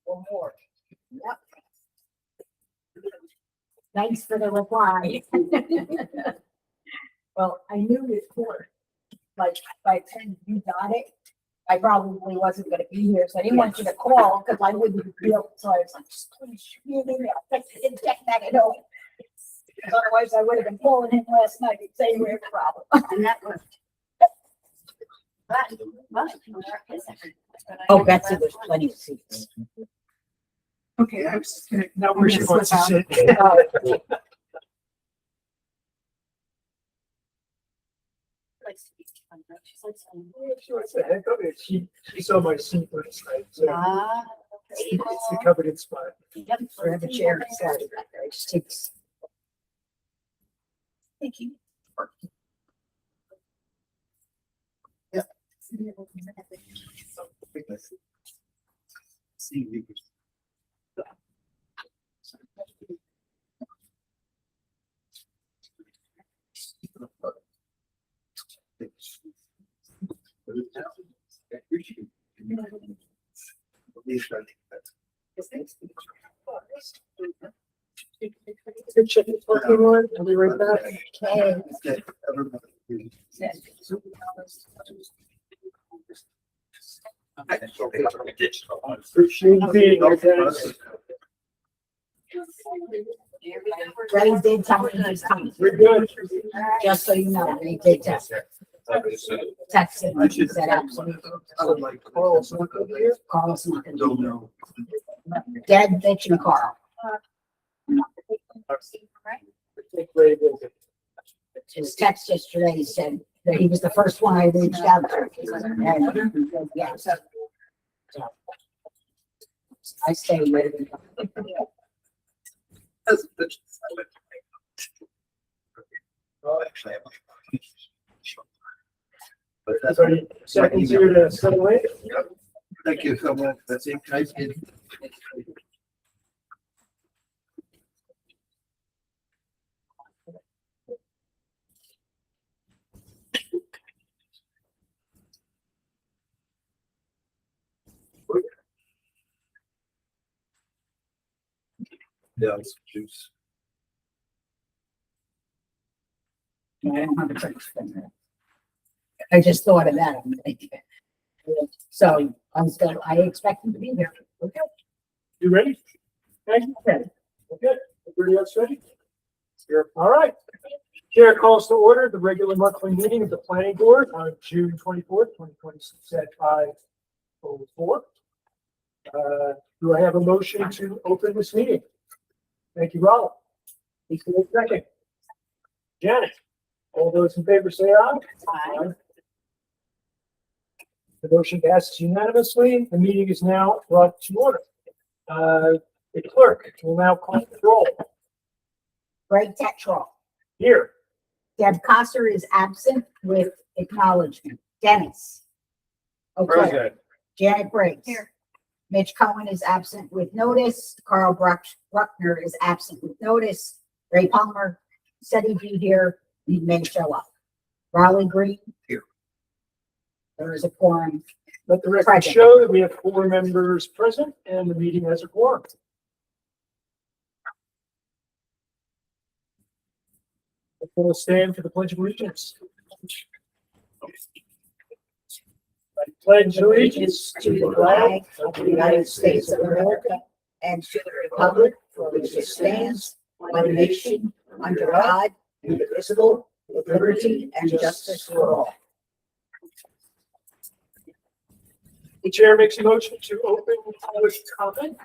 or more. Yep. Thanks for the reply. Well, I knew it for, like, by 10, you got it. I probably wasn't gonna be here, so I didn't want you to call, because I wouldn't be able, so I was like, just please shoot me an email, and check that at home. Otherwise, I would have been calling him last night and saying we have a problem. And that was. Oh, Betsy, there's plenty of seats. Okay, I was just gonna know where she wants to sit. She saw my seat last night, so it's the coveted spot. Or have a chair beside it, it just takes. Thank you. Check the parking lot, I'll be right back. Okay. Appreciate you being here, guys. Ray did tell me he's coming, We're good. just so you know, Ray did text him, and she said absolutely. Carl's not gonna be here? Carl's not gonna be here. Dead bitch and Carl. His text yesterday said that he was the first one I reached out to. And, yeah, so I stay with him. Everybody, seconds here to settle in. Thank you so much. That's it. Nice meeting. Yeah, it's juice. I don't have a drink for that. I just thought of that. So I expect him to be there. Okay. You ready? Thank you. Okay, everybody else ready? Here. All right. Chair calls to order the regular monthly meeting of the planning board on June 24th, 2026 at 5:04. Do I have a motion to open this meeting? Thank you, Rob. Please give a second. Janet, all those in favor say aye. Aye. The motion passes unanimously. The meeting is now brought to order. The clerk will now call the roll. Greg Tetrall. Here. Deb Cosser is absent with acknowledgement. Dennis. Okay. Janet Briggs. Here. Mitch Cohen is absent with notice. Carl Bruckner is absent with notice. Ray Palmer said he'd be here. He may show up. Raleigh Green. Here. There is a quorum. Let the record Present. show that we have 4 members present and the meeting has a quorum. We'll stand for the Pledge of Allegiance. I pledge allegiance To the flag of the United States of America and to the republic for which it stands, one nation, under God, indivisible, with liberty and justice for all. The chair makes a motion to open public comment.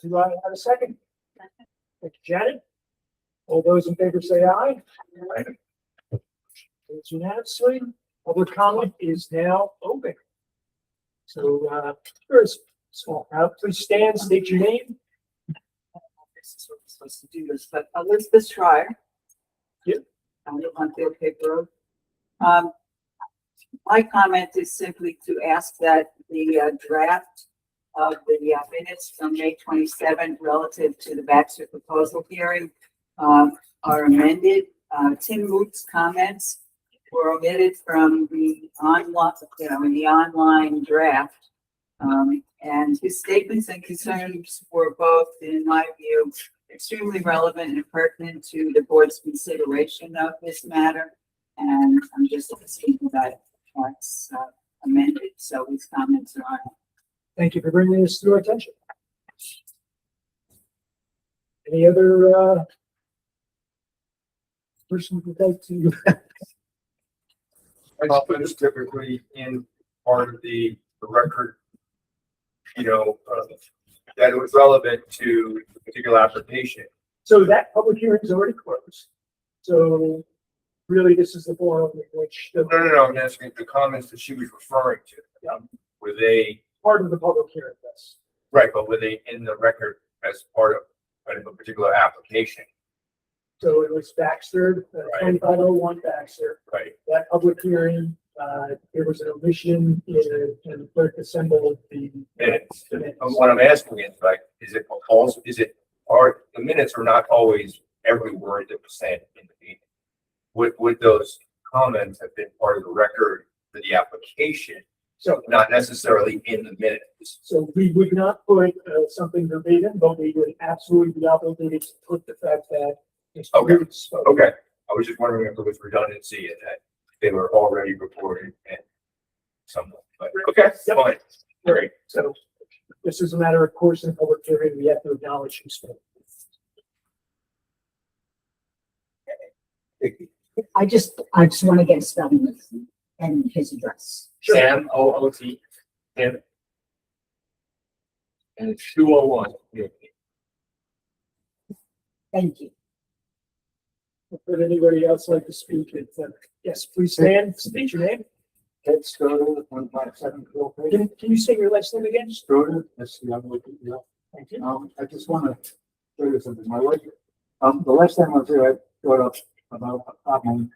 Do I have a second? Thank you, Janet. All those in favor say aye. It's unanimously. Public comment is now open. So, there's a small crowd. Please stand, state your name. This is what we're supposed to do this, but Elizabeth Schreier. Yep. I live on Faircape Road. My comment is simply to ask that the draft of the minutes from May 27 relative to the Baxter proposal hearing are amended. Tim Moot's comments were omitted from the online, in the online draft. And his statements and concerns were both, in my view, extremely relevant and pertinent to the board's consideration of this matter. And I'm just asking that that's amended, so his comments are on. Thank you for bringing this to our attention. Any other, person would like to? Confidence typically in part of the record, that it was relevant to the particular application. So that public hearing is already closed. So really, this is the forum in which the No, I'm asking the comments that she was referring to. Yeah. Were they, part of the public hearing, yes. right, but were they in the record as part of a particular application? So it was Baxter, Right. 2501 Baxter. Right. That public hearing, there was an omission in the clerk assembled the Minutes. minutes. What I'm asking is like, are the minutes are not always every word that was said in the meeting? Would those comments have been part of the record for the application, So, not necessarily in the minutes? so we would not put something verbatim, but we would absolutely be obligated to put the fact that. Mr. Okay. Root spoke. Okay, I was just wondering if there was redundancy in that they were already recorded and somewhat, but, okay, Yep. fine. Right, so this is a matter of course in a public hearing, we have to acknowledge who spoke. I just want to get a spelling and his address. Sam, OOT, Sam. And it's 201. Thank you. Would anybody else like to speak? Yes, please stand, state your name. Ted Stoddard, 157 Quill Creek. Can you say your last name again? Stoddard, that's the young lady, yeah. Thank you. I just want to show you something. My wife, the last time I was here, I brought up about a problem,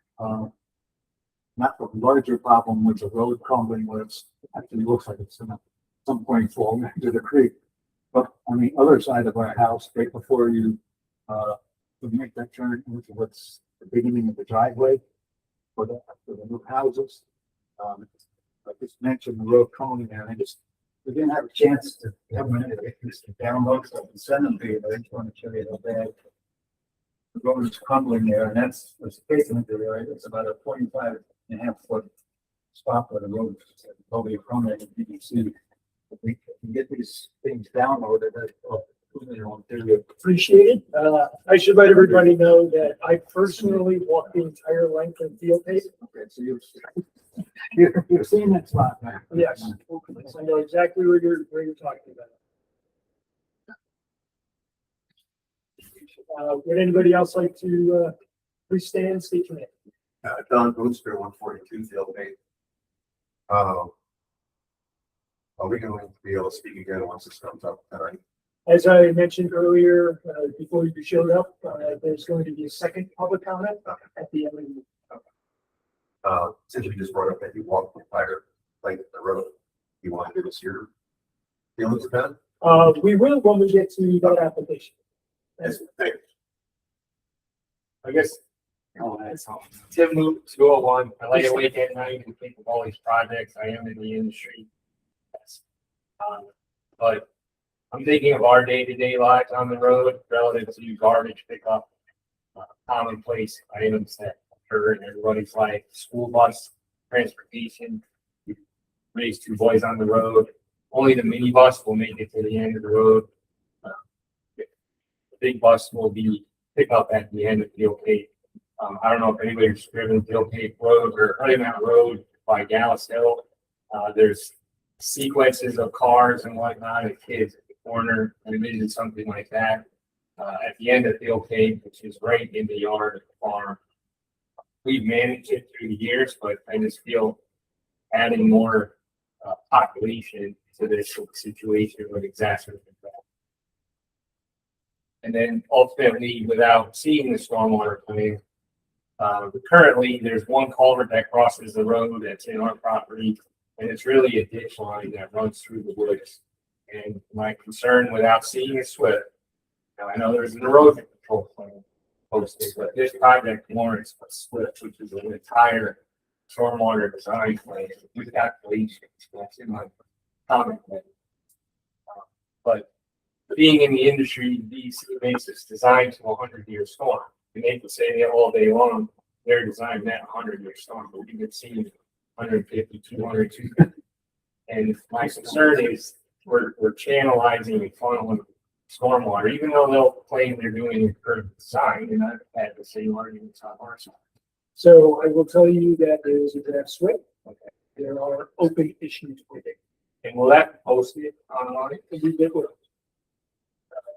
not the larger problem with the road crumbling where it's actually looks like it's gonna some point fall into the creek. But on the other side of our house, right before you, make that turn into what's the beginning of the driveway for the new houses. I just mentioned the road crumbling there, and we didn't have a chance to have one of these downloads, so I can send them to you, but I just want to show you how bad the road is crumbling there, and that's basement there, right? It's about a 45.5 foot spot where the road is totally crumbling, and you can see if we can get these things downloaded, Appreciate it. I should let everybody know that I personally walked the entire length of field tape. Okay, so you've seen that spot, man. Yes, I know exactly where you're talking about. Would anybody else like to, please stand, state your name? Don Booster, 142 Field Bay. Are we going to be able to speak again once this comes up? All right. As I mentioned earlier, before you showed up, there's going to be a second public comment at the end of the meeting. Since you just brought up that you walked the fire like the road, you want to do this here? Feelings about it? We will when we get to that application. Yes, thank you. I guess. Oh, that's all. Tim Luke, 201. I like awake at night and think of all these projects. I am in the industry. Yes. But I'm thinking of our day-to-day lives on the road relative to garbage pickup, commonplace items that occur in everybody's life, school bus, transportation. We raise two boys on the road. Only the minibus will make it to the end of the road. The big bus will be pick up at the end of Field Cape. I don't know if anybody's driven Field Cape Road or Honey Mountain Road by Gallus Hill. There's sequences of cars and whatnot, and kids at the corner. I envision something like that at the end of Field Cape, which is right in the yard of the farm. We've managed it through the years, but I just feel adding more population to this situation would exacerbate that. And then ultimately, without seeing the stormwater plan, currently there's one culvert that crosses the road that's in our property, and it's really a ditch line that runs through the woods. And my concern, without seeing it SWIP, now I know there's an erosion control plan posted, but this project warrants a SWIP, which is an entire stormwater design plan with calculations. That's in my comment. But being in the industry, DEC makes this designed to a 100-year storm. And they can say that all day long, they're designed that 100-year storm, but we can see 150, 200, 250. And my concern is we're channelizing and funneling stormwater, even though they'll claim they're doing it per design, and I've had the same arguments on our side. So I will tell you that there is a draft SWIP. There are open issues with it. And will that post it online? And we did work.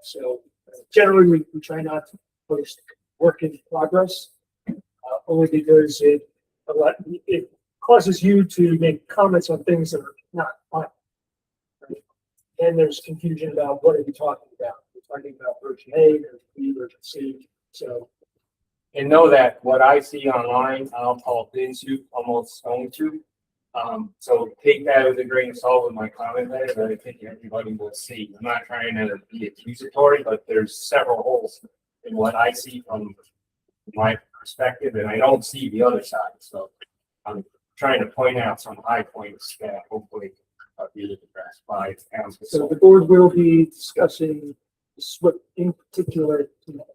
So generally, we try not to post work in progress, only because it causes you to make comments on things that are not fine. Right? And there's confusion about what are we talking about. We're talking about version A, version B, version C. So And know that what I see online, I'll call thin soup, almost stone soup. So take that with a grain of salt with my comment there, but I think everybody will see. I'm not trying to be accusatory, but there's several holes in what I see from my perspective, and I don't see the other side. So I'm trying to point out some high points that hopefully are being addressed by council. so the board will be discussing the SWIP in particular tonight.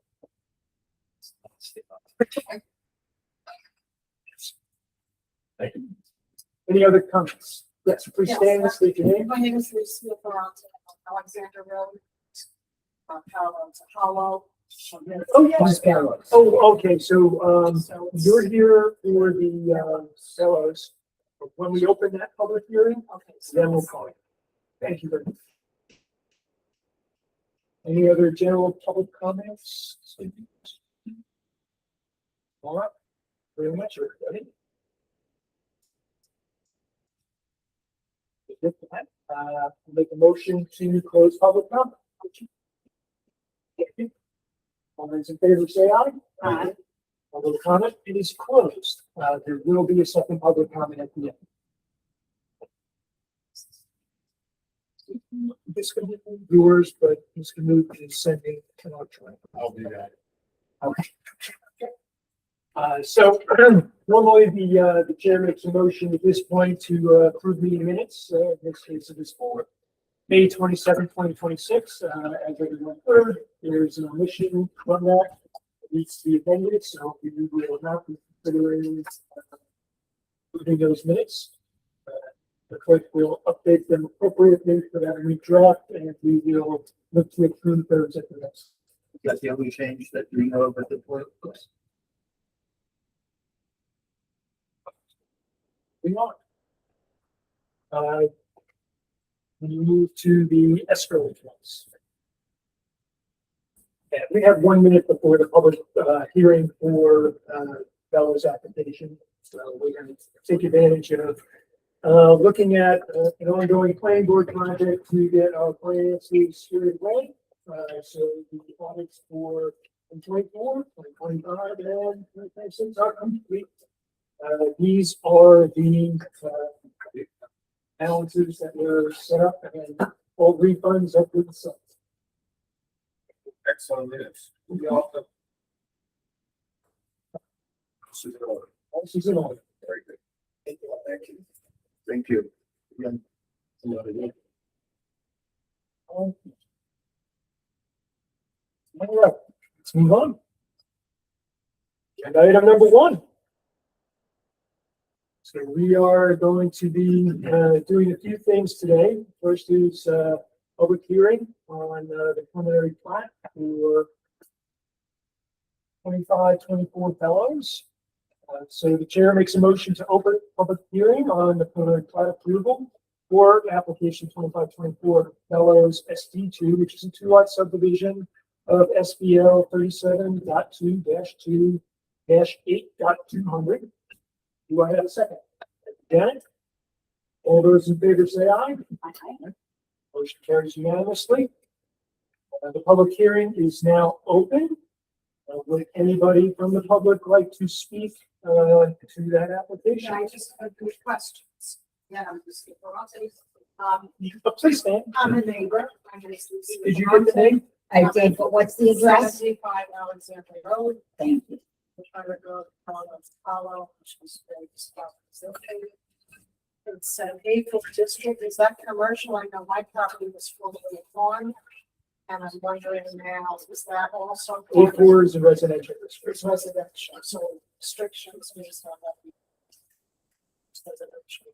Thank you. Any other comments? Yes, please Yes. stand and state your name. My name is Lisa Smith, around Alexander Road. Hollow to Hollow. Oh, yes. Oh, okay, so, So it's- you're here for the, sellers. When we open that public hearing, Okay, so then we'll call you. Thank you very much. Any other general public comments? All right, very much, everybody. With that, make a motion to close public comment. All those in favor say aye. Aye. Public comment, it is closed. There will be a second public comment at the end. This can be yours, but this can move to sending an electronic. I'll do that. Okay. So normally the chair makes a motion at this point to approve meeting minutes. In this case, it is for May 27, 2026. As everyone heard, there's an omission from that. It needs to be amended, so we will not be considering approving those minutes. The clerk will update them appropriately for that redraft, and we will look to approve those at the next. That's the only change that you know of at the point. We are. We move to the escrow accounts. And we have 1 minute before the public, hearing for, Bella's application. So we're going to take advantage of, looking at an ongoing planning board project to get our finances squared away. So the audits for 2024, 2025, and 2026 are complete. These are the balances that were set up and all refunds have been sent. Excellent minutes. We also. This is in order. This is in order. Very good. Thank you. Thank you. All right, let's move on. And item number 1. So we are going to be doing a few things today. First is public hearing on the preliminary plat for 25-24 Bellows. So the chair makes a motion to open public hearing on the preliminary plat approval for application 25-24 Bellows SD2, which is a 2-lot subdivision of SBL 37.2-2-8.200. Do I have a second? Janet? All those in favor say aye. Motion carries unanimously. The public hearing is now open. Would anybody from the public like to speak to that application? I just have good questions. Yeah, I'm just. Please stand. I'm a neighbor. My name is Lucy. Did you get the name? I did, but what's the address? 75 Alexander Road. Thank you. Hollow, which was very It's an Hayfield district. Is that commercial? I know my property was formerly A1. And I'm wondering now, is that also? A4 is a residential district. It's residential, so restrictions based on that. It's residential.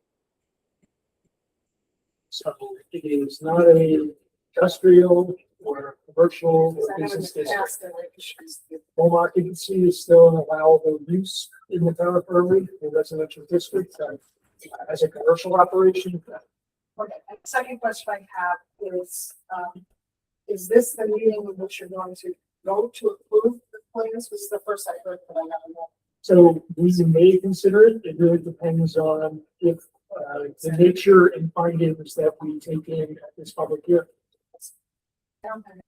So it is not a industrial or commercial Because or I know in business the district. past, there were issues with Home occupancy is still an allowable use in the town of Berkeley, in residential district, as a commercial operation. Okay, and the second question I have is this the meeting in which you're going to go to approve the plans? This is the first I heard, but I haven't know. So we may consider it. It really depends on if the nature and findings that we take in at this public hearing. I don't have any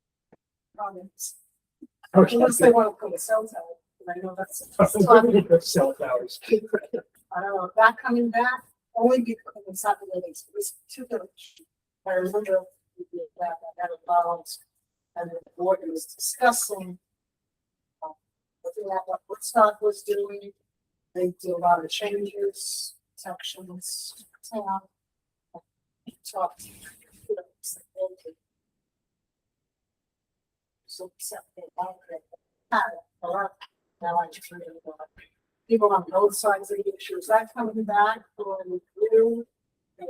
comments. Okay. Unless they want to put a cell tower, but I know that's. Cell towers. I don't know, that coming back, only because it's not related to this particular issue. I remember we did that, I had a balance, and the board was discussing looking at what Woodstock was doing. They did a lot of changes, sections, town. Talked. So, something about it. Now I just really want people on both sides of the issue. Is that coming back or review? I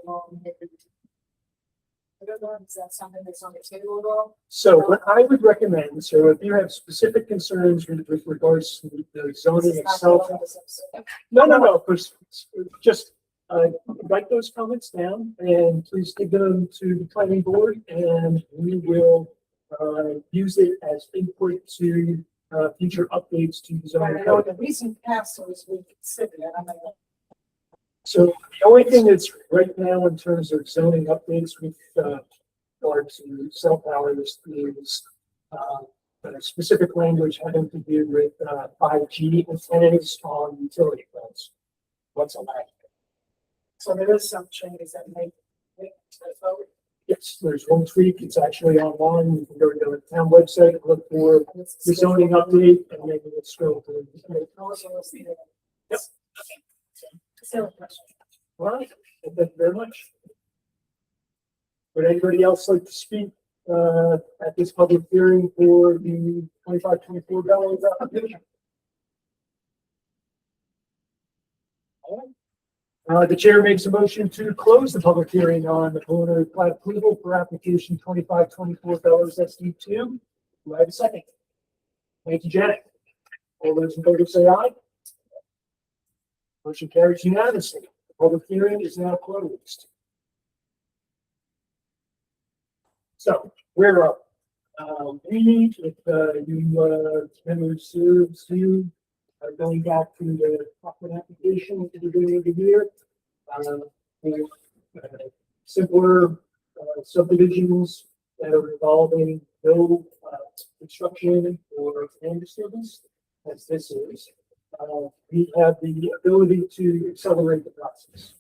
don't know, is that something that's on the table at all? So what I would recommend, so if you have specific concerns with regards to the zoning itself. No, just, write those comments down and please give them to the planning board and we will, use it as input to, future updates to the I zoning know code. the recent past was we considered it, I mean, So the only thing that's right now in terms of zoning updates with, regard to cell towers is, specific language having to do with, 5G antennas on utility poles. What's allowed? so there is some changes that make to the vote. Yes, there's one tweak. It's actually online. You can go to the town website and look for And it's the zoning update and then it's scroll through. Also, it's the- Yep. Still a question. All right, thank you very much. Would anybody else like to speak at this public hearing for the 25-24 ballot application? All right. The chair makes a motion to close the public hearing on the preliminary plat approval for application 25-24 Bellers SD2. Do I have a second? Thank you, Janet. All those in favor say aye. Motion carries unanimously. The public hearing is now closed. So, we're up. We, if you members Sue, are going back to the property application at the beginning of the year. For, simpler subdivisions that are involving no construction or land disturbance, as this is. We have the ability to accelerate the process.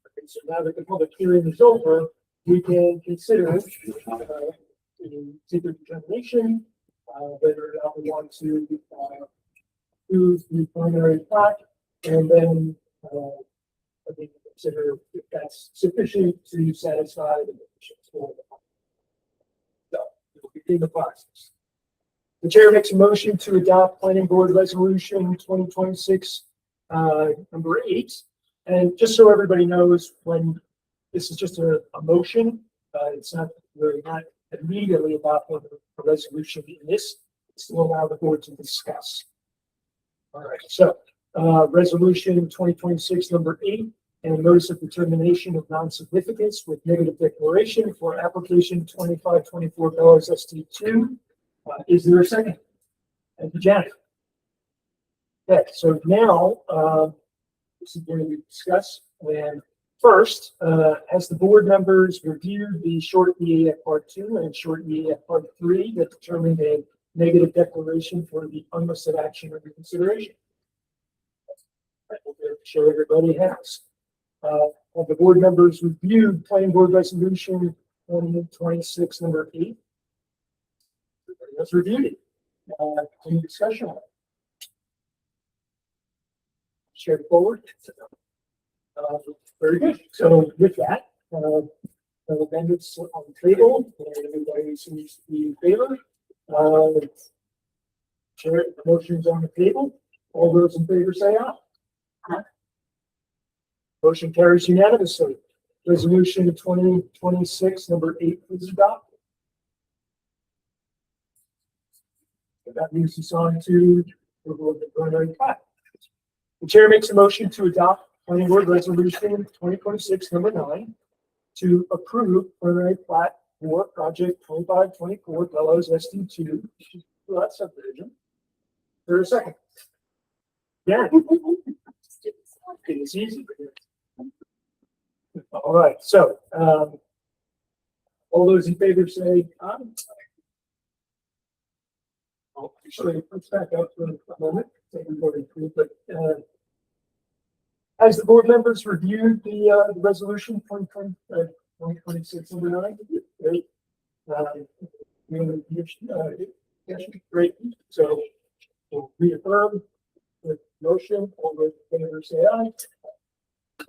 Okay, so now that the public hearing is over, we can consider to take a determination whether or not we want to approve the preliminary plat, and then I think consider if that's sufficient to satisfy the conditions for the plat. So we'll begin the process. The chair makes a motion to adopt planning board resolution 2026 number 8. And just so everybody knows, when this is just a motion, it's not, we're not immediately adopting a resolution in this. It's to allow the board to discuss. All right, so resolution 2026 number 8, and a notice of determination of non-significance with negative declaration for application 2524 Bellers SD2. Is there a second? Thank you, Janet. Okay, so now this is going to discuss. And first, has the board members reviewed the short EAF Part 2 and short EAF Part 3 that determined a negative declaration for the unlisted action under consideration? We'll show everybody has. Have the board members reviewed planning board resolution 2026 number 8? Everybody has reviewed it. Any discussion on it? Straightforward. Very good. So with that, amendments on the table, and everybody seems to be in favor. Uh, Chair, motion's on the table. All those in favor say aye. Aye. Motion carries unanimously. Resolution 2026, number 8 is adopted. And that moves us on to the preliminary plat. The chair makes a motion to adopt planning board resolution 2026, number 9, to approve preliminary plat for project 2524 Bellows SD2, lot subdivision. There's a second. Yeah. It's easy. All right, so, all those in favor say aye. I'll actually put back up for a moment, take a voting through, but, as the board members reviewed the resolution 2026 number 9, great. Great, so we'll reaffirm the motion, all those in favor say aye.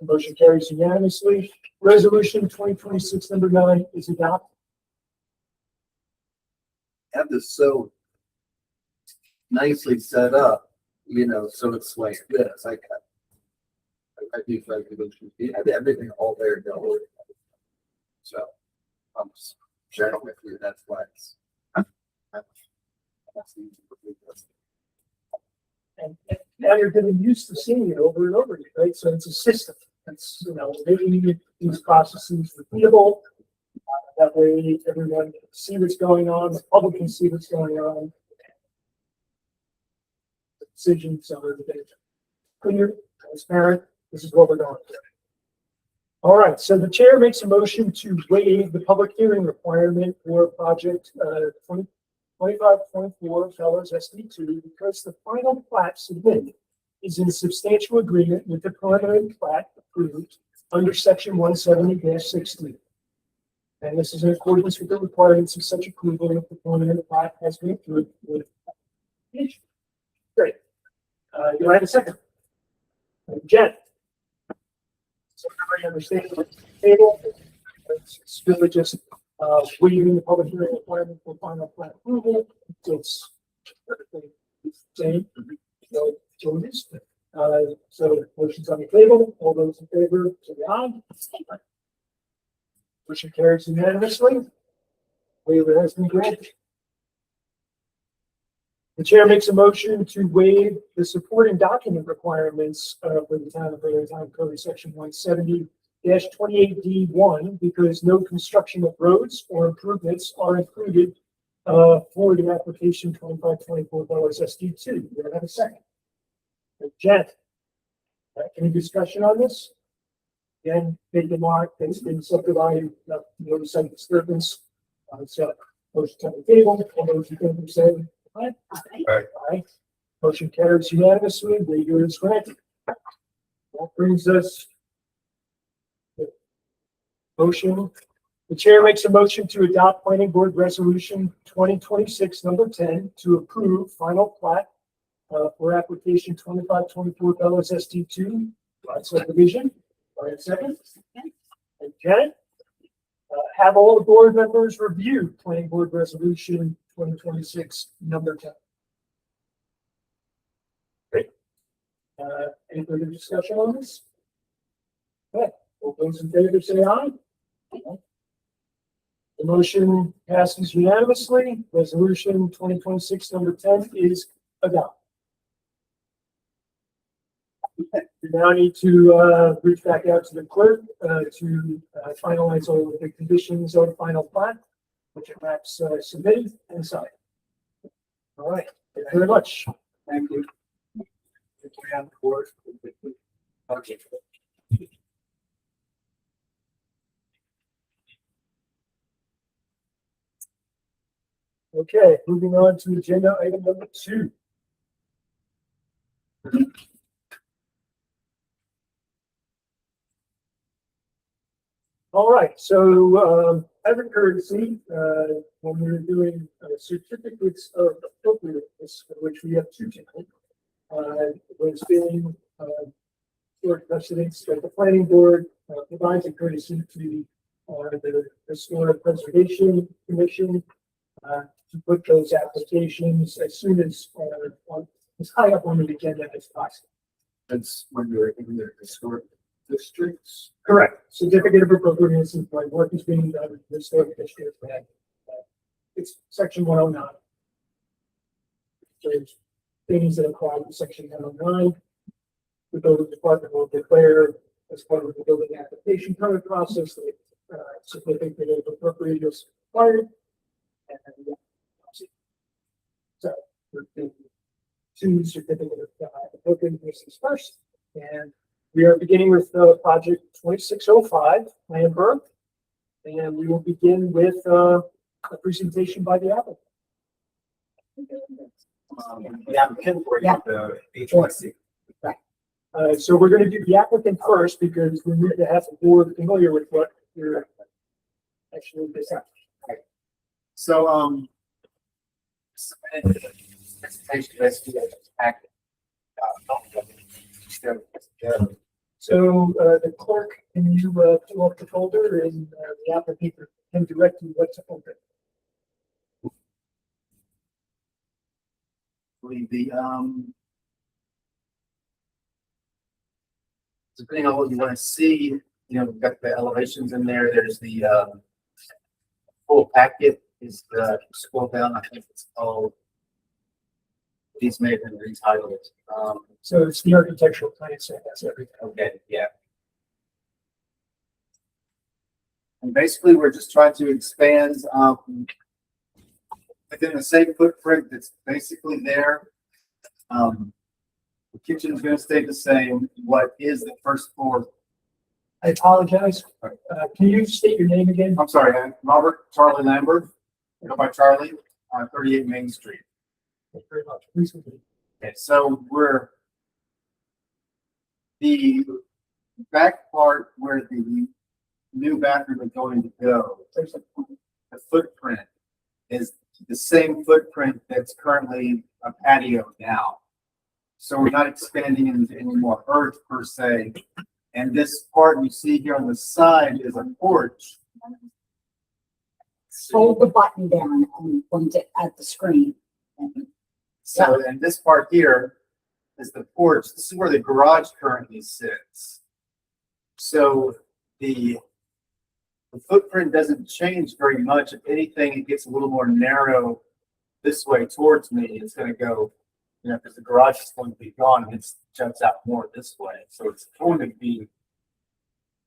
Motion carries unanimously. Resolution 2026 number 9 is adopted. Have this so nicely set up, so it's like this. I do like you have everything all there. No. So I'm just sharing with you. That's why it's. And now you're getting used to seeing it over and over again, right? So it's a system. It's, making these processes repeatable. That way everyone can see what's going on, the public can see what's going on. The decisions are clear, transparent. This is what we're going to do. All right, so the chair makes a motion to waive the public hearing requirement for project 2524 Fellows SD2 because the final plat submitted is in substantial agreement with the preliminary plat approved under section 170-16. And this is in accordance with the requirements of such approval if the preliminary plat has been approved with. Great. Do I have a second? Jen. So everybody understands the table. It's really just waiving the public hearing requirement for final plat approval. It's everything the same. No changes. So motion's on the table. All those in favor, say aye. Motion carries unanimously. Waiver has been granted. The chair makes a motion to waive the supporting document requirements for the town of Town Code section 170-28D1 because no construction of roads or improvements are included for the application 2524 SD2. Do I have a second? Janet, any discussion on this? Again, vacant lot that's been subdivided, no site disturbance. So motion on the table. All those in favor say aye. Aye. Aye. Motion carries unanimously. Waiver is granted. That brings us to motion. The chair makes a motion to adopt planning board resolution 2026 number 10 to approve final plat for application 2524 Bellows SD2 lot subdivision. All right, second. And Janet, have all the board members review planning board resolution 2026 number 10. Great. Any further discussion on this? Okay, all those in favor say aye. The motion passes unanimously. Resolution 2026 number 10 is adopted. We now need to reach back out to the clerk to finalize all of the conditions of the final plat, which are maps submitted and signed. All right, thank you very much. Thank you. On the board. Okay. Okay, moving on to agenda item number 2. All right, so as a courtesy, when we're doing certificates of appropriateness, which we have 2 tonight, was being short precedence that the planning board provides a courtesy to the Historic Preservation Commission, to put those applications as soon as, as high up on the agenda as possible. That's when you're in the historic districts. Correct. Certificate of appropriateness and like work is being done in the historic district. It's section 109. So there's things that apply to section 109. The building department will declare as part of the building application permit process, the certificate of appropriateness is required. And then, so we're doing two certificate of appropriateness first, and we are beginning with project 2605 Landberg, and we will begin with a presentation by the applicant. The applicant or Yeah. the HYC? So we're going to do the applicant first because we need to have the board familiar with what you're actually deciding. So, submitted the presentation basically as a packet. So the clerk, can you pull up the folder and the applicant can direct you what to open? Depending on what you want to see, you know, we've got the elevations in there. There's the full packet is the scroll down. I think it's called. These may have been retitled. So it's the architectural plan, so that's everything. Okay, yeah. And basically, we're just trying to expand within the same footprint that's basically there. The kitchen is going to stay the same. What is the first floor? I apologize. Can you state your name again? I'm sorry, I'm Robert Charlie Lambert. Go by Charlie on 38 Main Street. Thank you very much. Please continue. Okay, so we're the back part where the new bathroom is going to go. The footprint is the same footprint that's currently a patio now. So we're not expanding into any more earth per se. And this part you see here on the side is a porch. Hold the button down and point it at the screen. So, and this part here is the porch. This is where the garage currently sits. So the footprint doesn't change very much. If anything, it gets a little more narrow this way towards me. It's going to go, you know, because the garage is going to be gone and it jumps out more this way. So it's going to be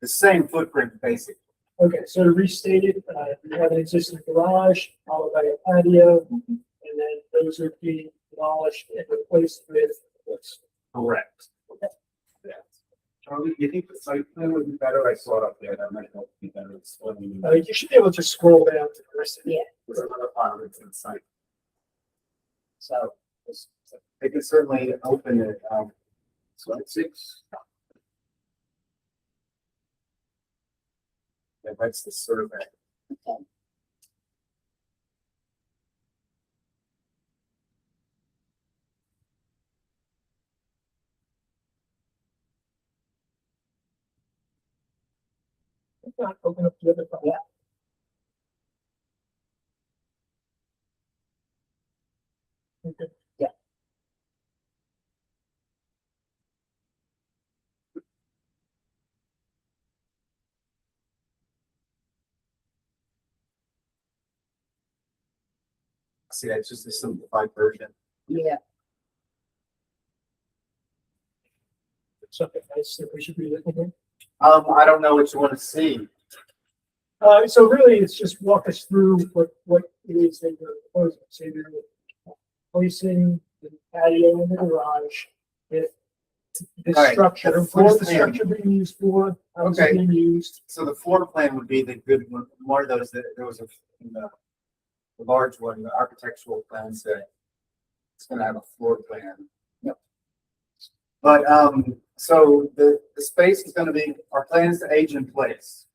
the same footprint basically. Okay, so to restate it, you have an existing garage followed by a patio, and then those are being demolished and replaced with what's Correct. Charlie, do you think the site plan would be better? I saw it up there. That might help be better explaining. you should be able to scroll down to the rest of it. There's another file that's in the site. So they can certainly open it. Slide 6. Yeah, that's the survey. If not, open up the other file. Yeah. Okay. Yeah. See, that's just a simplified version. Yeah. Something else that we should be looking at. I don't know what you want to see. So really, it's just walk us through what it is that you're proposing. So you're placing the patio in the garage with the All right, structure. the What is floor the plan. structure being used for? How is it Okay. being used? So the floor plan would be the good one. One of those that there was the large one, the architectural plan said it's going to have a floor plan. Yep. But so the space is going to be, our plan is to age in place.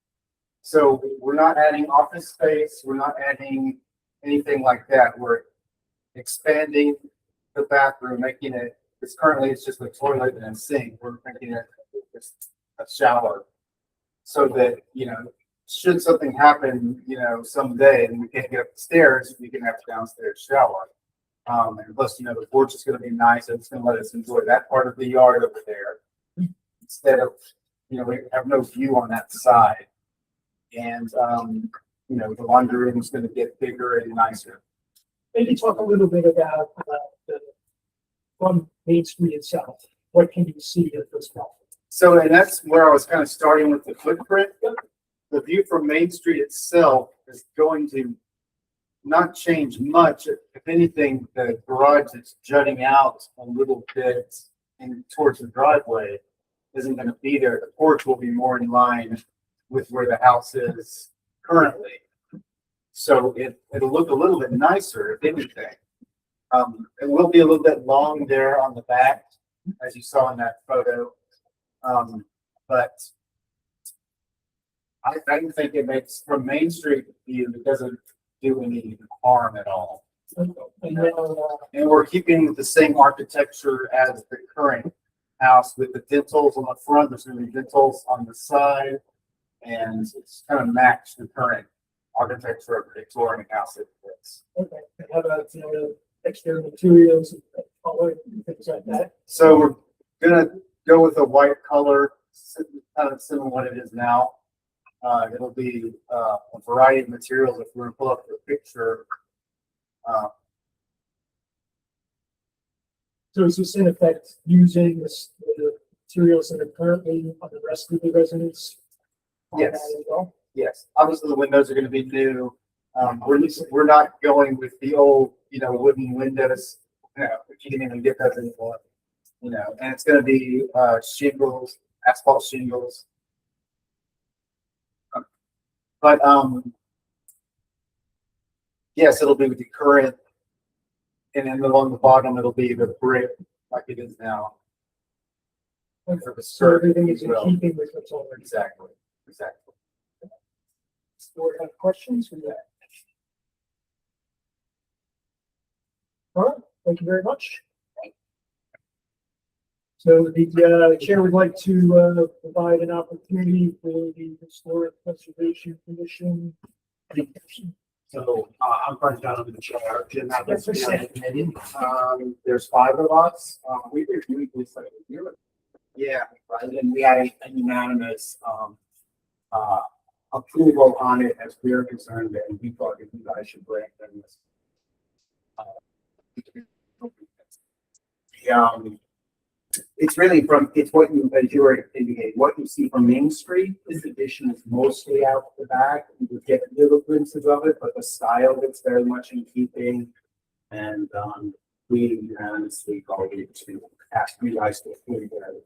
So we're not adding office space. We're not adding anything like that. We're expanding the bathroom, making it, it's currently it's just a toilet and a sink. We're making it just a shower so that, you know, should something happen, someday and we can't get up the stairs, we can have a downstairs shower. And plus, the porch is gonna be nice, and it's gonna let us enjoy that part of the yard over there. Instead of, we have no view on that side. And, the laundry room is gonna get bigger and nicer. Maybe talk a little bit about the, from Main Street itself. What can you see at this point? So, and that's where I was kind of starting with the footprint. The view from Main Street itself is going to not change much. If anything, the garage that's jutting out a little bit in towards the driveway isn't going to be there. The porch will be more in line with where the house is currently. So it'll look a little bit nicer, if anything. It will be a little bit long there on the back, as you saw in that photo. But I don't think it makes, from Main Street view, it doesn't do any harm at all. And then, And we're keeping the same architecture as the current house with the dentals on the front. There's going to be dentals on the side, and it's kind of match the current architecture of the Victorian house that fits. okay, and how about, exterior materials and color and things like that? So we're gonna go with a white color, kind of similar to what it is now. It'll be a variety of materials. If we're gonna pull up the picture, So is this in effect using the materials that are currently on the rest of the residents? Yes. As well? yes, obviously the windows are gonna be new. We're not going with the old, wooden windows. We can't even get those anymore. And it's gonna be shingles, asphalt shingles. But yes, it'll be with the current, and then along the bottom, it'll be the brick like it is now. For the So everything is as in well. keeping with what's already. Exactly. Board have questions for that? All right, thank you very much. So the chair would like to provide an opportunity for the Historic Preservation Commission. So, I'm Frank Donovan, the chair. Jim Yes, sir. on the committee. There's 5 of us. We reviewed this like a year ago. Yeah, right. And we had a unanimous, approval on it as we are concerned, and we thought that you guys should bring them this. It's really it's what you, as you were indicating, what you see from Main Street. This addition is mostly out the back. You would get little glimpses of it, but the style is very much in keeping. And, we unanimously voted to ask you guys to approve that.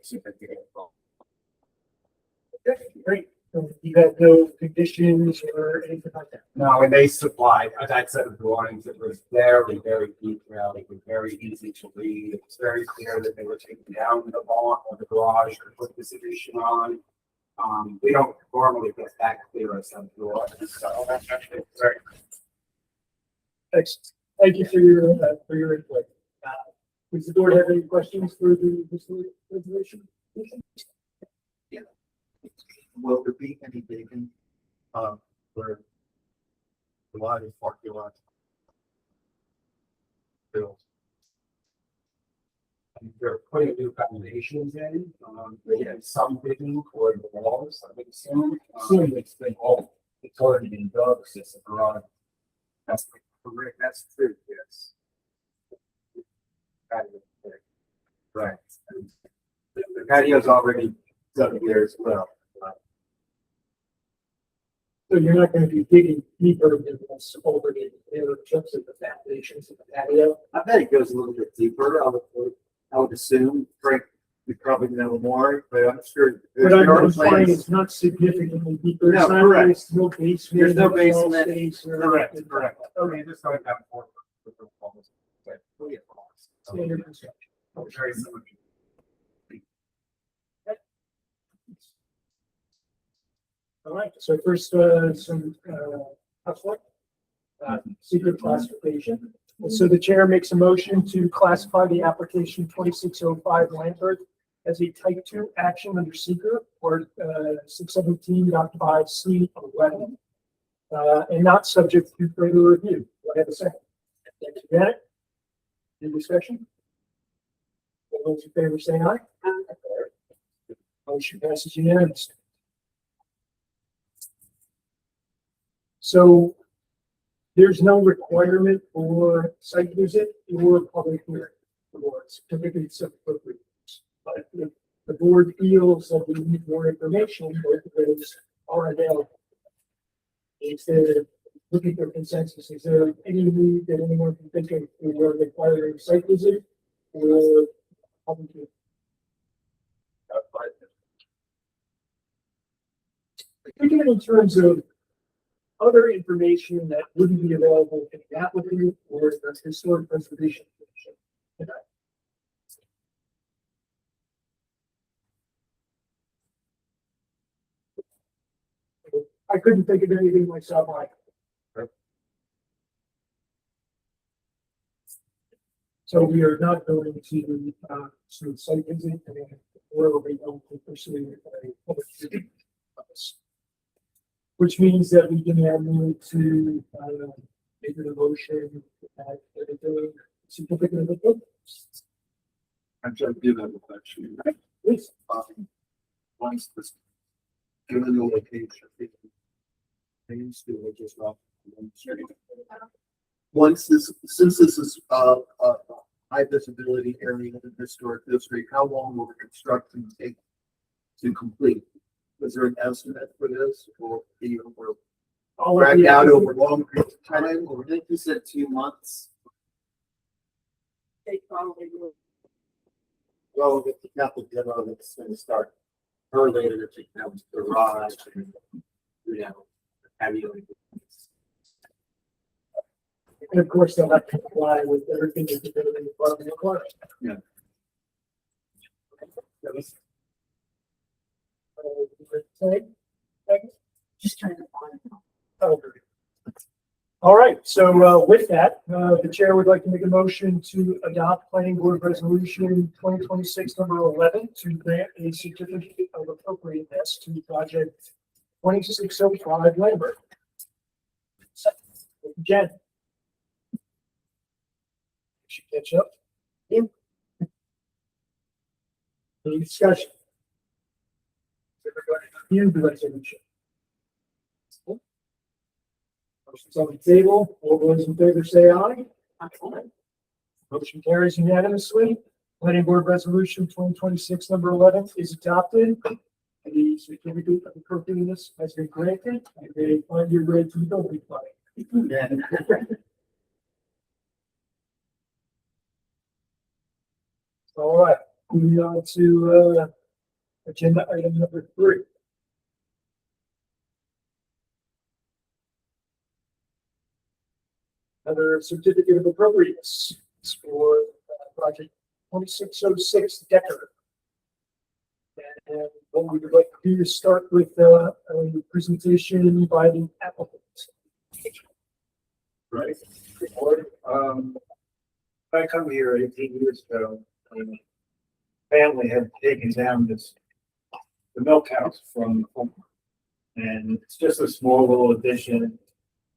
Okay, great. So you have no conditions or anything like that? No, and they supplied, as I said, the drawings, it was very, very detailed, it was very easy to read, it was very clear that they were taking down the barn or the garage to put this addition on. We don't normally get that clear as some drawings, so that's actually very. Thanks. Thank you for your input. Does the board have any questions for the Historic Preservation Commission? Will there be any vacant, for the lot of parking lot? Bills. They're putting new foundations in, they have some digging for the walls, I would assume. It's been all, it's already been dug, it's a garage. That's correct, that's true, yes. Right. The patio's already dug there as well. So you're not going to be digging deeper than what's already there in terms of the foundations of the patio? I bet it goes a little bit deeper, I would assume, Frank, you probably know more, but I'm sure. But I'm implying it's not significantly deeper. It's No, not- correct. There's no basement. There's no crawl basement. space or Correct, anything. correct. Okay, just going back and forth. Standard construction. Very similar. All right, so first, some, housework. Secret classification. So the chair makes a motion to classify the application 2605 Lambert as a type 2 action under seeker or 617.5C11, and not subject to further review. Do I have a second? Thank you, Janet. Any discussion? All those in favor say aye. Motion passes unanimously. So there's no requirement for site visit or public hearing for certificates of appropriateness. But if the board feels that we need more information, both of those are available. Instead of looking for consensus, is there any need that anyone can think of for requiring site visit or public hearing? Thinking in terms of other information that wouldn't be available in the applicant or the historic preservation commission tonight. I couldn't think of anything myself. So we are not going to site visit and we're going to pursue a public hearing. Which means that we can now move to make a motion at the certificate of appropriateness. I'm trying to do that with actually. Please. Once this, given the location, things do it just off one street. Once this, since this is high visibility area in the historic district, how long will the construction take to complete? Was there an estimate for this, or even or dragged out over long periods of time? Or I think you said 2 months. They probably will. well, if the capital demo that's going to start earlier to take down the garage and heavy. And of course, they'll have to comply with everything that the building department requires. Yeah. Just trying to find. Oh, very good. All right, so with that, the chair would like to make a motion to adopt planning board resolution 2026 number 11 to grant a certificate of appropriateness to project 2605 Lambert. Jen. Should catch up. Yep. Any discussion? Everybody in the resolution. Motion's on the table. All those in favor say aye. Motion carries unanimously. Planning board resolution 2026 number 11 is adopted. The certificate of appropriateness has been granted. You may find your way to the building plan. All right, moving on to agenda item number 3. Another certificate of appropriateness for project 2606 Decker. And what we would like to do is start with a presentation by the applicant. Right. I come here 18 years ago, and family had taken down the milk house from the home. And it's just a small little addition.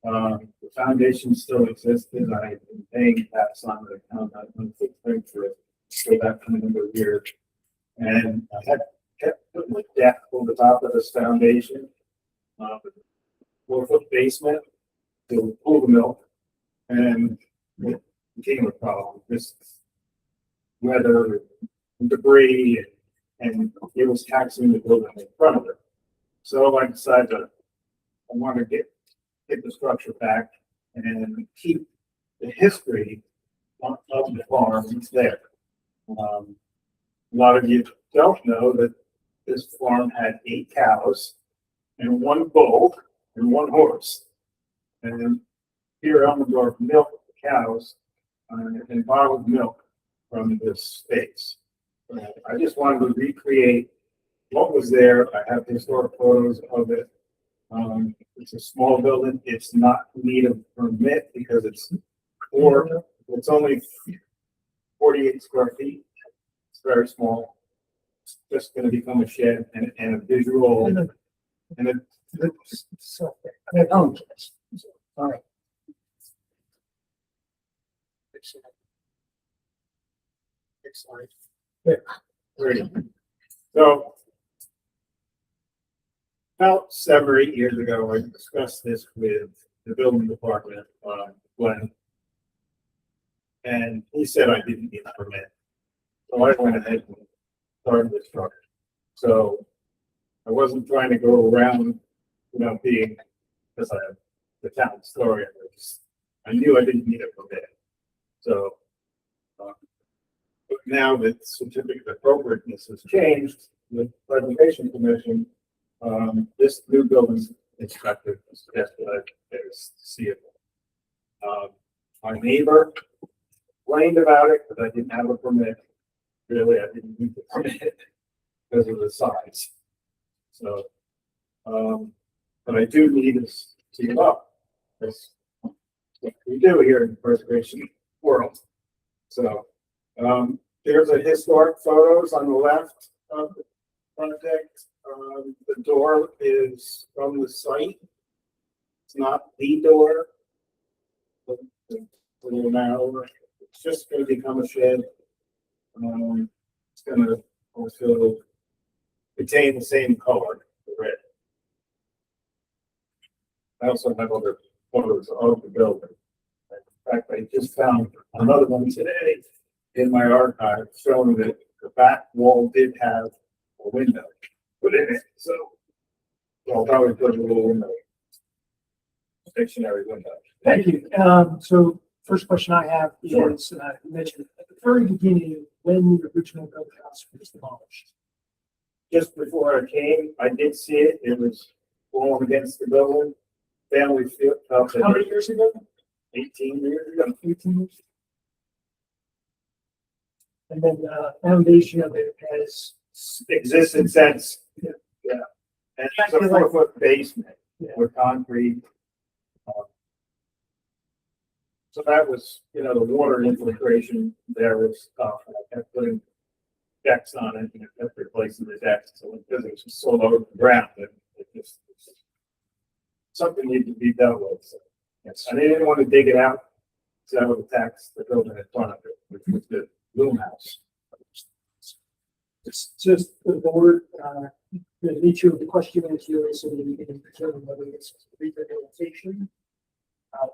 The foundation still existed. I've been paying tax on the account. I've been paying for it for that number of years. And I had kept putting the deck over the top of this foundation, 4-foot basement to pull the milk. And it became a problem. This weather and debris, and it was taxing the building in front of it. So I decided I want to get the structure back and keep the history of the farm there. A lot of you don't know that this farm had 8 cows and 1 bull and 1 horse. And here I'm going to milk the cows and bottled milk from this space. I just wanted to recreate what was there. I have historic photos of it. It's a small building. It's not in need of permit because it's only 48 square feet. It's very small. just gonna become a shed and a visual, and a, Oh, all right. Excellent. Great. So about 7 or 8 years ago, I discussed this with the building department, Glenn. And he said I didn't need a permit. So I went ahead and started this truck. So I wasn't trying to go around, being, because I have the town story. I knew I didn't need a permit. So, but now that certificate of appropriateness has changed with preservation commission, this new building inspector suggested I see it. My neighbor complained about it, but I didn't have a permit. Really, I didn't need the permit because of the size. So, but I do need to see it up. That's what we do here in the preservation world. So, there's a historic photos on the left of the project. The door is from the site. It's not the door. It's a little narrower. It's just going to become a shed. It's going to also contain the same color, the red. I also have other photos of the building. In fact, I just found another one today in my archive showing that the back wall did have a window put in it. So I'll probably put a little window, stationary window. Thank you. So first question I have is, Sure. You mentioned at the very beginning, when the original building house was demolished. Just before I came, I did see it. It was going against the building. Family felt How many it years ago? 18 years ago. 18 years. And then foundation of it has. Existed since. Yeah. Yeah. And it's a 4-foot basement Yeah. with concrete. So that was, the water infiltration there was tough. I kept putting decks on it and I kept replacing the decks. So because it was just so low to the ground, it just, something needed to be dealt with. So, yes, I didn't want to dig it out. So I would tax the building in front of it, which was the loom house. It's just the board, the nature of the question is here so that we can determine whether it's rehabilitation.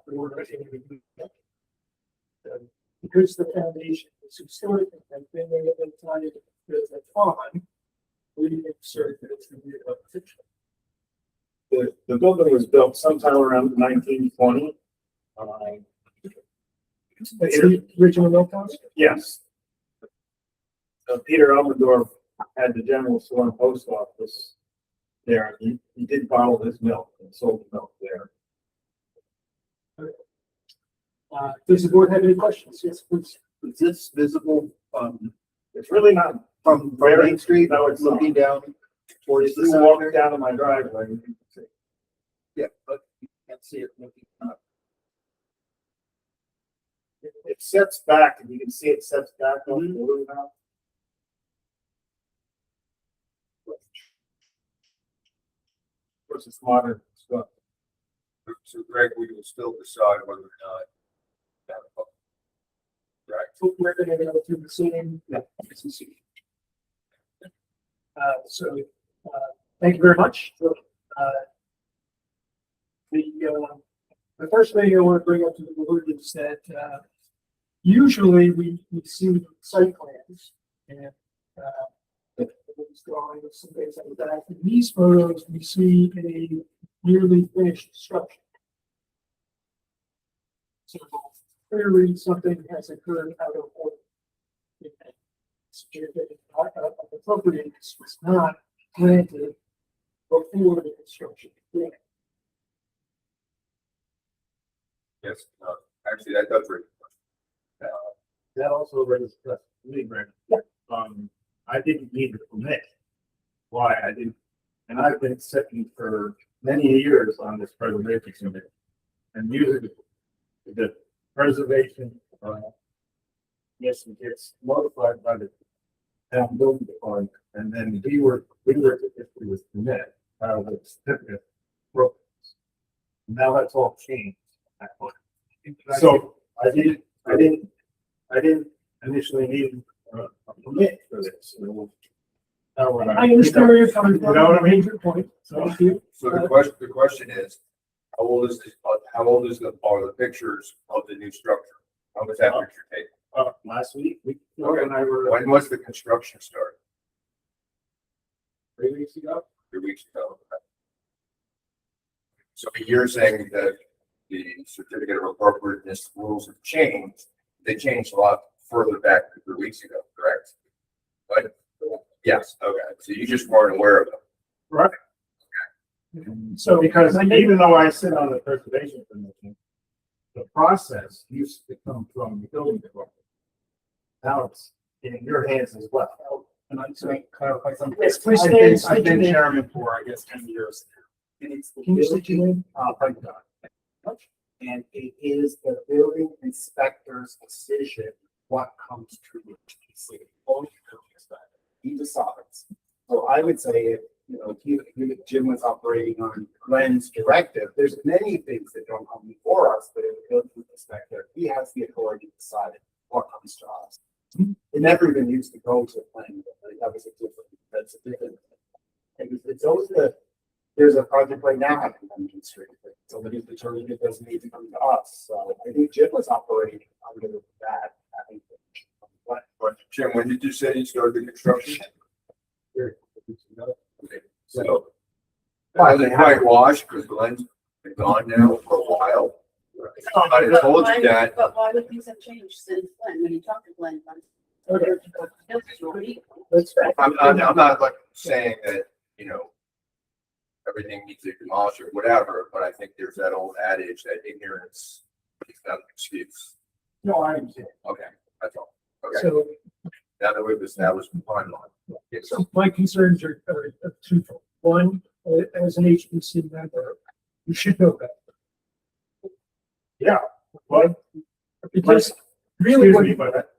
Or if it would be, because the foundation is historic and been there at the time, there's a time, we insert that it's rehabilitation. The building was built sometime around 1920. That's the original milk house? Yes. Peter Elmendorf had the general store and post office there. He did bottle his milk and sold the milk there. Does the board have any questions? Yes, please. Is this visible, It's really not, from Main Street? No, it's not. Looking down towards if the you walk center? down to my driveway, you can see. Yeah, but you can't see it looking up. It sets back, and you can see it sets back on the road now. Of course, it's modern stuff. So Greg, we will still decide whether or not. Right. So we're going to go through the same. Yeah. Thank you very much. The first thing I want to bring up to the board is that, usually we see site plans and, drawings, some things like that. In these photos, we see a nearly finished structure. So clearly something has occurred out of order. Appropriateness was not granted before the construction began. Yes, actually, that does bring. That also raises question to me, Brent. Yeah. I didn't need a permit. Why? I didn't, and I've been sitting for many years on this preservation committee. And usually the preservation, yes, it gets notified by the town building department, and then we were, if we was permit, the certificate. broke. Now that's all changed. So I didn't initially need a permit for this. I understand where you're coming from. You know what I mean? Your point. Thank you. So the question is, how old is are the pictures of the new structure? How was that picture taken? Last week, Okay. when I were When was the construction start? 3 weeks ago. 3 weeks ago. Okay. So you're saying that the certificate of appropriateness rules have changed. They changed a lot further back than 3 weeks ago, correct? But yes, okay. So you just weren't aware of them. Right. So Because even though I sit on the preservation commission, the process used to come from the building department. Now it's in your hands as well. And I'm just going to clarify something. Yes, please I've stand, been- state I've your been name. chairman for, I guess, 10 years. And it's the Can you state your building, name? Frank Dodd. And it is the building inspector's decision what comes to the city. Only the building inspector. He decides. So I would say if, you know, if Jim was operating on Glenn's directive, there's many things that don't come before us, but in the building inspector, he has the authority to decide what comes to us. It never even used to go to planning, but that was a different, that's a different. It's always there's a project right now happening on Main Street, but somebody's determined it doesn't need to come to us, so I think Jim was operating under that. I think. But Jim, when did you say you started the construction? Okay, so. Has it whitewashed because Glenn's been gone now for a while? I told you that. But why would things have changed since Glenn, when you talked to Glenn? Okay. Let's. I'm not like saying that, you know, everything needs to be demolished or whatever, but I think there's that old adage that ignorance is not an excuse. No, I understand. Okay, that's all. Okay, So, now that we've established the timeline. Yes, so my concerns are twofold. One, as an HPC member, you should know that. Yeah, but Because really, excuse what me, but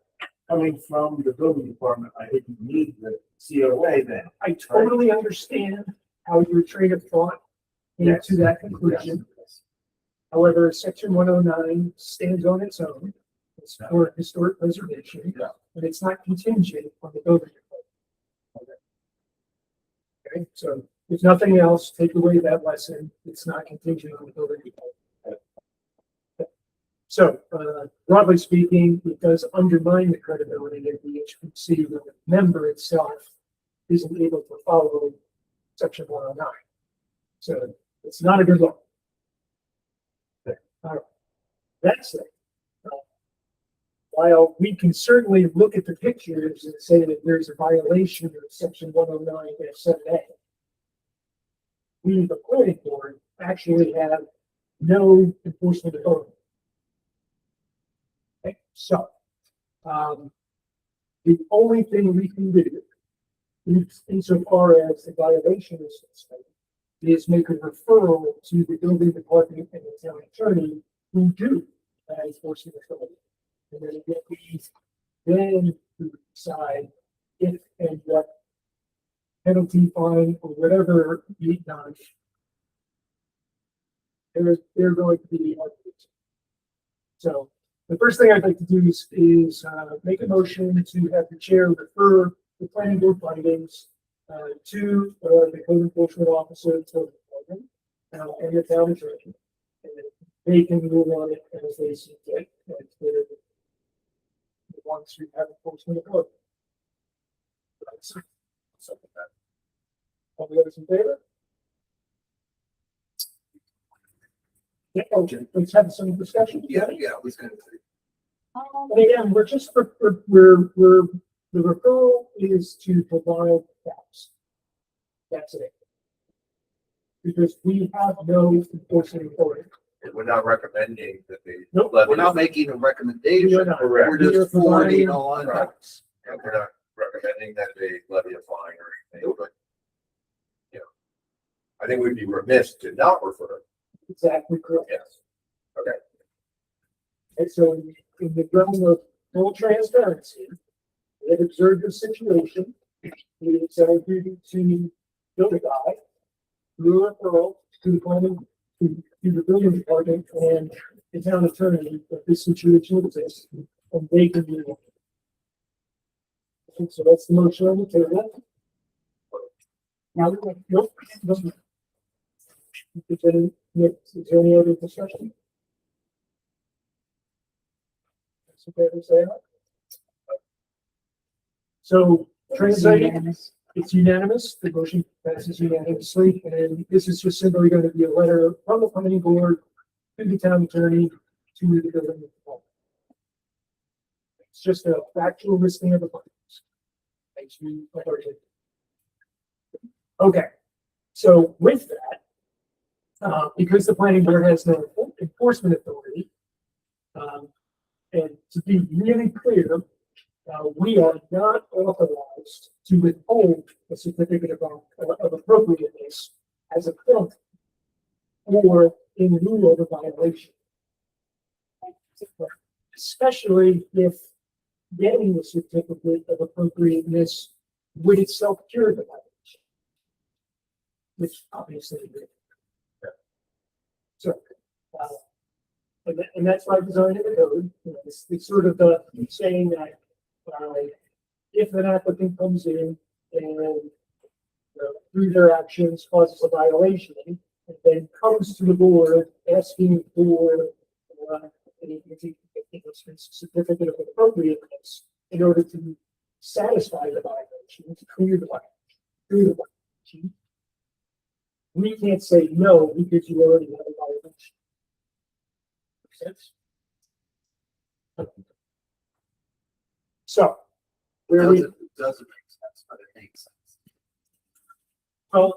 coming from the building department, I didn't need the COA then. I totally understand how your train of thought came to that conclusion. However, section 109 stands on its own. It's for historic preservation, Yeah. and it's not contingent on the building department. Okay, so if nothing else, take away that lesson. It's not contingent on the building department. So, broadly speaking, it does undermine the credibility of the HPC when the member itself isn't able to follow section 109. So it's not a good look. Okay, all right. That said, while we can certainly look at the pictures and say that there's a violation of section 109-7A, we, the planning board, actually have no enforcement authority. Okay, so, the only thing we can do, insofar as the violation is concerned, is make a referral to the building department and the town attorney who do that enforcement authority. And then get these, then to decide if and what penalty, fine, or whatever be done. They're going to be argued. So the first thing I'd like to do is make a motion to have the chair refer the planning board findings to the code enforcement officer, code department, and the town attorney. And then they can move on it as they see fit. And they're the ones who have enforcement authority. All the others in favor? Yeah, okay, let's have some discussion. Yeah, I was gonna say. And again, we're just, the referral is to provide facts. That's it. Because we have no enforcement authority. And we're not recommending that they. Nope. We're not making a recommendation. We are not. We're We are just providing- forwarding on. Right. And we're not recommending that they levy a fine or anything, but, you know, I think we'd be remiss to not refer. Exactly correct. Yes. Okay. And so in the realm of full transparency, They had observed the situation. We decided to build a guy, through a referral to the planning, to the building department and the town attorney that this situation exists, and they can do it. And so that's the motion on the table. Now, we would- Nope. Is there any other discussion? That's okay to say that? So, translating, it's unanimous, the motion passes unanimously, and this is just simply going to be a letter from the planning board to the town attorney to the building department. It's just a factual listing of the findings. Thanks to you. Okay, so with that, because the planning board has no enforcement authority, and to be really clear, we are not authorized to withhold a certificate of appropriateness as a penalty or in lieu of a violation. Especially if getting the certificate of appropriateness would itself cure the violation. Which obviously it did. So, and that's by design of the code. You know, it's sort of the saying that if an applicant comes in and through their actions causes a violation, and then comes to the board asking for a certificate of appropriateness in order to satisfy the violation, to clear the violation, we can't say no because you already have a violation. Make sense? So, where we, Doesn't make sense, but it makes sense. well,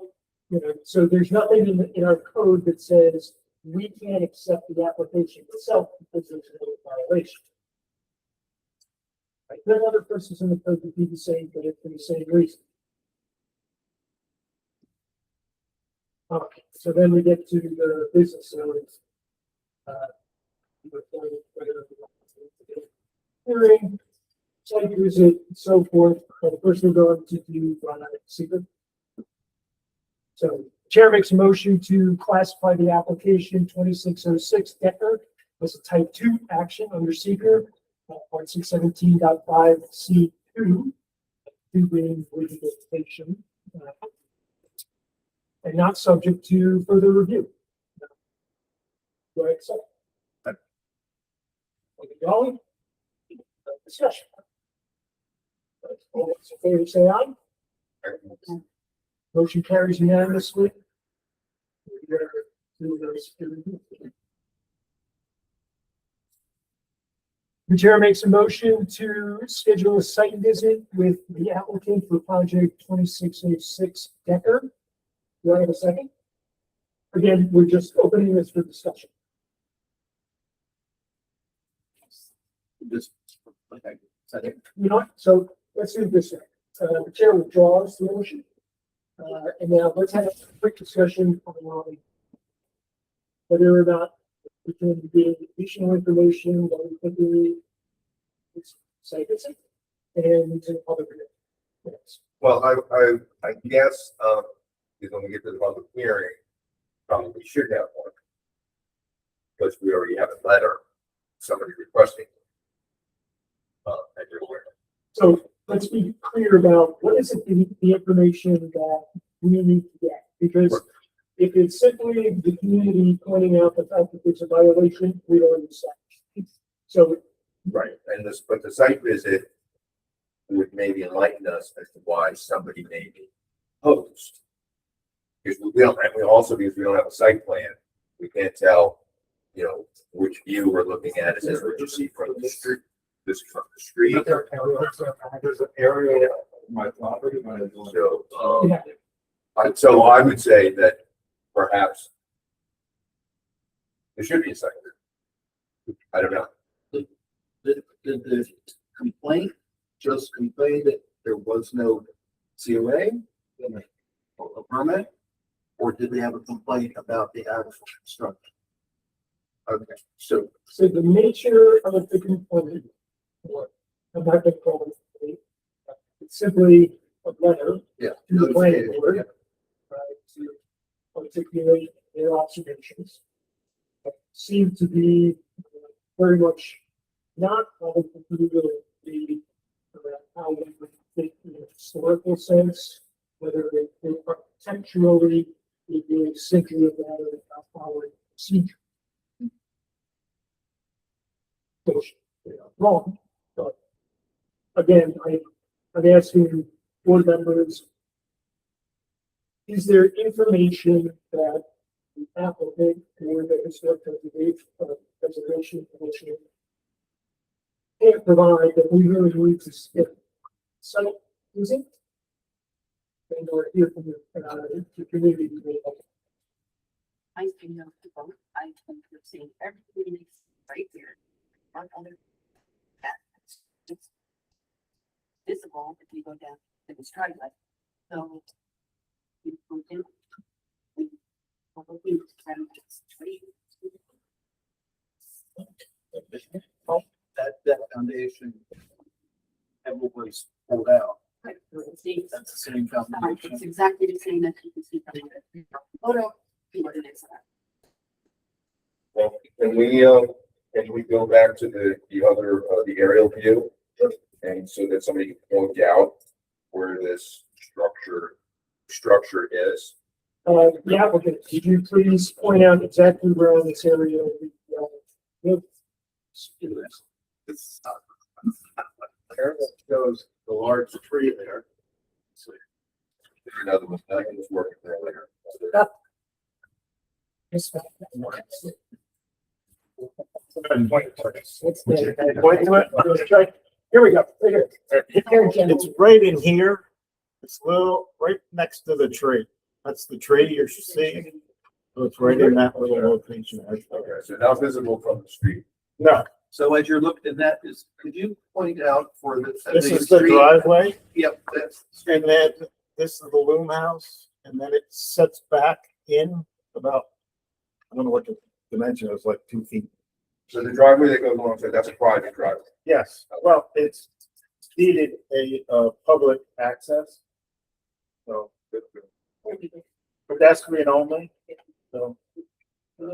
you know, so there's nothing in our code that says we can't accept the application itself because there's no violation. Right? There are other persons in the code that do the same, but for the same reason. Okay, so then we get to the business owners. Hearing, site visit, and so forth. The person going to do secret. So chair makes a motion to classify the application 2606 Decker as a type 2 action under seeker, part 617.5 C2, 2 being vegetation, and not subject to further review. Go ahead, so. Going. Discussion. All those in favor say aye. Motion carries unanimously. The chair makes a motion to schedule a site visit with the applicant for project 2606 Decker. Do I have a second? Again, we're just opening this for discussion. Just, okay, second. You know what? So let's do this. The chair withdraws the motion. And now let's have a quick discussion on whether or not we can give additional information that we think we need. Say this and to the public. Yes. Well, I guess, because when we get to the public hearing, probably should have one. Because we already have a letter, somebody requesting. At your word. So let's be clear about what is it, the information that we need to get, because if it's simply the community pointing out the fact that there's a violation, we don't understand. So, Right, and this, but the site visit would maybe enlighten us as to why somebody may be opposed. Because we don't, and we also, because we don't have a site plan, we can't tell, you know, which view we're looking at. Is this what you see from the street? This is from the street. There's an area of my property, but I don't. So, yeah, so I would say that perhaps there should be a site visit. I don't know. Did the complaint just convey that there was no COA, a permit, or did they have a complaint about the actual construction? Okay, so the nature of the complaint, or I'm not going to call it, simply a letter Yeah. to the planning board, Yeah. to articulate their observations. Seem to be very much not all the how we would think in a historical sense, whether they architecturally, they do simply a matter of following procedure. Which they are wrong, but again, I'm asking board members, is there information that the applicant or the historic preservation commission can't provide that we really need to skip? So, is it? And or hear from the community. I think no to both. I think you're seeing everything right here. One other that's just visible if you go down to this driveway. So you go down. We probably can just tree. That foundation. Everybody's pulled out. Right, see, That's the same it's foundation. exactly the same that you can see from the photo. See what it is. Well, can we go back to the other, the aerial view? And so that somebody can point out where this structure is. The applicant, could you please point out exactly where in this area the It's there shows the large tree there. Another one, nothing was working earlier. Point to it. Here we go, right here. Here, Jim. It's right in here. It's little, right next to the tree. That's the tree you're seeing. So it's right in that little location. Okay, so now visible from the street. No, So as you're looking at that, could you point out for the. this is the driveway, Yep, that's. and then this is the loom house, and then it sets back in about, I don't know what the dimension is, like 2 feet. So the driveway that goes along, so that's a private driveway. Yes, well, it's needed a public access. So, pedestrian only, so. I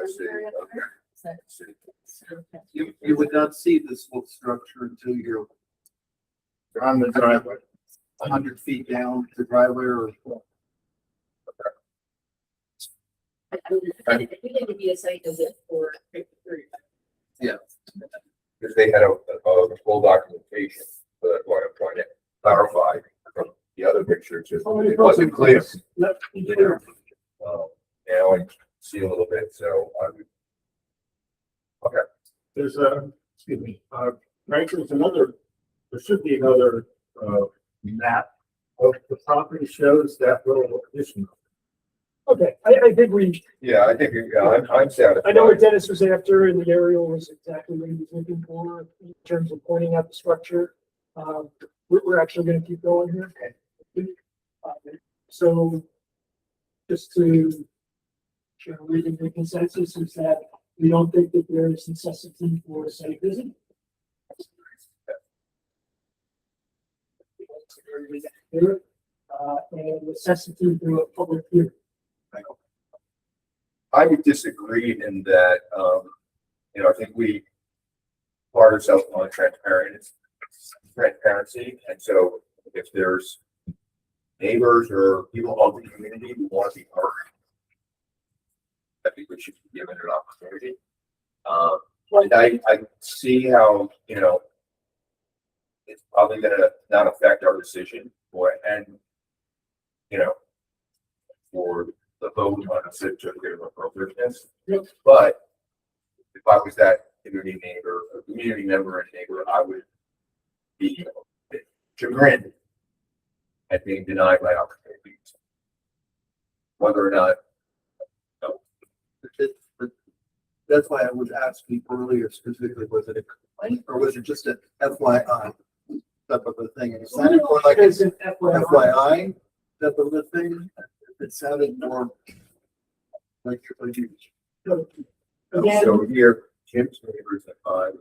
see, okay. I see. You would not see this whole structure until you're On the driveway. 100 feet down the driveway or. I think we need to be a site visit for. Because they had a full documentation, so that's why I'm trying to clarify from the other picture, just it wasn't clear. Left, here. Now I see a little bit, so I would. There's excuse me, Frank, there's another, there should be another, map of the property shows that little addition. Okay, I think Yeah, I think, I'm satisfied. I know what Dennis was after, and the aerial was exactly what he was looking for in terms of pointing out the structure. We're actually gonna keep going here. So, just to share reading the consensus is that we don't think that there is necessity for a site visit. And necessity for a public hearing. I would disagree in that, I think we pride ourselves on transparency, and so if there's neighbors or people of the community who want to be heard, I think we should be given an opportunity. And I see how, it's probably gonna not affect our decision for the vote on a certificate of appropriateness. Yep. But if I was that community member and neighbor, I would be chagrined at being denied my opportunities. Whether or not, That's why I was asking earlier specifically, was it a complaint or was it just an FYI type of a thing? It sounded more like As an an FYI. FYI type of a thing. It sounded more like you're. Again, so here, Jim's neighbors and I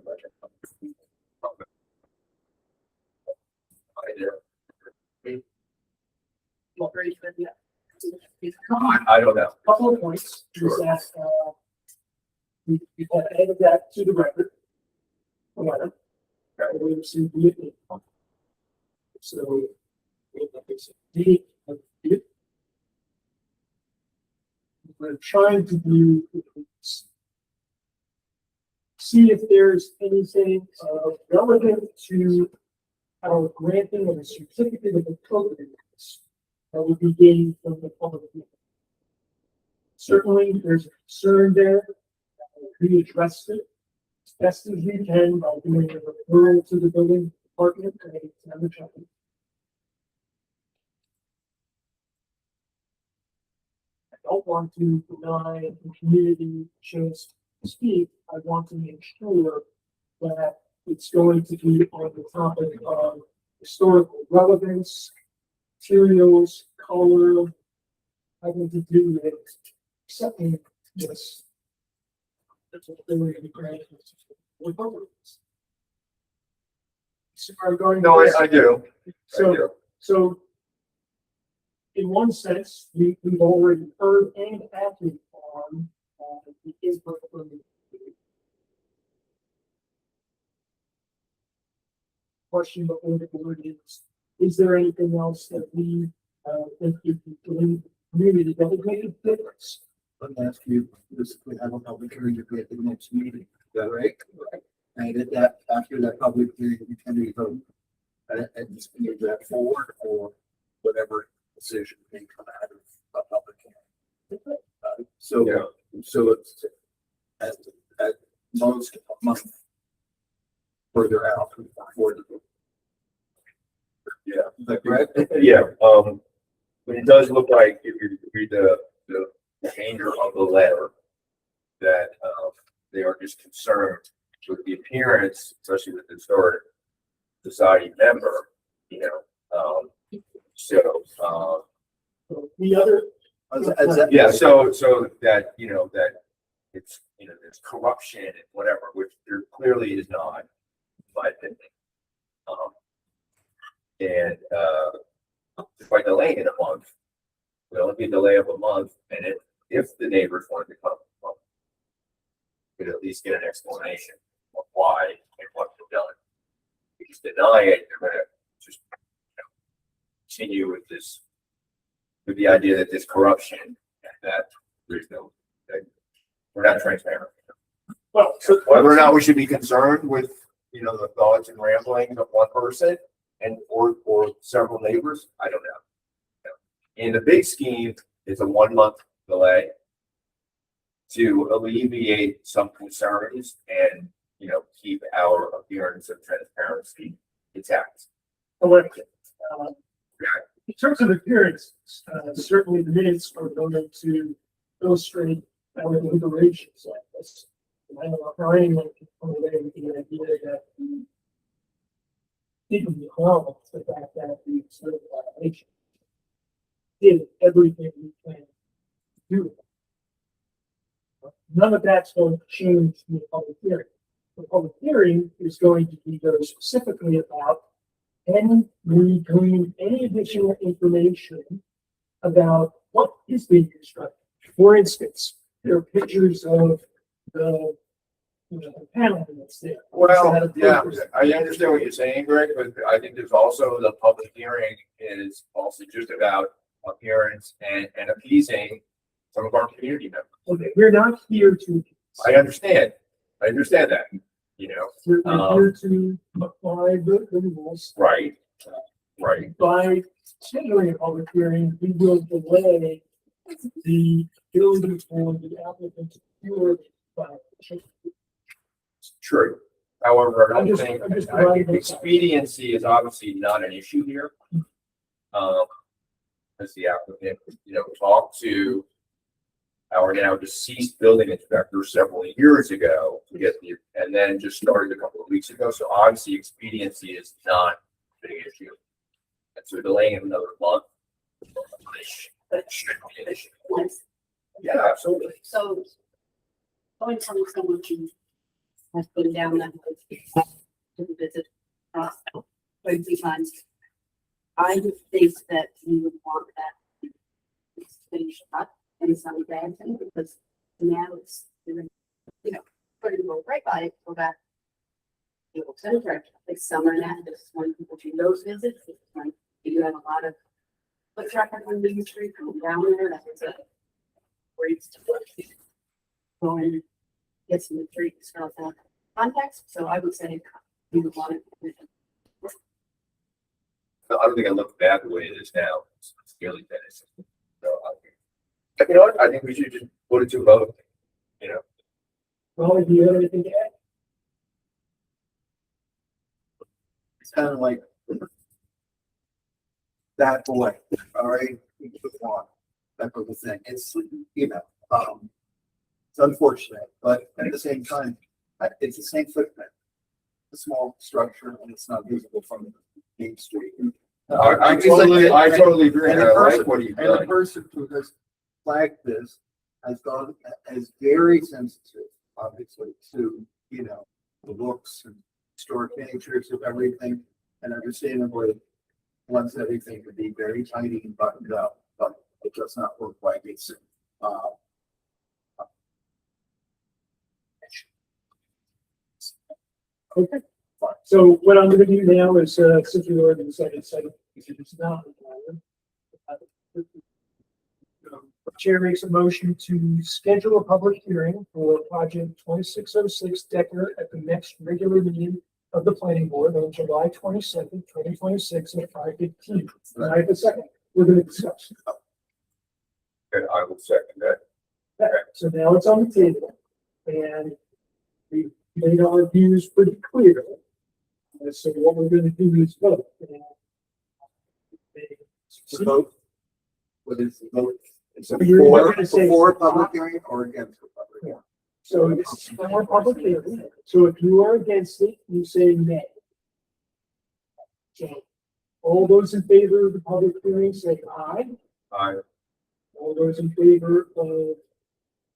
Ready for the- I don't know. Couple of points, is Sure. that, we have added that to the record. However, we received the email. So. We're trying to do is see if there's anything relevant to our granting of a certificate of appropriateness that would be gained from the public hearing. Certainly, there's a concern there. We addressed it as best as we can by doing a referral to the building department and it's never changed. I don't want to deny the community a chance to speak. I want to make sure that it's going to be on the topic of historical relevance, materials, color, having to do with accepting this. That's what they're going to grant. So I'm going. No, I do. So in one sense, we've already heard and acted on the input from the question before the board is there anything else that we think the community delegated difference? Let me ask you, this, we have a public hearing to create the next meeting, is that right? Right. And at that, after that public hearing, we can do vote. And just move that forward or whatever decision may come out of a public hearing. So it's at most a month further out before the. Yeah. Is that correct? Yeah, but it does look like if you read the danger of the letter, that, they are just concerned with the appearance, especially with the historic society member, you know, so, The other, yeah, so that, you know, that it's, you know, there's corruption and whatever, which there clearly is not, in my opinion. And, if I delay it a month, it'll only be a delay of a month, and if the neighbors wanted to come, well, could at least get an explanation of why and what they've done. If you just deny it, they're gonna just, you know, continue with this, with the idea that there's corruption and that there's no, that we're not transparent. well, so. Whether or not we should be concerned with, you know, the thoughts and ramblings of one person and or several neighbors, I don't know. In the big scheme, it's a 1 month delay to alleviate some concerns and, you know, keep our appearance of transparency intact. However, in terms of appearance, certainly the minutes are going to illustrate our deliberations like this. And I don't know how anyone can come away with the idea that people be harmful to the fact that the sort of violation did everything we can do. None of that's going to change in the public hearing. The public hearing is going to be very specifically about can we glean any additional information about what is being constructed? For instance, there are pictures of the, you know, the panel that's there. Well, yeah, I understand what you're saying, Greg, but I think there's also the public hearing is also just about appearance and appeasing some of our community members. Okay, we're not here to. I understand that, you know, We're here to apply the rules. right. By scheduling a public hearing, we will delay the ability for the applicant to cure the violation. True. However, I I'm don't just- think, I'm just I think providing- expediency is obviously not an issue here. As the applicant, you know, talked to our now deceased building inspector several years ago to get the, and then just started a couple of weeks ago. So obviously expediency is not a big issue. And so delaying it another month, that should be an issue. Yes. Yeah, absolutely. So going from someone who has been down that road to visit quite a few times, I would think that you would want that finished up and some bad thing, because now it's, you know, put it right by it, go back. You know, center, like summer now, this is when people do those visits, it's like, you have a lot of foot traffic on Main Street, going down there, that's a great stuff. Go in, get some treats, stuff that context, so I would say you would want it. I don't think I look bad the way it is now. It's fairly finished. So, you know what? I think we should just put it to a vote. You know, Well, do you have anything to add? It's kind of like that boy, all right, we took one, that was the thing, it's, you know, it's unfortunate, but at the same time, it's the same footprint. A small structure and it's not visible from Main Street. I totally agree. And I the like person, what you've and the done. person who has flagged this is very sensitive, obviously, to, you know, the looks and historic natures of everything, and understandably wants everything to be very tidy and buttoned up, but it does not work like it's, Okay, fine. So what I'm gonna do now is, since we already decided, it's not. Chair makes a motion to schedule a public hearing for project 2606 Decker at the next regular meeting of the planning board on July 22nd, 2026 at 5:15. I have a second. We're gonna discuss. And I will second that. Okay, so now it's on the table and we made our views pretty clear. So what we're gonna do is vote. the vote. What is the vote? It's You're for, gonna say- for a public hearing or against a public hearing? So this is for public hearing. So if you are against it, you say nay. So all those in favor of the public hearing say aye. All those in favor of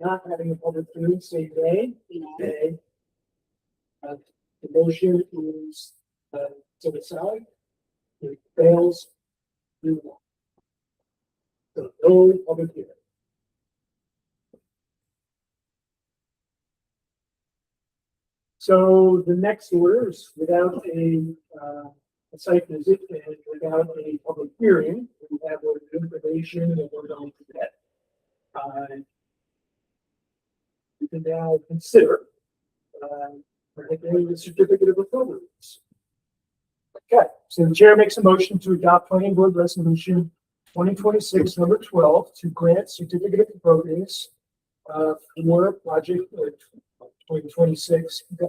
not having a public hearing say nay. You know, Okay. The motion is, to the side. It fails. You won. So no public hearing. So the next order is without a site visit and without a public hearing, we have our information and we're going to that. We can now consider particularly the certificate of appropriateness. Okay, so the chair makes a motion to adopt planning board resolution 2026 number 12 to grant certificate of appropriateness for project 2026. Do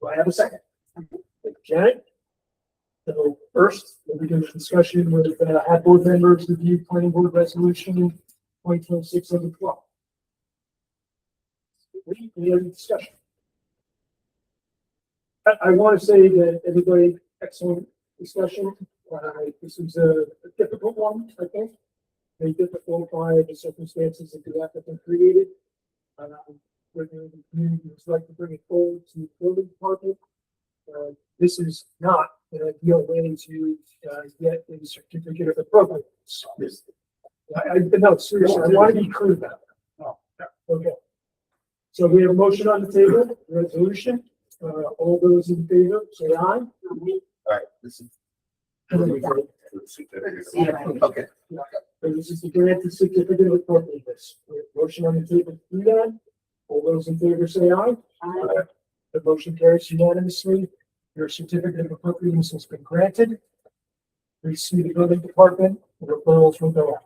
I have a second? Thank you, Janet. So first, we'll begin the discussion with have board members review planning board resolution 2026 number 12. Any other discussion? I want to say that everybody, excellent discussion. This is a difficult one, I think. Very difficult by the circumstances that the applicant created. Whether the community would like to bring it forward to the building department. This is not an ideal way to get a certificate of appropriateness. No, seriously, I want to be clear about that. Okay. So we have a motion on the table, resolution. All those in favor, say aye. All right, This is, okay. okay. This is the granted certificate of appropriateness. We have a motion on the table to do that. All those in favor say aye. I- The motion carries unanimously. Your certificate of appropriateness has been granted. We see the building department, the referrals will go out.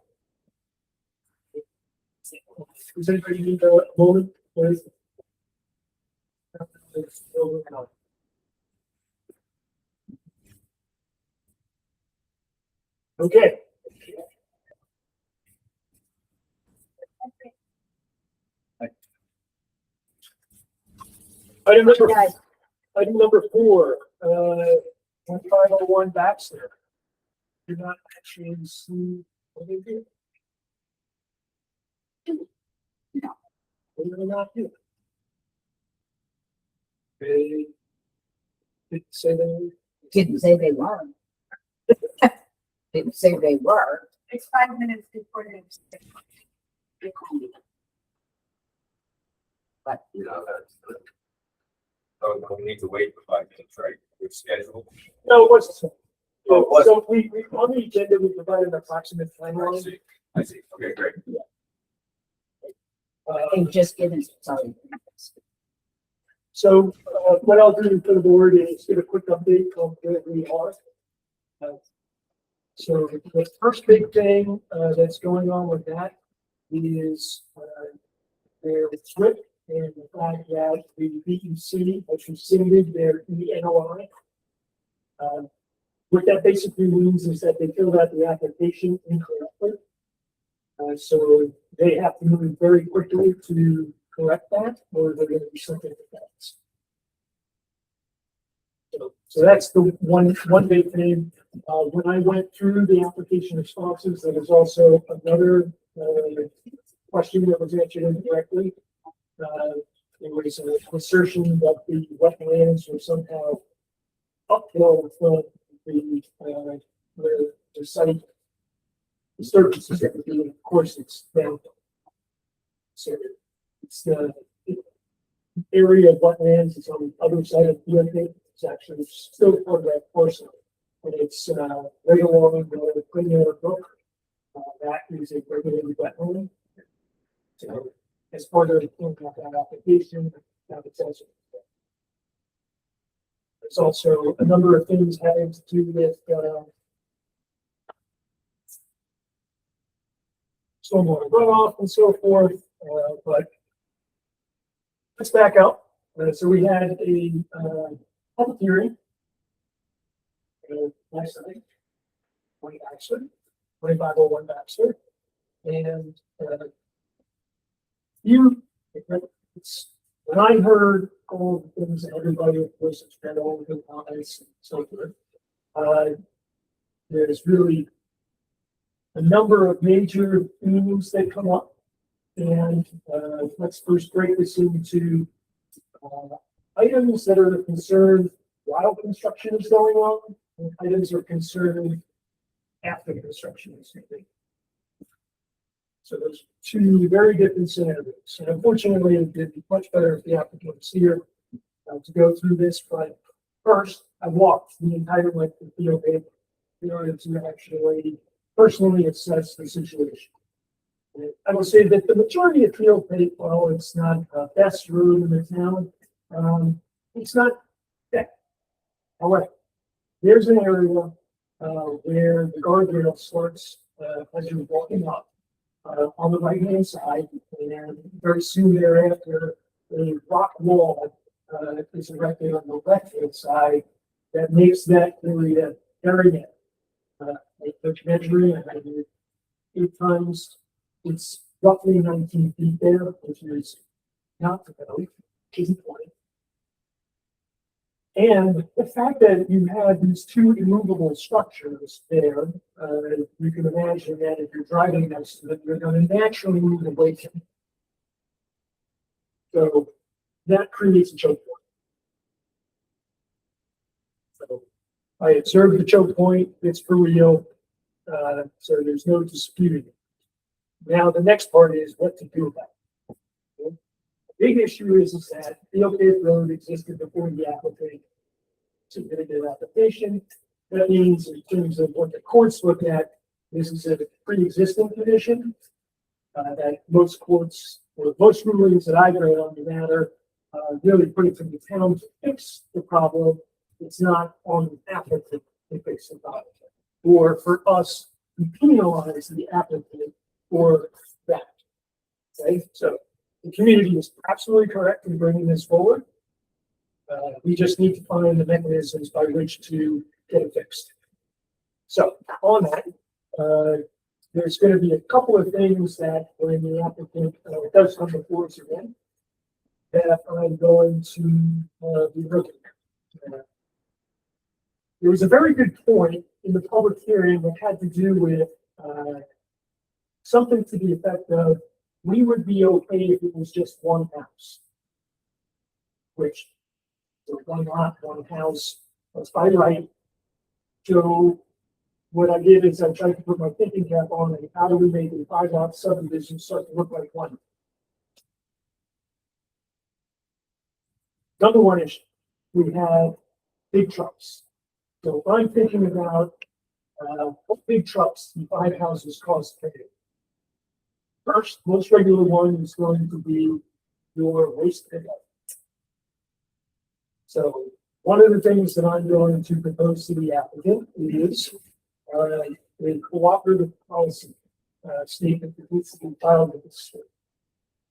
Does anybody need a moment, please? Okay. Item number 4, 1501 Baxter. You're not actually see what they do. No. They're not here. They didn't say they. Didn't say they weren't. didn't say they were. It's 5 minutes before they call me. You know, that's. Oh, we need to wait for 5 minutes, right? We're scheduled. No, it wasn't. Oh, it wasn't. So we, on the agenda, we provided an approximate I timeline. see, I see. Okay, great. And just given, sorry. So, what I'll do for the board is give a quick update on where we are. So the first big thing, that's going on with that is, their SWIP and the fact that the VEC has rescinded their ENOI. What that basically means is that they filled out the application incorrectly. So they have to move very quickly to correct that, or they're gonna be something like that. So that's the one big thing. When I went through the application responses, there was also another, question that was answered incorrectly. It was an assertion that the wetlands were somehow uphill from the site. The surface is, of course, it's down. So it's the area of wetlands is on the other side of the lake. It's actually still part of that portion, but it's right along the Premier Brook. That is a regulated wetland. So as part of that application, that it's also. There's also a number of things having to do with stormwater runoff and so forth, but let's back up. So we had a public hearing last night, 2501 Baxter, and when I heard all the things that everybody was spread all the comments and so forth, there's really a number of major themes that come up. And let's first break this into items that are concerned while construction is going on, and items are concerned after construction is complete. So those two very different scenarios. And unfortunately, it would be much better if the applicant was here to go through this. But first, I walked the entire length of the field in order to actually personally assess the situation. And I will say that the majority of field pay, while it's not the best road in the town, it's not that. However, there's an area where the guardrail starts as you're walking up. On the right-hand side, and very soon thereafter, a rock wall is erected on the left-hand side that makes that area very narrow. Like measuring, I did 8 times. It's roughly 19 feet there, which is not very, isn't 20. And the fact that you have these two immovable structures there, you can imagine that if you're driving next to them, you're going to naturally move away from them. So that creates a choke point. So I observed the choke point, it's for real, so there's no disputing it. Now the next part is what to do about it. Okay? The big issue is that Fieldpaved Road existed before the applicant submitted their application. That means in terms of what the courts look at, this is a pre-existing condition that most courts or most rulings that I've read on the matter really put it to the town to fix the problem. It's not on the applicant to fix the problem, or for us to penalize the applicant for that. Okay, so the community is absolutely correct in bringing this forward. We just need to find the mechanisms by which to get it fixed. So on that, there's going to be a couple of things that when the applicant does come before us again, that I'm going to be looking at. There was a very good point in the public hearing that had to do with something to the effect of, we would be okay if it was just one house, which so one lot, one house, that's by right. Joe what I did is I tried to put my thinking cap on and how do we make a 5 lot subdivision start to look like one? Number one issue, we have big trucks. So if I'm thinking about, what big trucks and 5 houses cost per year. First, most regular one is going to be your waste pickup. So one of the things that I'm going to propose to the applicant is a cooperative policy statement that needs to be filed with the state.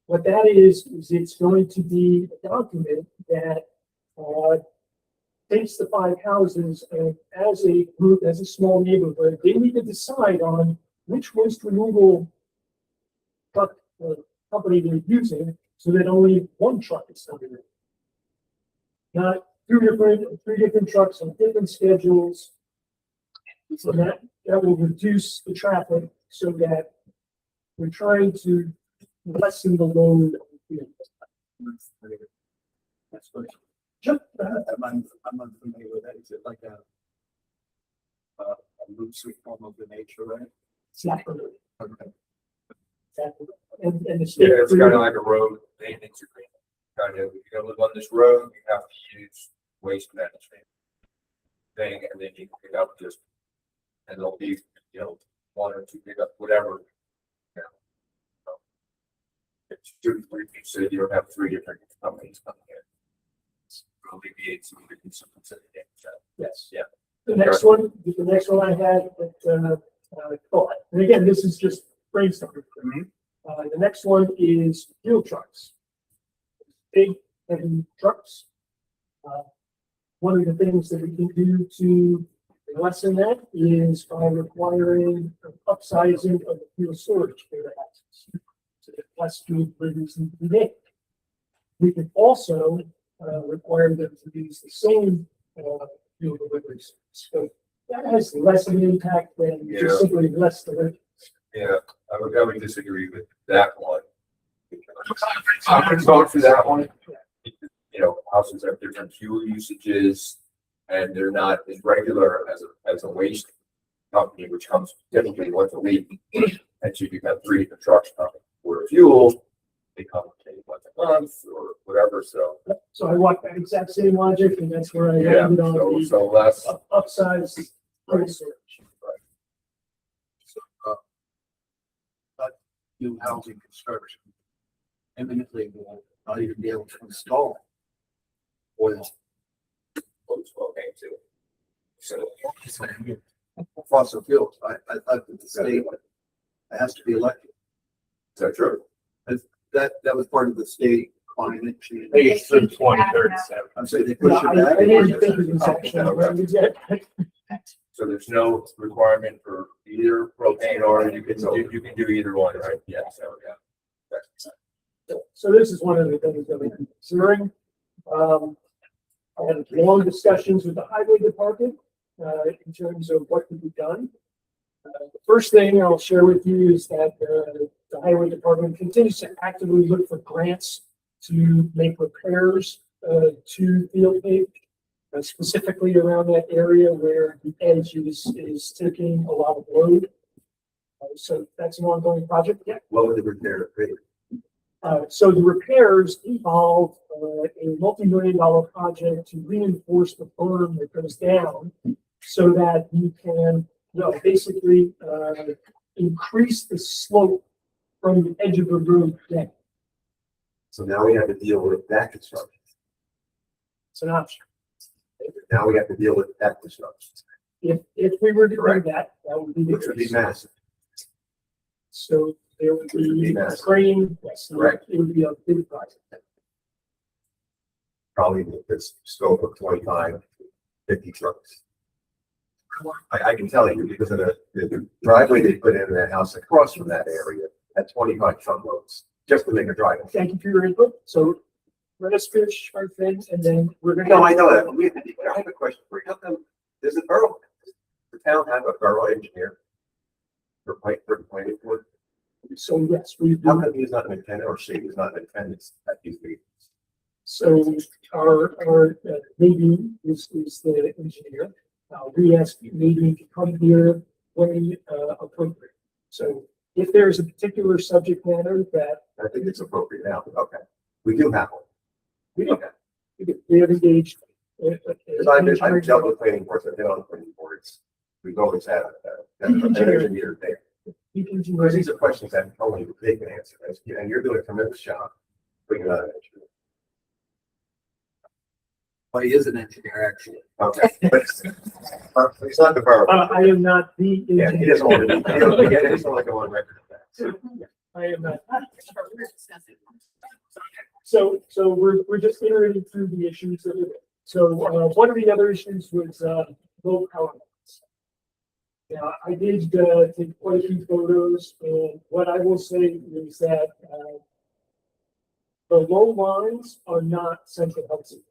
What that is it's going to be a document that takes the 5 houses and as a group, as a small neighborhood, they need to decide on which waste removal truck company they're using so that only one truck is coming in. Not 3 different trucks on different schedules. So that will reduce the traffic so that we're trying to lessen the load of the field. That's good. Just, I'm unfamiliar with that. Is it like a loop sweep form of the nature, right? exactly. Okay. Exactly. And the state. Yeah, it's kind of like a road maintenance agreement. Kind of, if you're gonna live on this road, you have to use waste management thing, and then you can pick up just, and there'll be, 1 or 2 pickup, whatever. You know. So, it's 2 to 3 people, so you don't have 3 different companies coming in. Alleviate some of the consistency. Yes. Yeah. The next one I had that, and again, this is just brainstorming. Mhm. The next one is fuel trucks. Big, heavy trucks. One of the things that we can do to lessen that is by requiring upsizing of the fuel storage for the houses. So that less fuel produced need to be made. We can also require them to use the same fuel deliveries. So that has less of an impact than Yeah. just simply less delivery. Yeah, I would disagree with that one. I'm gonna vote for that one. Houses have different fuel usages and they're not as regular as a waste company, which comes typically once a week. And so you have 3 different trucks coming for fuel. They come maybe once a month or whatever, so. So I want that exact same logic, and that's where I Yeah, landed on so, the so less. upsize cold storage. New housing construction. Eminently will not even be able to install oil. So, Fossil fuels. I thought that the state has to be elected. is that true? That was part of the state climate change. I think it's through 2037. I'm saying they No, push it I back. didn't think it was actually ready yet. So there's no requirement for either propane or you can do either one, right? Yeah, so, yeah. So this is one of the things that we're considering. I had long discussions with the highway department, in terms of what could be done. The first thing I'll share with you is that, the highway department continues to actively look for grants to make repairs, to field paved, specifically around that area where the edge is taking a lot of load. So that's an ongoing project. Yeah. What would the repair rate? So the repairs involve a multi-million-dollar project to reinforce the berm that goes down so that you can, basically increase the slope from the edge of the road down. So now we have to deal with that construction. It's an option. Now we have to deal with that construction, If we were to do Correct. that, that would be the which would be case. massive. So there would Which would be be a massive. crane, yes, Correct. it would be a big project. Probably with this scope of 25, 50 trucks. I can tell you because of the driveway they put in that house across from that area, at 25 truckloads, just to make a driveway. Thank you for your input. So let us finish our thing and then we're gonna. No, I know that. I have a question for you. How come, does the borough, the town have a borough engineer? For planning board? So yes, we How do. come he's not in attendance or she is not in attendance at these meetings? So our Nadine is the engineer. We asked Nadine to come here when appropriate. So if there is a particular subject matter that I think it's appropriate now, but okay. We do have one. we don't have, we have engaged. Because I've dealt with planning boards, I've been on planning boards. We've always had an engineer there. Because these are questions that only they can answer, and you're doing a tremendous job bringing out an engineer. Well, he is an engineer, actually. Okay, but it's not the borough. I am not the Yeah, he doesn't want to, he doesn't want to go on record with that. So, I am not. We're discussing. So we're just iterating through the issues of it. So, one of the other issues was, low power lines. Yeah, I did, take quite a few photos, and what I will say is that, the low lines are not central Hudson.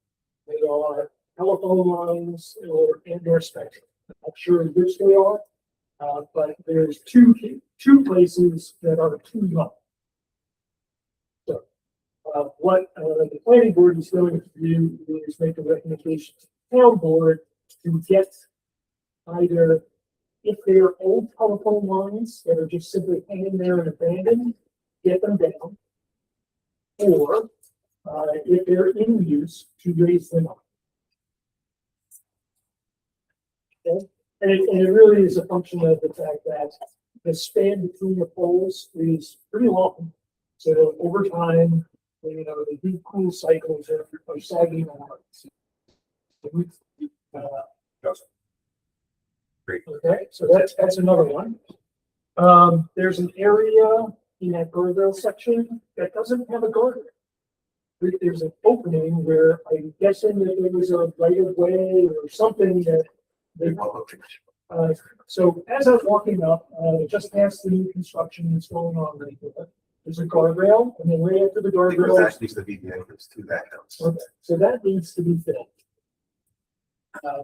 They are telephone lines or spectrum. I'm not sure which they are, but there's two places that are too low. So, what the planning board is going to do is make a recommendation to the town board to get either, if they are old telephone lines that are just simply hanging there and abandoned, get them down. Or, if they're in use, to raise them up. Okay, and it really is a function of the fact that the span between the poles is pretty long. So over time, you know, the deep cool cycles are sagging out. Great. Okay, so that's another one. There's an area in that guardrail section that doesn't have a guardrail. There's an opening where I'm guessing that there was a right of way or something that they. So as I was walking up, just past the new construction that's going on right there, there's a guardrail, and then right after the Because guardrail. that needs to be the entrance to that house. Okay, so that needs to be filled.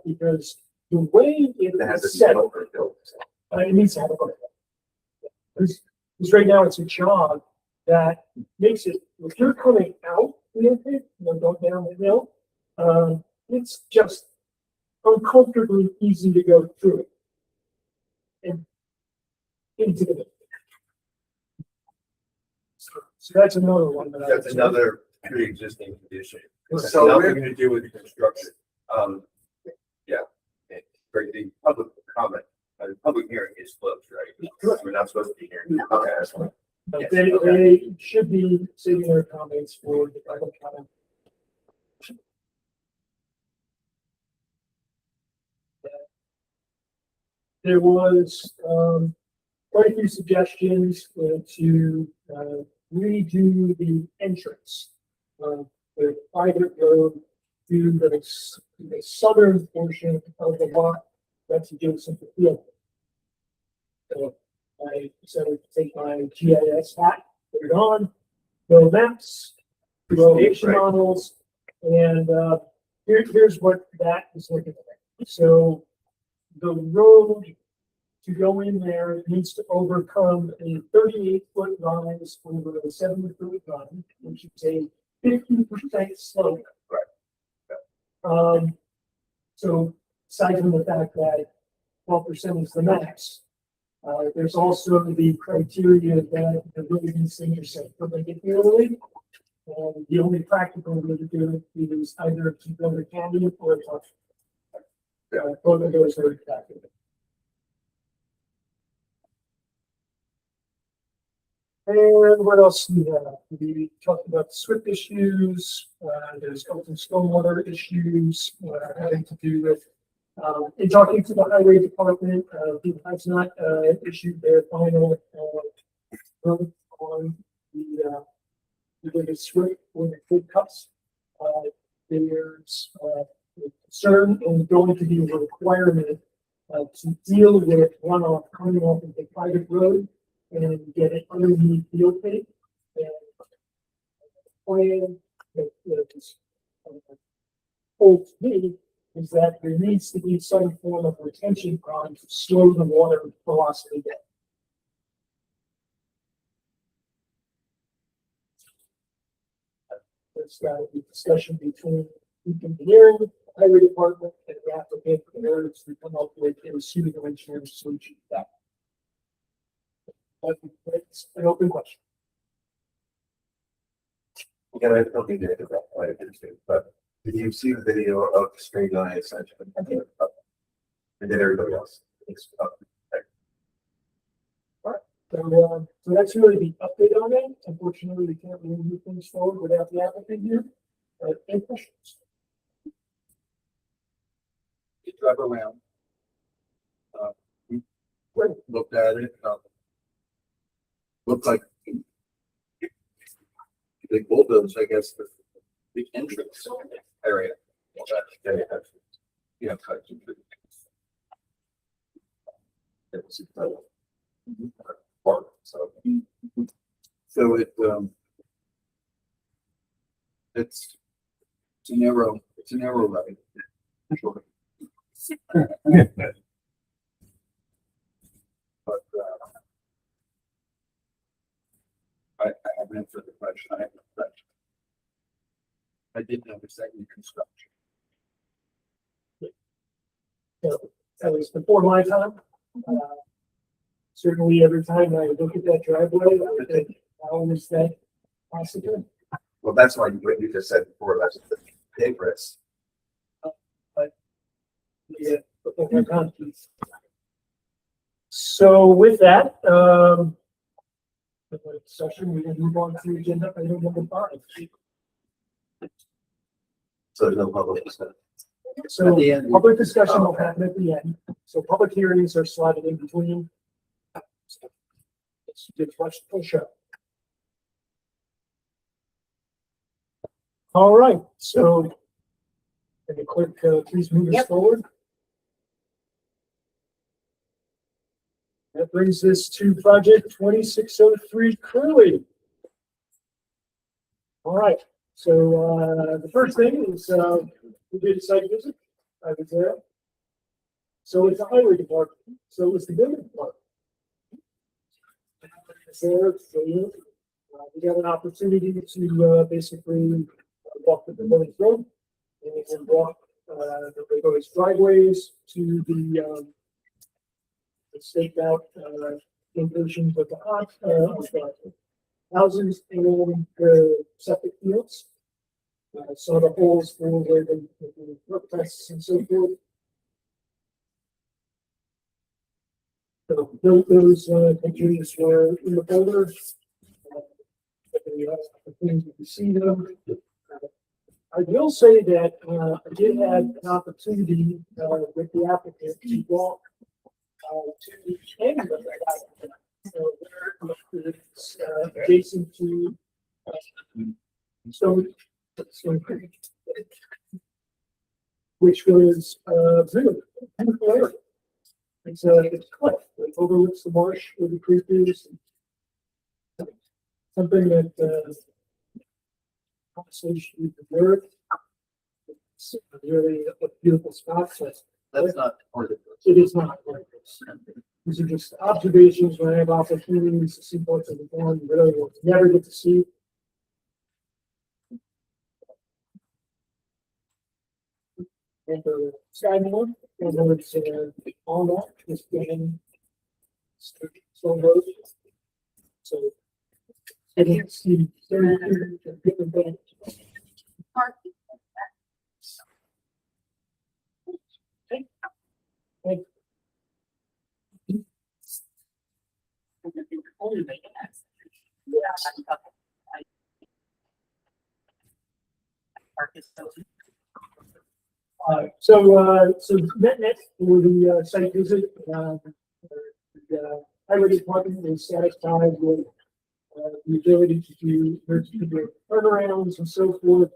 Because the way That has it's to be set, over built. it needs to have a guardrail. Because right now it's a jog that makes it, if you're coming out with it, you know, going down the hill, it's just uncomfortably easy to go through it. And into the. So that's another one that I. That's another pre-existing condition. It's So nothing to do with the construction. Yeah. The public comment, the public hearing is closed, right? We're not supposed to be hearing. No. Okay, that's fine. But Yes, they, okay. they should be saving their comments for the public comment. There was, quite a few suggestions to, redo the entrance. The private road to the southern portion of the lot that's adjacent to the field. So I decided to take my GIS hat, put it on, go maps, go elevation Right. models, and, here's what that is looking like. So the road to go in there needs to overcome a 38-foot rise over a 70-foot line, which is a 50% slope. So aside from the fact that 12% is the max, there's also the criteria that the road needs to intersect perpendicularly. And the only practical way to do it is either to build a canyon or a tunnel. Both of those are practical. And what else do we have? We talked about the SWIFT issues, there's open stormwater issues, having to do with, in talking to the highway department, who has not, issued their final, vote on the SWIFT or the food cuts. There's, concern and going to be a requirement, to deal with runoff coming off of the private road and get it underneath the opaque. And plan that is told to me is that there needs to be some form of retention pond to slow the water velocity down. There's got to be discussion between engineering, highway department and the applicant in order to come up with a suitable engineering solution to that. That's an open question. Again, I don't think they did that quite a bit too, but did you see the video of the string guy essentially? And then everybody else. So that's really the update on it. Unfortunately, we can't really move things forward without the applicant here. Any questions? You drive around. We looked at it, looked like they bulldozed, I guess, the entrance area. Yeah. So it's a narrow ride. But I haven't answered the question. I have a question. I did notice that in construction. At least before my time. Certainly every time I look at that driveway, I think, how is that possible? Well, that's why what you just said before, that's the dangerous. Yeah. So with that, the session, we can move on to agenda item number 5. So there's no public discussion. So At the end. public discussion will happen at the end. So public hearings are slotted in between. Let's watch the full show. All right, so can the clerk please move us Yep. forward? That brings us to project 2603 Curly. All right, so the first thing is we did a site visit. I was there. So it's the highway department. So it's the building department. So we got an opportunity to basically walk the village road and walk the village driveways to the staked out locations of the houses and the septic fields. Some of the holes for where the work tests and so forth. So those pictures were in the folder. We have opportunity to see them. I will say that I did have an opportunity with the applicant to walk to the end of that. So there it's adjacent to Stone Creek, which was really beautiful area. It's a cliff that overlooks the marsh where the creek is. Something that conversation with the earth. It's really a beautiful spot. So That's not part of it is not. These are just observations when I have opportunities to see parts of the town you really will never get to see. And the sky moon, and it's all that, just getting Stone Road. So I didn't see different things. So net for the site visit, the highway department is satisfied with the ability to do turnarounds and so forth.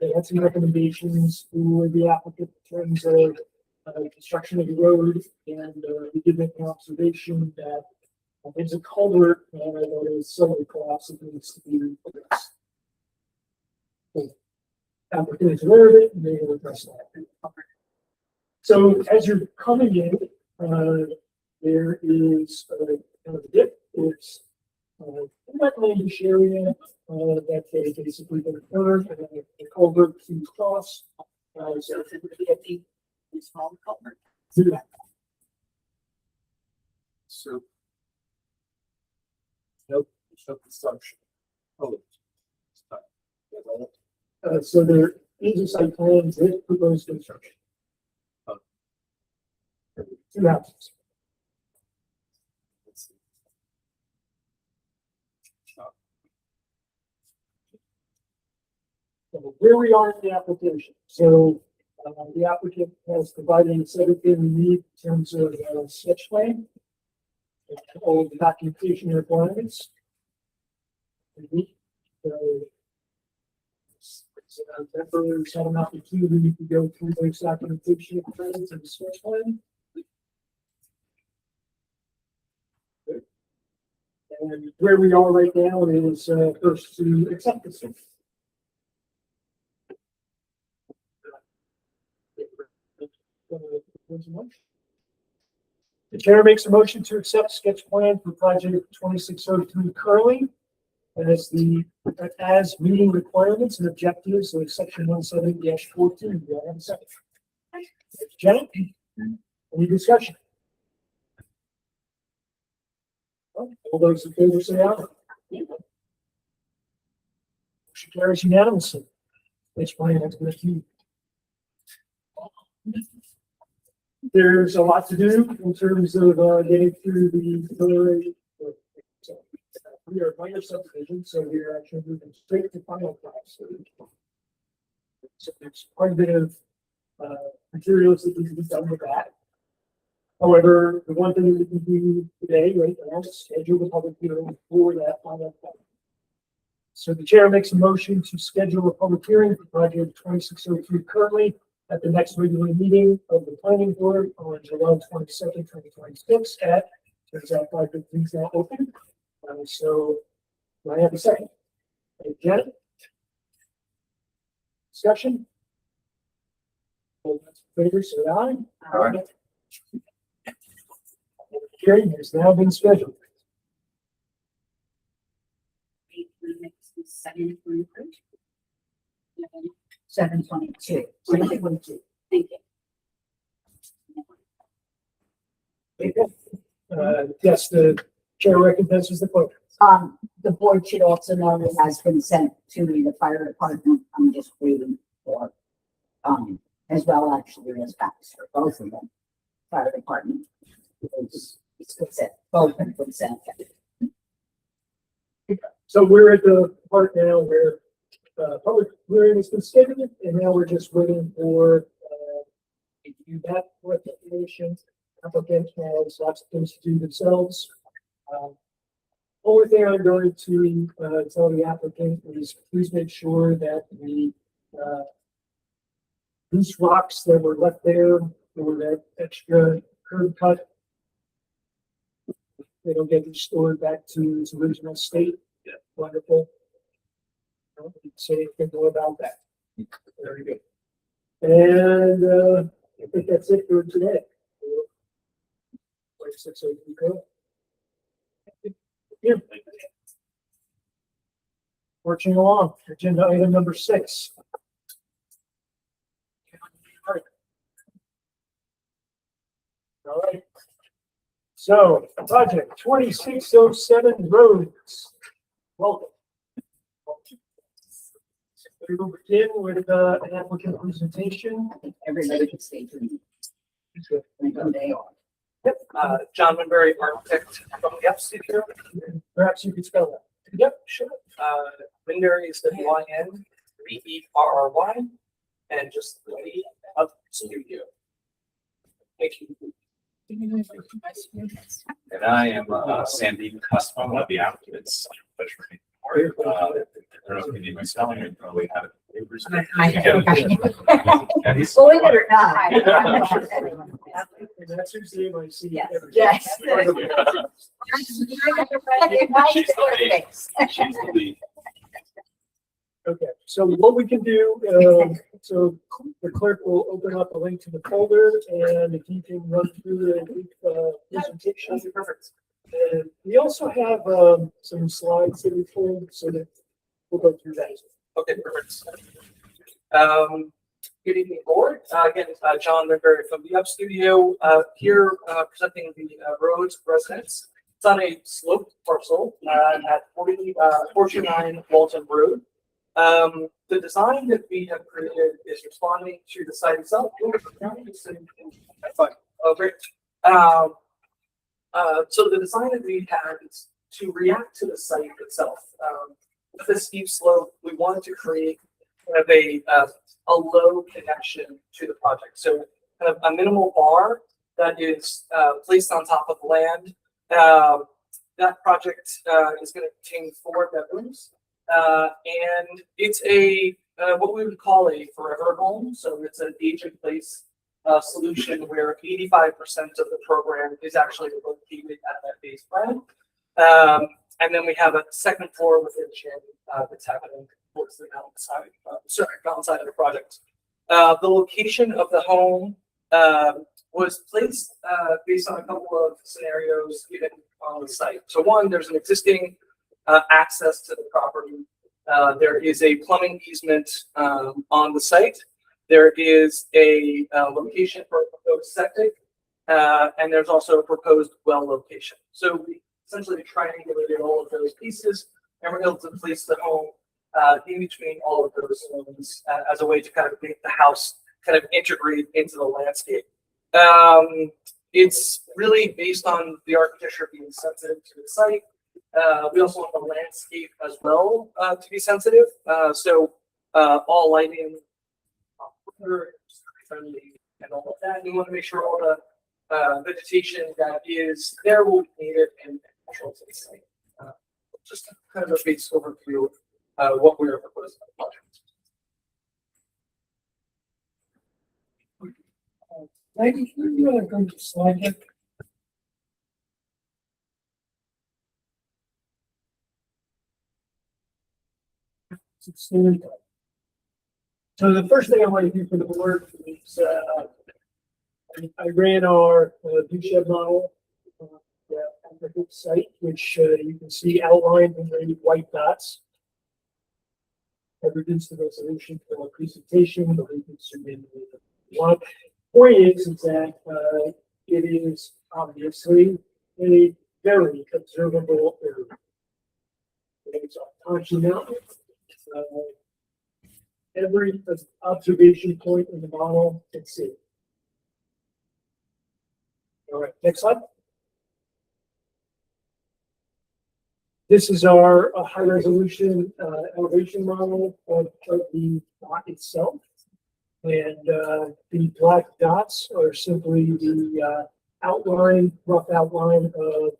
They had some recommendations for the applicant in terms of construction of the road, and we did make an observation that there's a culvert that is suddenly collapsing that needs to be addressed. So, applicant is aware of it, and they will address that. So as you're coming in, there is kind of a dip. It's wetlandish area that they basically going to turn and a culvert to cross. So it's a 50 small culvert. So. Nope. No construction. Oh. So there is a site plan with proposed construction. Two houses. So where we are in the application, so, the applicant has provided us everything we need in terms of, sketch plan. And all the documentation requirements. So, temporary settlement opportunity, we need to go through those documentation requirements and the sketch plan. And where we are right now is, first to accept this. The chair makes a motion to accept sketch plan for project 2603 Curly as as meeting requirements and objectives of section 17-14. Do I have a second? Jenny? Any discussion? All those in favor say aye. Motion carries unanimously. Sketch plan has been approved. There's a lot to do in terms of getting through the we are minor subdivision, so we are actually moving straight to final plat. So there's quite a bit of materials that need to be done with that. However, the one thing we can do today, right now, is schedule the public hearing for that final plat. So the chair makes a motion to schedule a public hearing for project 2603 currently at the next regular meeting of the planning board on July 22nd, 2026 at, turns out, project is now open. So do I have a second? Janet? Discussion? All those in favor, say aye. Aye. Hearing has now been scheduled. 7:22. Thank you. Yes, the chair recognizes the clerk. The board should also know it has been sent to the fire department. I'm just waiting for, as well actually as Baxter, both of them. Fire department. It's sent, both have been sent. So we're at the part now where public hearing has been scheduled, and now we're just waiting for that recommendation. Applicant has lots of things to do themselves. Only thing I'm going to tell the applicant is please make sure that the loose rocks that were left there or that extra curb cut, they don't get restored back to its original state. Yeah. Wonderful. I don't need to say anything more about that. Very good. And I think that's it for today. 2603 code. Yeah. Marching along, agenda item number 6. All right. So, project 2607 roads. Welcome. We will begin with an applicant presentation. Everybody can stay tuned. They are. Yep. John Winbury, architect from the upstate here. Perhaps you could spell that. Yep, sure. Winbury is WINBERRY, and just the E of studio. Thank you. And I am Sandeep Custom of the applicants. Pleasure being here. I don't know if you need my spelling, I probably have it. Believe it or not. That's who's the MIC. Yes. Yes. She's the lead. Okay, so what we can do, so the clerk will open up a link to the folder, and if you can run through the presentation. Perfect. And we also have some slides that we pulled, so that we'll go through that. Okay, perfect. Good evening, board. Again, John River from the Up Studio, here presenting the Rhodes residence. It's on a sloped parcel at 49 Walton Road. The design that we have created is responding to the site itself. Oh, great. So the design that we had is to react to the site itself. With the steep slope, we wanted to create kind of a low connection to the project. So kind of a minimal bar that is placed on top of land. That project is going to contain 4 bedrooms, and it's a what we would call a forever home. So it's an age-in-place solution where 85% of the program is actually located at that base plan. And then we have a second floor within Chin that's happening towards the mountain side of the project. The location of the home was placed based on a couple of scenarios given on the site. So one, there's an existing access to the property. There is a plumbing easement on the site. There is a location for a proposed septic, and there's also a proposed well location. So we essentially triangulated all of those pieces, and we're able to place the home in between all of those homes as a way to kind of make the house kind of integrate into the landscape. It's really based on the architecture being sensitive to the site. We also want the landscape as well to be sensitive. So all lighting, friendly, and all of that. We want to make sure all the vegetation that is there will be native and natural to the site. Just kind of a base overview of what we are proposing on the project. Maggie, can you go to slide deck? So the first thing I want to do for the board is I ran our view shed model at the site, which you can see outlined in the white dots. I reduced the resolution for our presentation, but we can zoom in. One point is that it is obviously a very observable area. It's on Tonchi Mountain. Every observation point in the model can see. All right, next slide. This is our high resolution elevation model of the lot itself. And the black dots are simply the rough outline of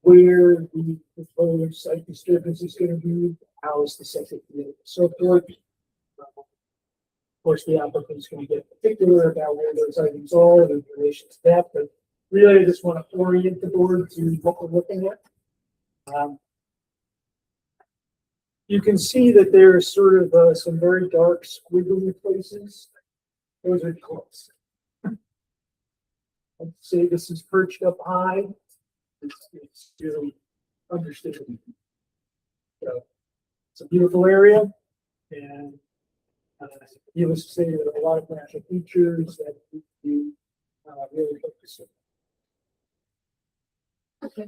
where the proposed site disturbance is going to be, how is the septic unit, so forth. Of course, the applicant is going to get particular about where those items are in relation to that, but really I just want to orient the board to what we're looking at. You can see that there's sort of some very dark squiggly places. Those are close. I'd say this is perched up high. It's really understated. So it's a beautiful area, and needless to say, there are a lot of natural features that we really focus on. Okay,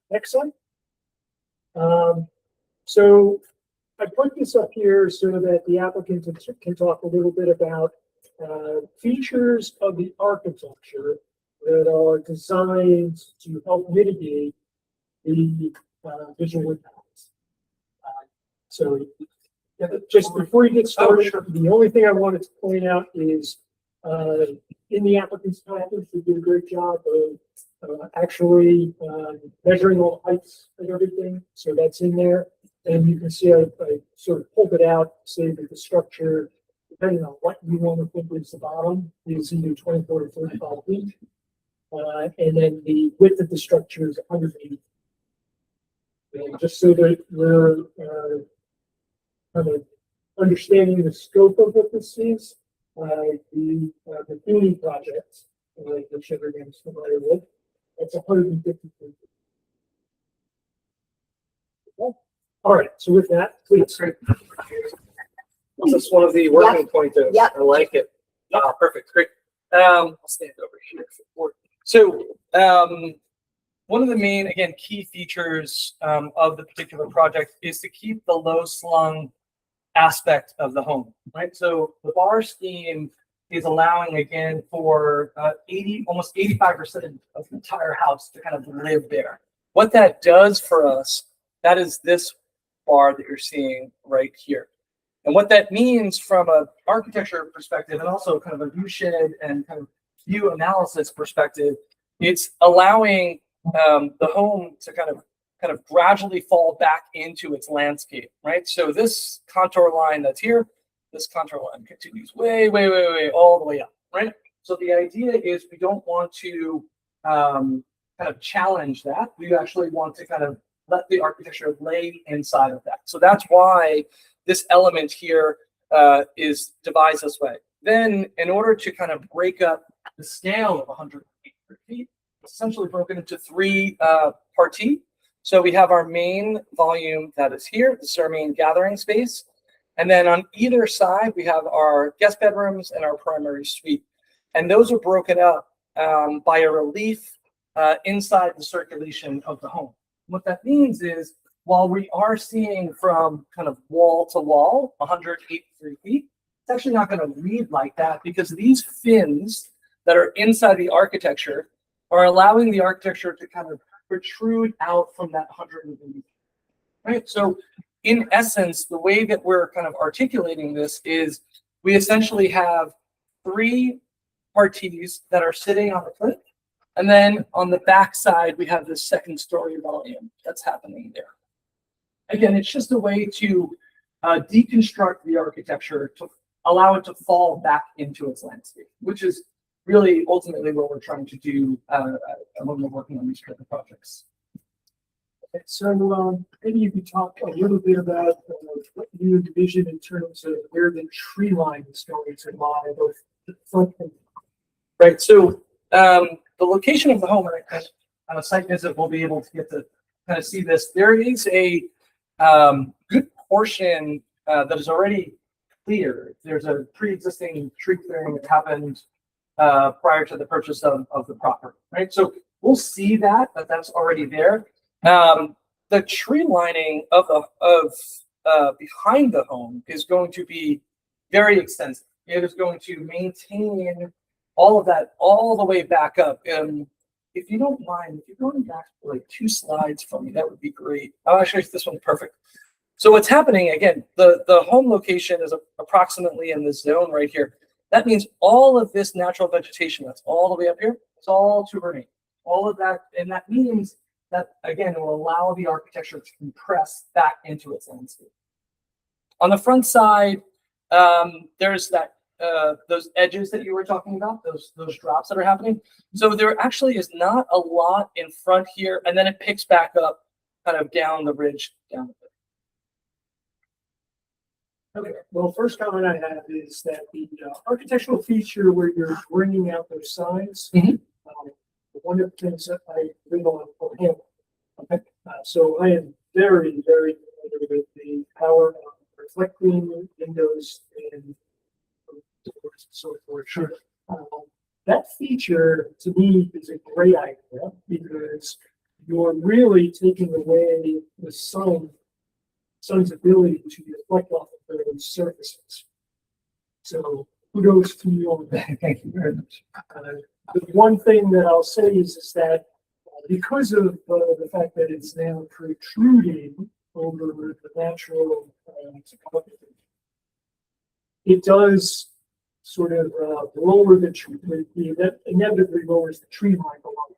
next one. So I put this up here so that the applicant can talk a little bit about features of the architecture that are designed to help mitigate the visual impacts. So just before you get started, the only thing I wanted to point out is in the applicant's package, they did a great job of actually measuring all the heights and everything. So that's in there. And you can see I sort of pulled it out, say that the structure, depending on what you want to think is the bottom, is either 24 to 35 feet. And then the width of the structure is 100 feet. And just so that we're kind of understanding the scope of what this is, the Bethune project, which everyone's familiar with, it's 150 feet. All right, so with that, please. This is one of the working pointers. Yep. I like it. Ah, perfect, great. I'll stand over here for. So, one of the main, again, key features of the particular project is to keep the low slung aspect of the home, right? So the bar scheme is allowing, again, for almost 85% of the entire house to kind of live there. What that does for us, that is this bar that you're seeing right here. And what that means from an architecture perspective and also kind of a view shed and kind of view analysis perspective, it's allowing the home to kind of gradually fall back into its landscape, right? So this contour line that's here, this contour line continues way, all the way up, right? So the idea is we don't want to kind of challenge that. We actually want to kind of let the architecture lay inside of that. So that's why this element here is devised this way. Then in order to kind of break up the scale of 100 feet, it's essentially broken into three parties. So we have our main volume that is here. This is our main gathering space. And then on either side, we have our guest bedrooms and our primary suite. And those are broken up by a relief inside the circulation of the home. What that means is, while we are seeing from kind of wall to wall, 183 feet, it's actually not going to read like that because these fins that are inside the architecture are allowing the architecture to kind of protrude out from that 180 feet, right? So in essence, the way that we're kind of articulating this is we essentially have three parties that are sitting on the cliff. And then on the back side, we have this second story volume that's happening there. Again, it's just a way to deconstruct the architecture to allow it to fall back into its landscape, which is really ultimately what we're trying to do when we're working on these kind of projects. Okay, so maybe you could talk a little bit about what you envision in terms of where the tree line is going to lie, both the front and right. So the location of the home, and on a site visit, we'll be able to get to kind of see this. There is a good portion that is already cleared. There's a pre-existing tree clearing that happened prior to the purchase of the property, right? So we'll see that's already there. The tree lining of behind the home is going to be very extensive. It is going to maintain all of that all the way back up. If you don't mind, if you're going back like 2 slides from me, that would be great. Oh, actually, this one's perfect. So what's happening, again, the home location is approximately in this zone right here. That means all of this natural vegetation that's all the way up here, it's all to remain. All of that, and that means that, again, it will allow the architecture to compress back into its landscape. On the front side, there's that those edges that you were talking about, those drops that are happening. So there actually is not a lot in front here, and then it picks back up kind of down the ridge down. Okay, well, first comment I have is that the architectural feature where you're bringing out those signs, one of the things that I live on him. Okay, so I am very, very familiar with the power of reflecting windows and so forth. Sure. That feature to me is a great idea because you're really taking away the sun's ability to reflect off of those surfaces. So kudos to you on that. Thank you very much. The one thing that I'll say is that because of the fact that it's now protruding over the natural topography, it does sort of lower the tree, that inevitably lowers the tree line below.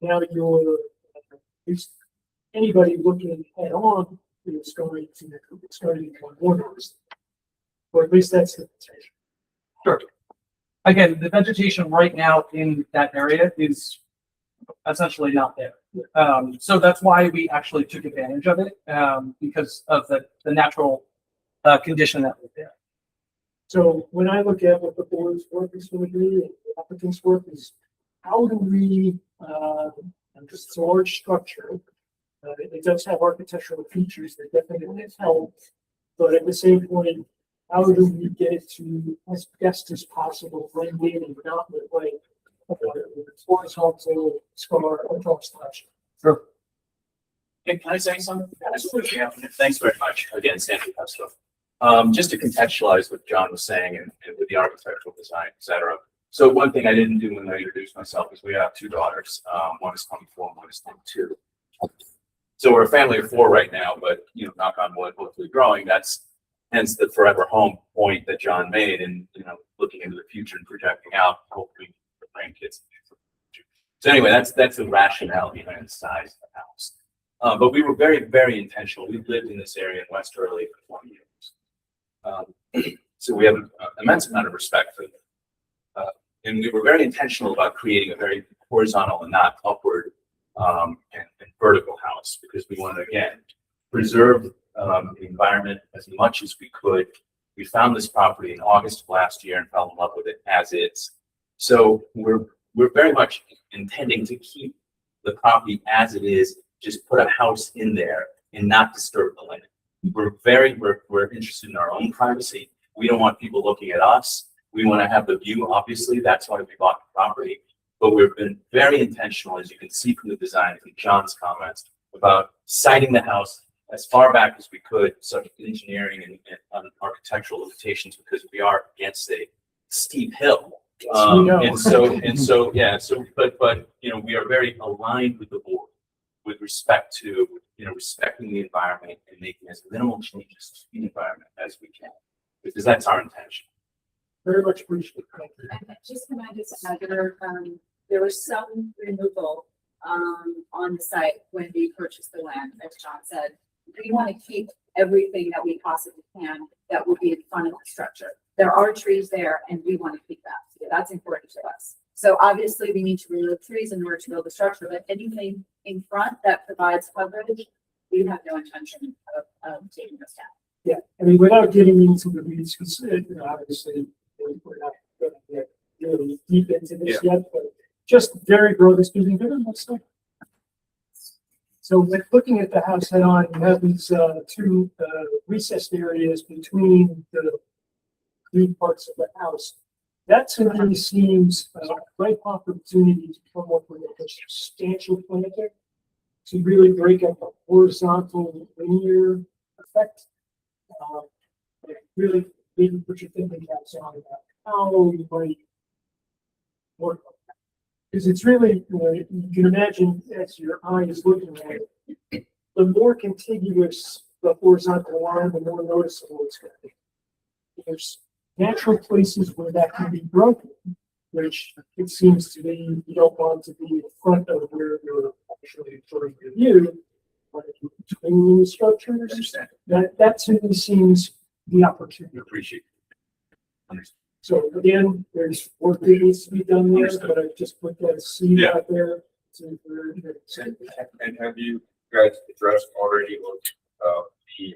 Now you're, anybody looking head on is going to become more noticeable. Or at least that's the intention. Sure. Again, the vegetation right now in that area is essentially not there. So that's why we actually took advantage of it because of the natural condition that was there. So when I look at what the board's work is going to be, and the applicant's work is, how do we, just a large structure, It does have architectural features that definitely help, but at the same point, how do we get it to as best as possible blend in and not look like horizontal scar or top touch? Sure. Hey, can I say something? Yeah, thanks very much. Again, Sandy Pesto. Just to contextualize what John was saying and with the architectural design, et cetera. So one thing I didn't do when I introduced myself is we have two daughters. One is 24 and one is 22. So we're a family of four right now, but you know, knock on wood, hopefully growing. That's hence the forever home point that John made, and you know, looking into the future and projecting out, hopefully for grandkids. So anyway, that's the rationale behind the size of the house. But we were very, very intentional. We've lived in this area in West Hurley for 20 years. So we have an immense amount of respect for them. And we were very intentional about creating a very horizontal and not upward and vertical house, because we want to, again, preserve the environment as much as we could. We found this property in August of last year and fell in love with it as is. So we're very much intending to keep the property as it is, just put a house in there and not disturb the land. We're interested in our own privacy. We don't want people looking at us. We want to have the view, obviously, that's why we bought the property. But we've been very intentional, as you can see from the design and John's comments, about siting the house as far back as we could, subject to engineering and architectural limitations, because we are against a steep hill. And so, yeah, but, you know, we are very aligned with the board with respect to, you know, respecting the environment and making as minimal changes to the environment as we can, because that's our intention. Very much appreciated. Thank you. And just can I just add, there was some removal, on the site when we purchased the land, as John said. We want to keep everything that we possibly can that will be in front of the structure. There are trees there and we want to keep that. So that's important to us. So obviously we need to remove trees in order to build the structure, but anything in front that provides coverage, we have no intention of taking this down. Yeah, I mean, without getting into the weeds, because obviously we're not going to get really deep into this yet, but just very broadly speaking, so with looking at the house head on, you have these two recessed areas between the green parts of the house. That to me seems a great opportunity to come up with a substantial planting to really break up a horizontal linear effect. Really maybe put your thinking caps on about how you might work on that. Because it's really, you can imagine as your eye is looking at it, the more contiguous the horizontal line, the more noticeable it's going to be. There's natural places where that can be broken, which it seems to me you don't want to be in front of where you're actually enjoying your view. But if you're between the structures, that to me seems the opportunity. Appreciate it. So again, there's work that needs to be done there, but I just put that seed out there. And have you guys addressed already the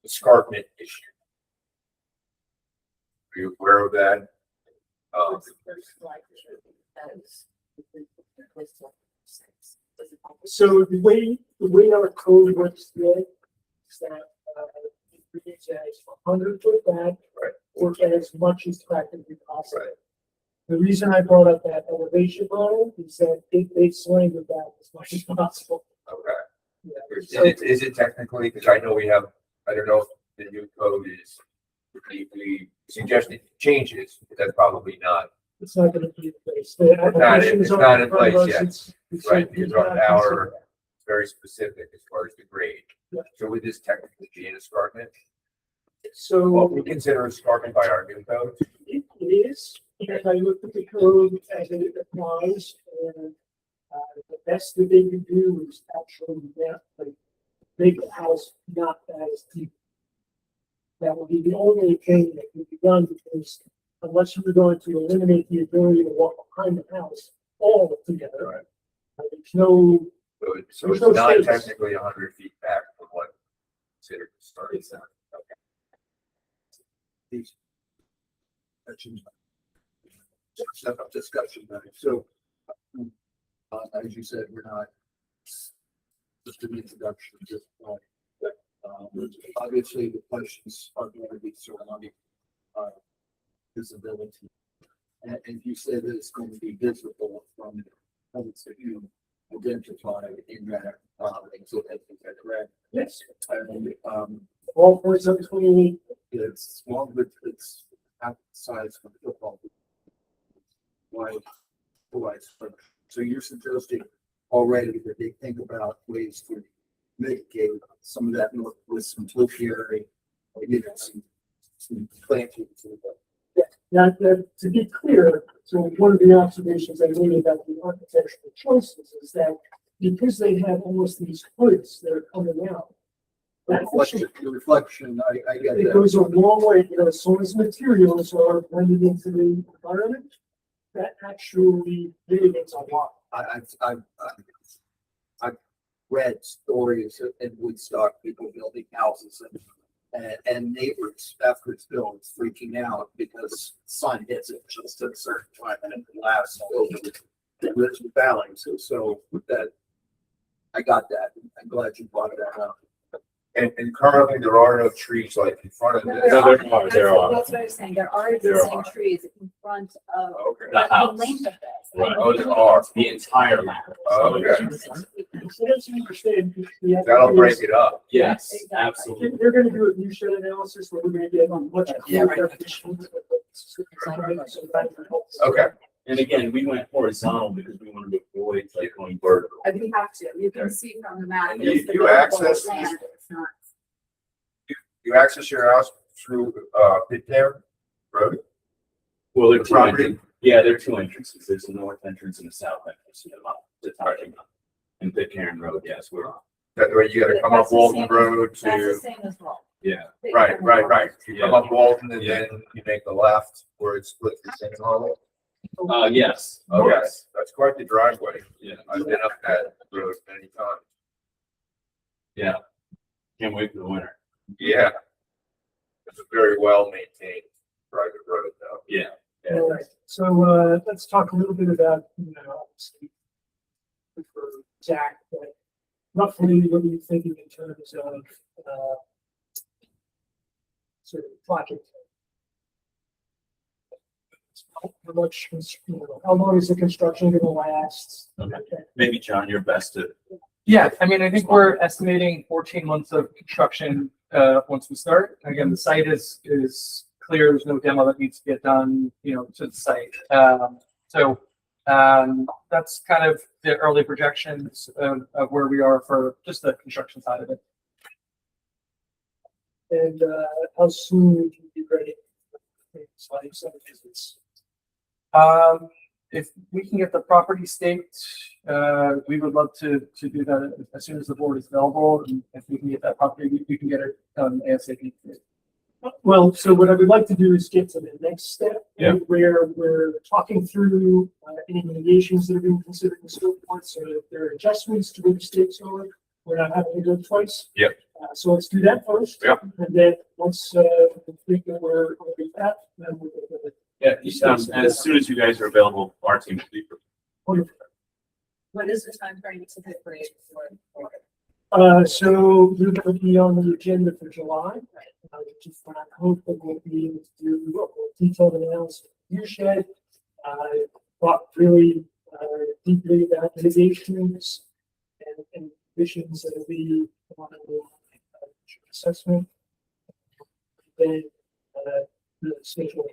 escarpment issue? Are you aware of that? So the way our code works today is that it reads as 100-foot back, Right. or as much as practically possible. Right. The reason I brought up that elevation model is that they slanted that as much as possible. Okay. Yeah. Is it technically, because I know we have, I don't know if the new code is, we suggested changes, but that's probably not. It's not going to be in place. The application it's is not already in place front of us. yet. It's Right, like, because we gotta our consider that. very specific as far as the grade. Yeah. So would this technically be an escarpment? So What we consider escarpment by our new code? it is, and I looked at the code as it applies, and the best that they can do is actually make the house not as deep. That would be the only thing that can be done, because unless you're going to eliminate the ability to walk behind the house altogether, Right. there's no. So There's it's no not space. technically 100 feet back from what considered starting center. Okay. These sections. Step up discussion, so, as you said, we're not just an introduction, just, obviously the questions are going to be surrounding, visibility. And you said that it's going to be visible from, you identify in that, exhibit, is that correct? Yes. And, All four seven twenty-eight. it's small, but it's half the size of a football. Wide, so you're suggesting already that they think about ways to mitigate some of that with some topiary, or you know, some plantings. Now, to be clear, so one of the observations I made about the architectural choices is that because they have almost these hoods that are coming out, that actually, The reflection, I get it that. goes a long way, you know, as soon as materials are blended into the environment, that actually mitigates a lot. I've read stories in Woodstock, people building houses and neighbors after it's built, it's freaking out because sun hits it just at a certain time and it lasts over the ridge and valley. So with that, I got that. I'm glad you brought that up. And currently there are no trees like in front of this. No, there are. That's what I was saying, there are There existing are. trees in front of Okay. The the house. length of this. Right. Oh, there are. The entire land. Okay. So as you understand, the That'll break it up. Yes, Exactly. absolutely. They're gonna do a view shed analysis where we're gonna get on much Yeah, clearer right. definitions. Okay. And again, we went horizontal because we wanted to avoid like going vertical. We have to, you can see from the map. And you- it's the you vertical access- land, it's not- You access your house through, Pitcairn Road? Well, there are The two property? entrances. Yeah, there are two entrances. There's a north entrance and a south entrance to the parking lot. And Pitcairn Road, yes, we're on. That way you gotta come That's up the Walton same- Road That's the to, same as well. Yeah. right. You come Yeah. up Walton and Yeah. then you make the left where it splits the St. Harlow. Yes. Okay, Yes. that's quite the driveway. Yeah. I've been up that road many times. Yeah. Can't wait for the winter. Yeah. It's a very well maintained private road though. Yeah. All right, so, let's talk a little bit about, you know, obviously, for Zach, but roughly what are you thinking in terms of, sort of project? How much, you know, how long is the construction gonna last? Okay. Maybe John, you're best to. Yeah, I mean, I think we're estimating 14 months of construction, once we start. Again, the site is clear. There's no demo that needs to get done, you know, to the site. That's kind of the early projections of where we are for just the construction side of it. And, how soon would you be ready? It's like some visits. If we can get the property staked, we would love to do that as soon as the board is available. And if we can get that property, we can get it done ASAP. Well, so what I would like to do is get to the next step. Yeah. Where we're talking through any mitigations that are being considered in scope one, so if there are adjustments to the stakes on, we're not having to go twice. Yep. So let's do that first. Yep. And then once, we think that we're at, then we'll go with it. Yeah. And as soon as you guys are available, our team will be. Wonderful. What is the time frame typically for? So you're gonna be on the agenda for July. Which is when I hope that we'll be able to do a more detailed analysis of view shed. Thought really, deeply about mitigations and conditions that will be on the assessment. Then, the schedule.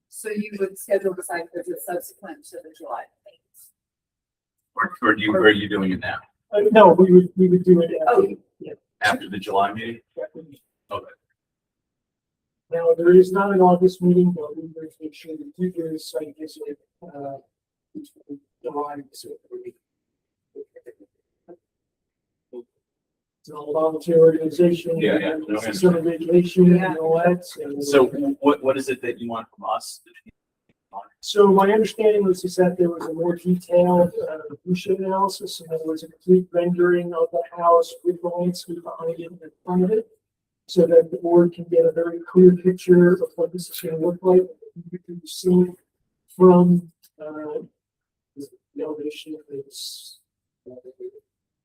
So you would schedule the site visit subsequent to the July meetings? Or are you doing it now? No, we would do it. Oh. After the July meeting? Okay. Now, there is not an August meeting, but we will make sure we do this site visit, between July and September. It's a volunteer organization. Yeah. It's sort of vacation and all that. So what is it that you want from us? So my understanding was is that there was a more detailed, pollution analysis, and there was a complete rendering of the house with the landscape behind it and in front of it. So that the board can get a very clear picture of what this is gonna look like. You can see from, the elevation is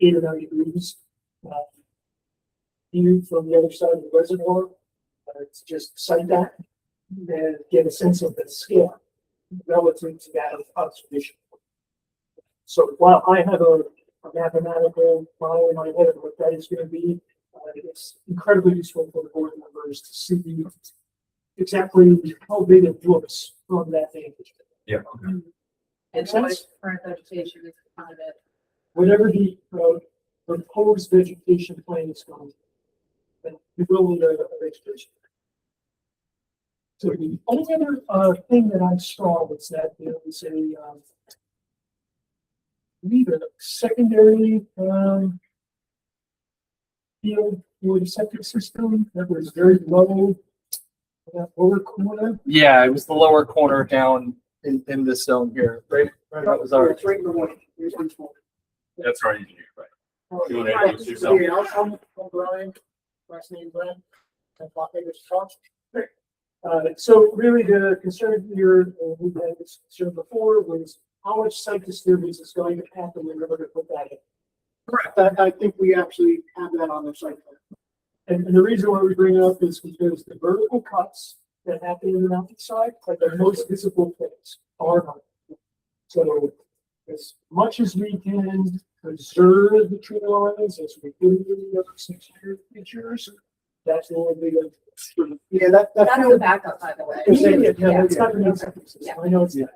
8 or 9 degrees. View from the other side of the reservoir, to just cite that and get a sense of the scale relative to that of observation. So while I have a mathematical model in my head of what that is going to be, it's incredibly useful for the board members to see exactly how big it looks from that vantage. Yeah. And Makes what sense? current vegetation is kind of it. Whatever the proposed vegetation plan is going to be, then you will need a vegetation. So the only other thing that I saw was that there was a either secondary field for the septic system that was very low, that lower corner. Yeah, it was the lower corner down in this zone here, right? That was our. It's right in the one. Here's one for- That's our engineer, right? You wanna Hi, introduce yourself? I'm Brian, last name Brian, and Block Acres Talk. So really the concern here, we had this concern before, was how much site disturbance is going to happen in order to put that in. Correct. I think we actually have that on the site plan. And the reason why we bring it up is because the vertical cuts that happen in the mountainside are the most visible things are not. So as much as we can preserve the tree lines, as we do in the other 6 year features, that's what we're going to. Yeah, that's. That's the backup, by the way. Yeah, it's not gonna be septic system. I know it's not.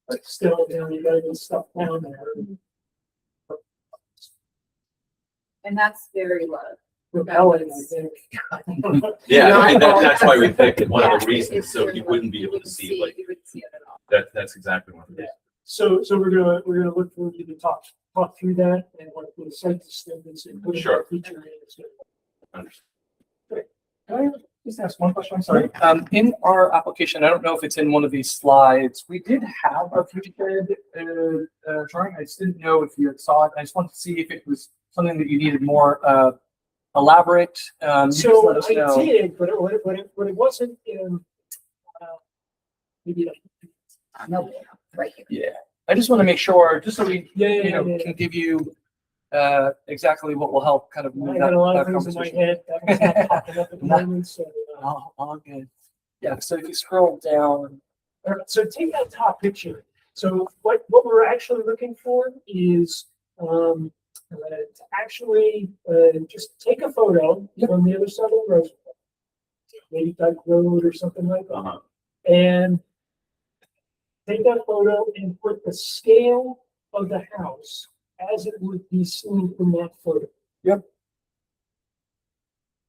But still, you know, you gotta get stuff down there. And that's very low. Repelling, I think. Yeah, I mean, that's why we picked it, one of the Yeah, reasons, it's so very you low. wouldn't be able to wouldn't see, like, You wouldn't see it at all. that's exactly what it is. So we're gonna look for you to talk through that and what the site disturbance and put Sure. a feature in. So, Understood. Can I just ask one question? I'm sorry. In our application, I don't know if it's in one of these slides, we did have a FutureCAD drawing. I just didn't know if you had saw it. I just wanted to see if it was something that you needed more elaborate. You just So let us I know. did, but it wasn't in, maybe like. No, right here. Yeah, I just want to make sure, just so we, Yeah, can give you exactly what will help kind of I move had a lot of that things in my conversation. head that was not popping up at the moment, so. All good. Yeah, so if you scroll down, So take that top picture. So what we're actually looking for is, to actually, just take a photo from the other side of the road. Maybe Dyke Road or something like that. Uh-huh. And take that photo and put the scale of the house as it would be seen in that photo.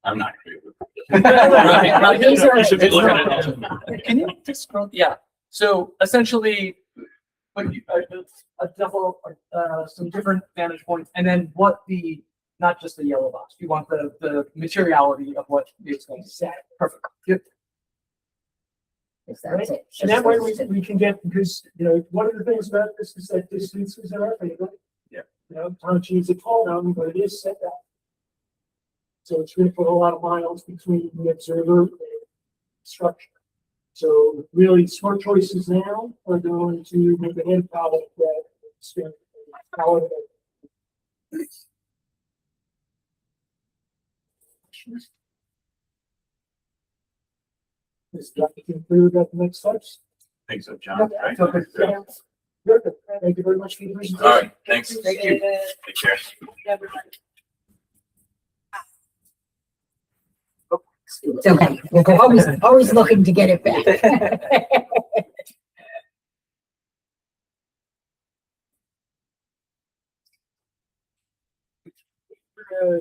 I'm not gonna be able to. Right. These are- You should be looking at it. Can you just scroll? Yeah, so essentially, but a double, some different vantage points, and then what the, not just the yellow box, you want the materiality of what it's going to say. Perfect. Good. Yes, that's it. And that way we can get, because, you know, one of the things about this is that distances are our favorite. Yeah. You know, Tonchi's a tall mountain, but it is set back. So it's going to put a lot of miles between the observer and structure. So really smart choices now are going to make the end product that it's going to power that. Is that conclude that next steps? Think so, John, right? Okay. Yeah. Good. Thank you very much for your presentation. All right, thanks. Thank you. Take care. It's okay. We're always looking to get it back.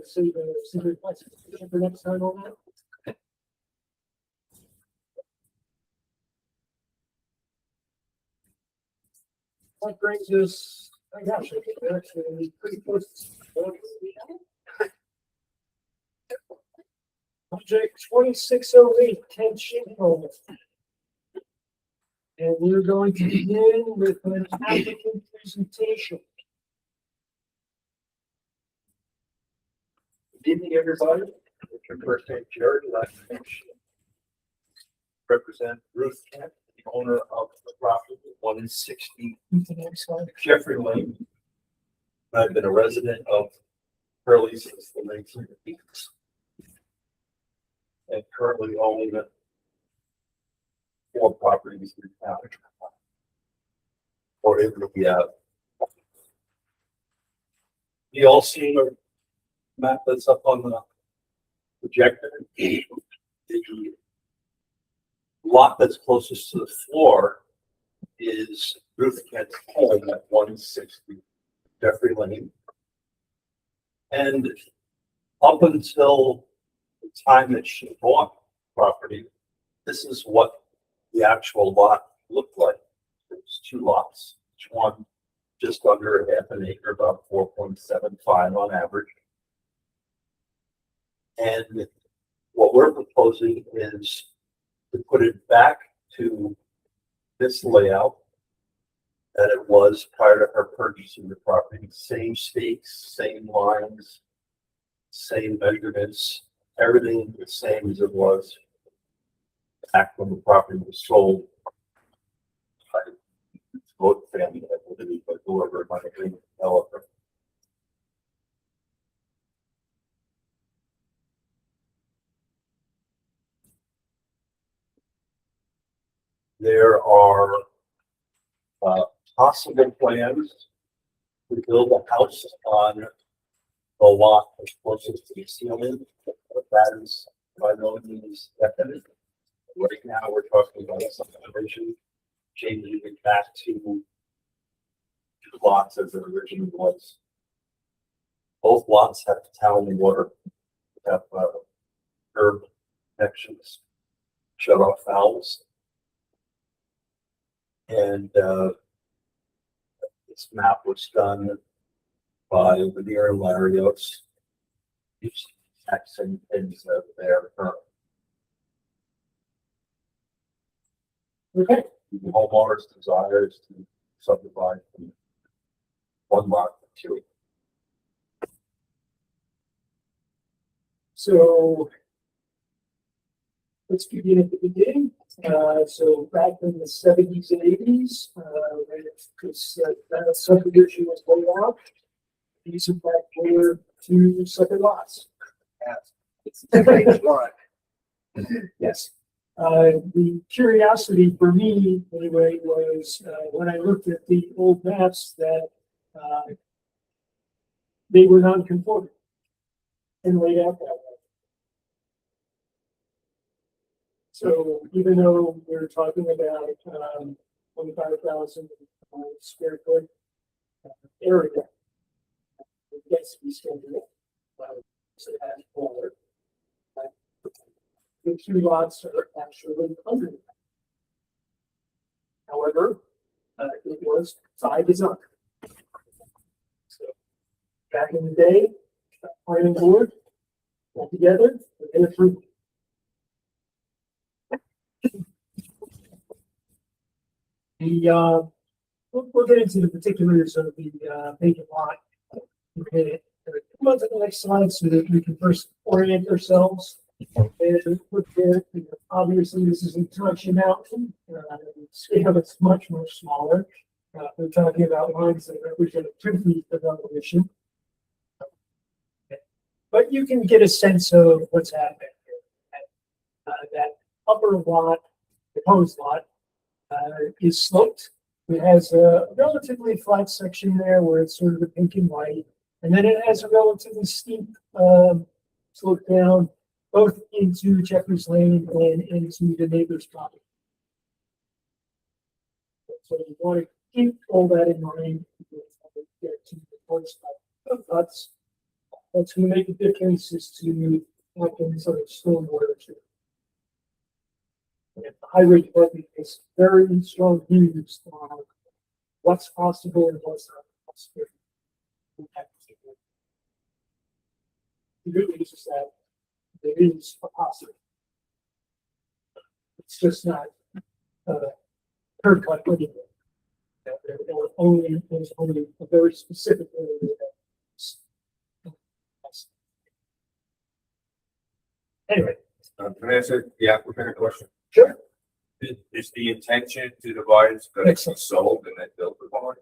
See the classification for next time on that. That brings us, oh gosh, I think we're actually pretty close. Project 2608, Kent Shingle. And we're going to begin with an applicant presentation. Good evening, everybody. Your first name Jared, last name Sheehan. Represent Ruth Kent, the owner of the property, 160 Jeffrey Lane. I've been a resident of Hurley since the 1980s. And currently own 4 properties in town. Or in you all seen a map that's up on the projector? The lot that's closest to the floor is Ruth Kent's home at 160 Jeffrey Lane. And up until the time that she bought property, this is what the actual lot looked like. There's 2 lots, each one just under a half an acre, about 4.75 on average. And what we're proposing is to put it back to this layout that it was prior to her purchasing the property. Same stakes, same lines, same measurements, everything the same as it was back when the property was sold by both family, I believe, but whoever might have been the developer. There are possible plans to build a house on the lot as closest to the ceiling, but that is by no means definite. Right now, we're talking about a subdivision, changing it back to 2 lots as it originally was. Both lots have town water, have curb connections, shut off valves. And this map was done by Veneer and Larios. These exact same things that they're current. Okay, The homeowner's desire is to subdivide from 1 lot to 2. so let's begin at the beginning. So back in the 70s and 80s, when that subdivision was laid out, these in fact were 2 separate lots. Yes. The curiosity for me, anyway, was when I looked at the old maps that they were non-conforming and laid out that way. So even though we're talking about 25,000 square foot area, it gets to be still there. So it has forward. The 2 lots are actually under. However, it was by design. So back in the day, the planning board got together and approved. We'll get into the particulars of the vacant lot. Okay, come on to the next slide so that we can first orient ourselves. And look at, obviously, this is in Touchy Mountain. Scale is much smaller. We're talking about lines that represent 2 feet of elevation. But you can get a sense of what's happening here. That upper lot, the proposed lot, is sloped. It has a relatively flat section there where it's sort of the pink and white. And then it has a relatively steep slope down both into Jeffrey's Lane and into the neighbor's property. So you want to keep all that in mind. Get to the first that's going to make a difference is to like in sort of stormwater too. The highway department has very strong views on what's possible and what's not possible. The good news is that there is a possible. It's just not curb cut anyway. There's only a very specific area that's anyway. Can I answer the applicant a question? Sure. Is the intention to divide it so that it's sold and then built upon?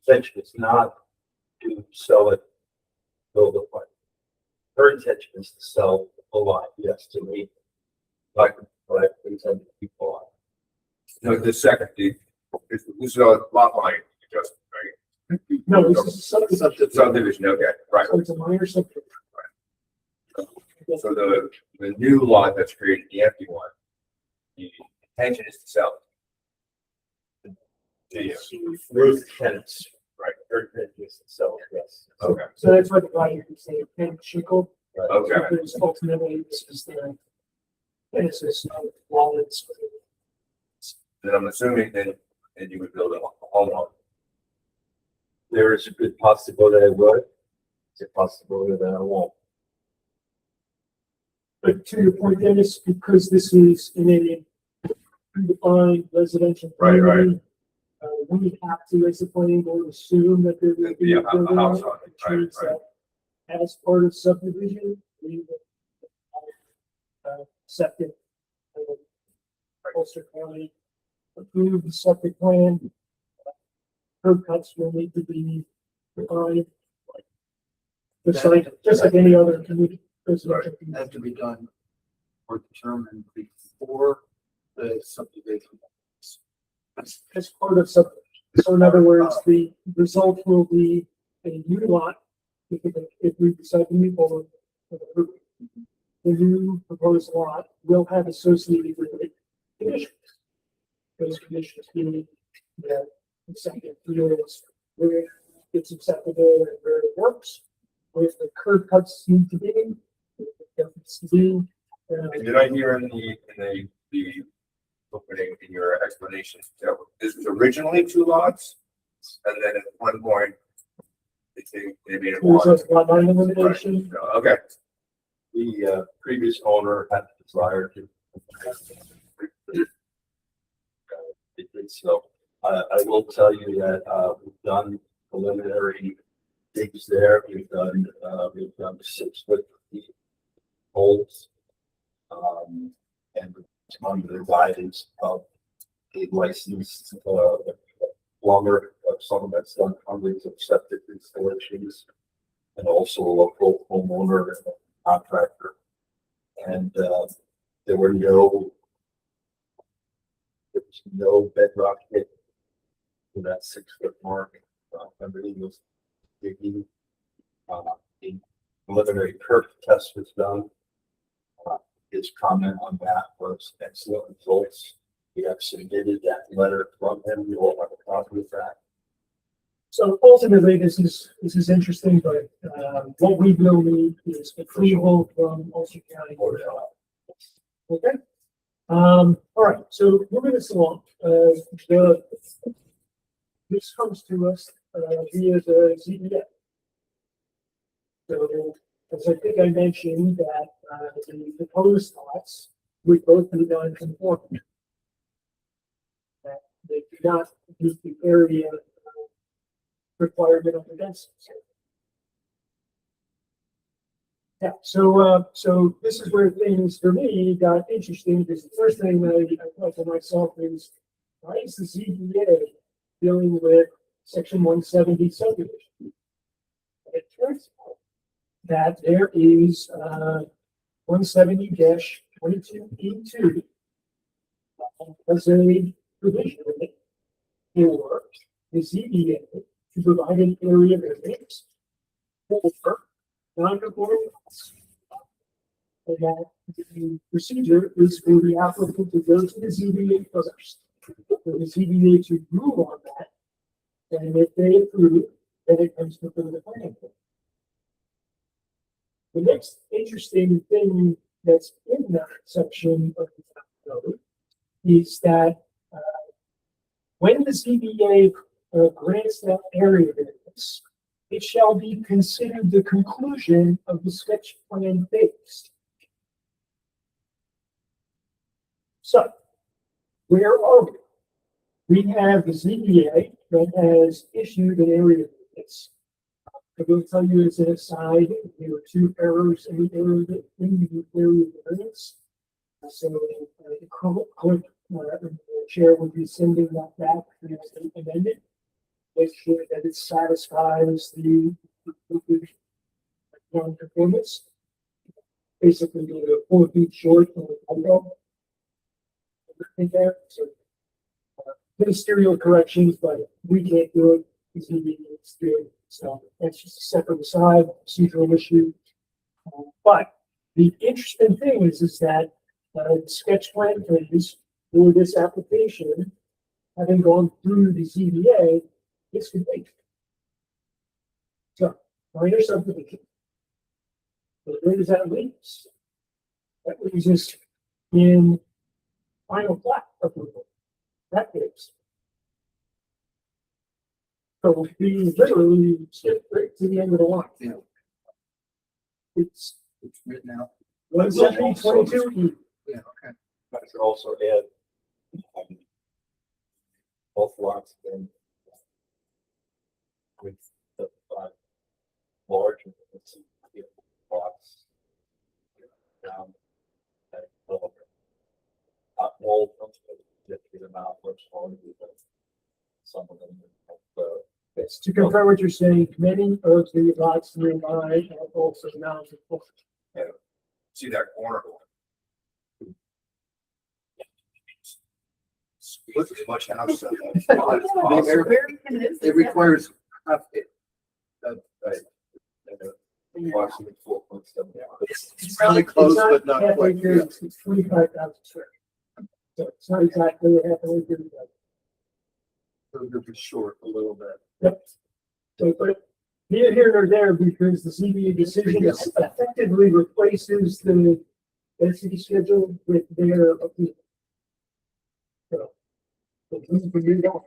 intention is not to sell it, build a plan. Her intention is to sell a lot, yes, to me. Like, but I intend to keep on. No, the second, this is a lot line adjustment, right? No, this is subdivision. Subdivision, okay, right. So it's a minor subdivision. So the new lot that's created, the empty one, the intention is to sell. Yeah, Ruth tenants, right, her intention is to sell, yes. okay, So that's what the value is saying, Ken Schickle. okay. Because ultimately, this is the genesis of Wallet's. Then I'm assuming then you would build a home on. There is a good possibility I would. It's a possibility that I won't. But to your point, Dennis, because this is in a predefined residential. Right, right. community, we have to, as a planning board, assume that there will be Yeah, a a building house on on it, it, which right, means right. that as part of subdivision, we will septic, Ulster County approve the septic plan. Curb cuts will need to be defined. Just like any other community. residential community. Have to be done or determined before the subdivision. As part of subdivision. So in other words, the result will be a new lot if we decide to move forward with approval. The new proposed lot will have associated with it conditions. Those conditions being that the second fields where it's acceptable and where it works, where the curb cuts need to be, where the difference to be. Did I hear in the opening in your explanation that this was originally two lots? And then at one point, they made it There's one. a lot line elimination. Right. Okay, The previous owner had the desire to. It did so. I will tell you that we've done preliminary digs there. We've done 6 foot deep holes. And under the guidance of a licensed plumber, someone that's done hundreds of septic installations, and also a local homeowner and a contractor. And there was no bedrock hit to that 6 foot mark. Everything was digging. A preliminary perk test was done. His comment on that was excellent results. We have submitted that letter from him. We will have a copy of that. So ultimately, this is interesting, but what we will need is approval from Ulster County Board of Health. Okay. All right. So moving this along, this comes to us via the ZBA. So as I think I mentioned that the proposed lots would both be non-conforming. That they do not meet the area requirement of the density. Yeah, so this is where things for me got interesting, because the first thing that I thought to myself is, why is the ZBA dealing with section 170 subdivision? And it turns out that there is 170-22E2 as a provision in it for the ZBA to provide an area variance for non-conforming lots. And that the procedure is for the applicant to go to the ZBA first, for the ZBA to rule on that, and if they approve, then it comes before the planning board. The next interesting thing that's in that section of the code is that when the ZBA grants that area variance, it shall be considered the conclusion of the sketch plan phase. So, where are we? We have the ZBA that has issued an area variance. I will tell you as an aside, there were 2 errors in the area variance. So the clerk, the chair will be sending that back to be amended. make sure that it satisfies the non-conformance. Basically, they're 4 feet short from the window. In there, so ministerial corrections, but we can't do it. It's gonna be ministerial, so that's just a separate aside, procedural issue. But the interesting thing is that sketch plan phase for this application, having gone through the ZBA, it's complete. So, minor subdivision. But where does that leave us? That leaves us in final plat approval. That is. So we literally skip right to the end of the line. Yeah. It's written out. 170-22E. Yeah, okay. I should also add, both lots then with the large lots down that little wall get them out much longer than some of them. Yes, to confirm what you're saying, many of the lots nearby have also mounted. See that corner? Look at much house. It requires, Approximately 4 stuff. it's really close, but not half quite. acre, it's 25,000 square. So it's not exactly a half an acre. It'll be short a little bit. Yep. So, but neither here nor there, because the ZBA decision effectively replaces the density schedule with their appeal. So we can move on.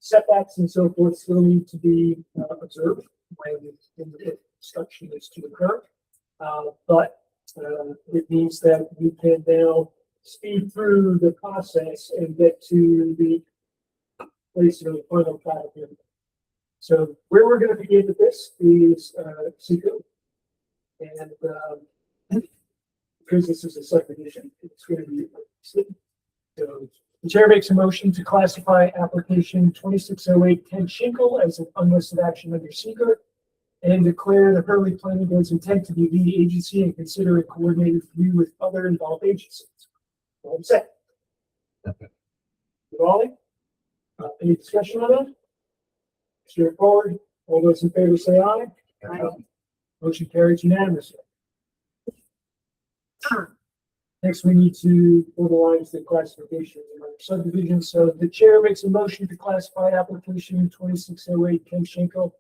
Setbacks and so forth still need to be observed when the construction is to occur. But it means that we can now speed through the process and get to the place of the final plat agreement. So where we're going to begin with this is Seco. And because this is a subdivision, it's going to be so the chair makes a motion to classify application 2608 Ken Schinkel as an unlisted action under secret and declare the Hurley Planning Board's intent to be lead agency and consider a coordinated review with other involved agencies. All set. Raleigh? Any discussion on that? Straightforward. All those in favor say aye. Aye. Motion carries unanimously. Next, we need to formalize the classification of the subdivision. So the chair makes a motion to classify application 2608 Ken Schinkel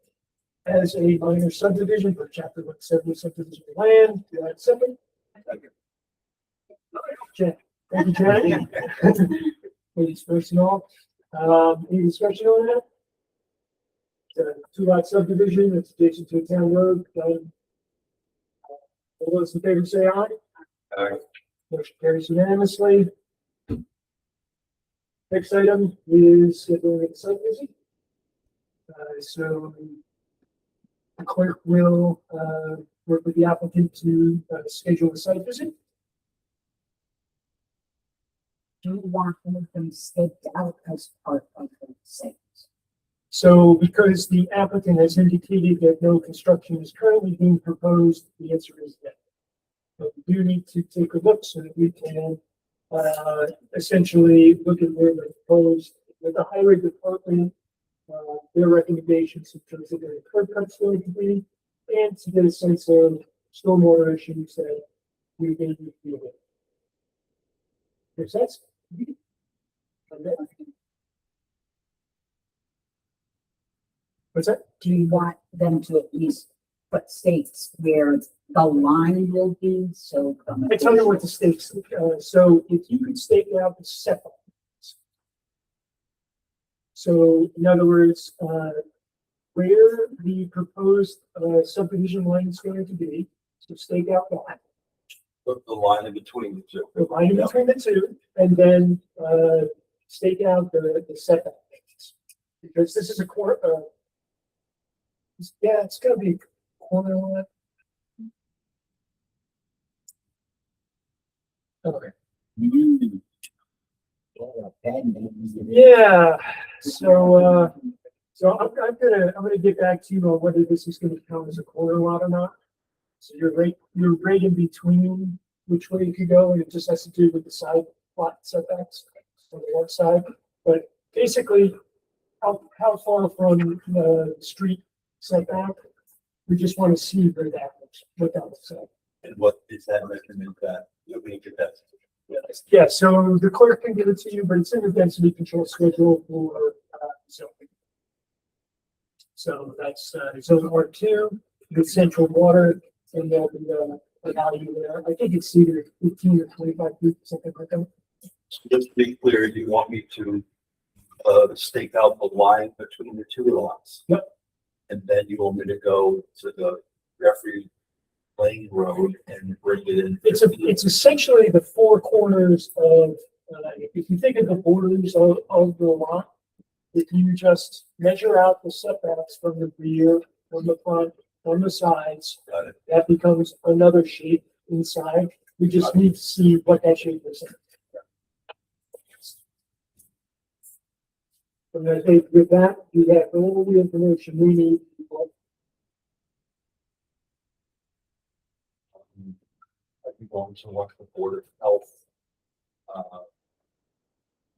as a minor subdivision for chapter 170 subdivision of land. Do I have a second? Jen. Thank you, Jen. Any discussion on? Any discussion on that? Two-lot subdivision, it's adjacent to a town road. All those in favor say aye. Aye. Motion carries unanimously. Next item is scheduling a site visit. So the clerk will work with the applicant to schedule a site visit. Do you want them staked out as part of the site? So because the applicant has indicated that no construction is currently being proposed, the answer is yes. But we do need to take a look so that we can essentially look at where the proposed, with the highway department, their recommendations in terms of their curb cuts going to be, and to get a sense of stormwater issues that we may be dealing with. Makes sense? Okay. What's that? Do you want them to at least put stakes where the line will be? So. I tell you what the stakes, so if you could stake out the setback. So in other words, where the proposed subdivision line is going to be, so stake out that. Put the line in between the two. The line between the two, and then stake out the setback. Because this is a corner, yeah, it's gonna be a corner lot. Okay. Yeah, so I'm gonna get back to you on whether this is gonna count as a corner lot or not. So you're right in between which way you could go, and it just has to do with the side lot setbacks on the one side. But basically, how far from the street setback, we just want to see where that looks, what that looks like. And what is that measurement that you're being contested? Yeah, so the clerk can give it to you, but it's in the density control schedule for, zoning. So that's, zone R2, the central water, and there'll be a value there. I think it's either 15 or 25 feet, something like that. Just to be clear, you want me to stake out the line between the two lots? Yep. And then you want me to go to the Jeffrey Lane Road and bring it in? It's essentially the four corners of, if you think of the borders of the lot, if you just measure out the setbacks from the rear, from the front, from the sides, Got it. that becomes another shape inside. We just need to see what that shape is. And I think with that, we have all the information we need. I'm going to watch the Board of Health.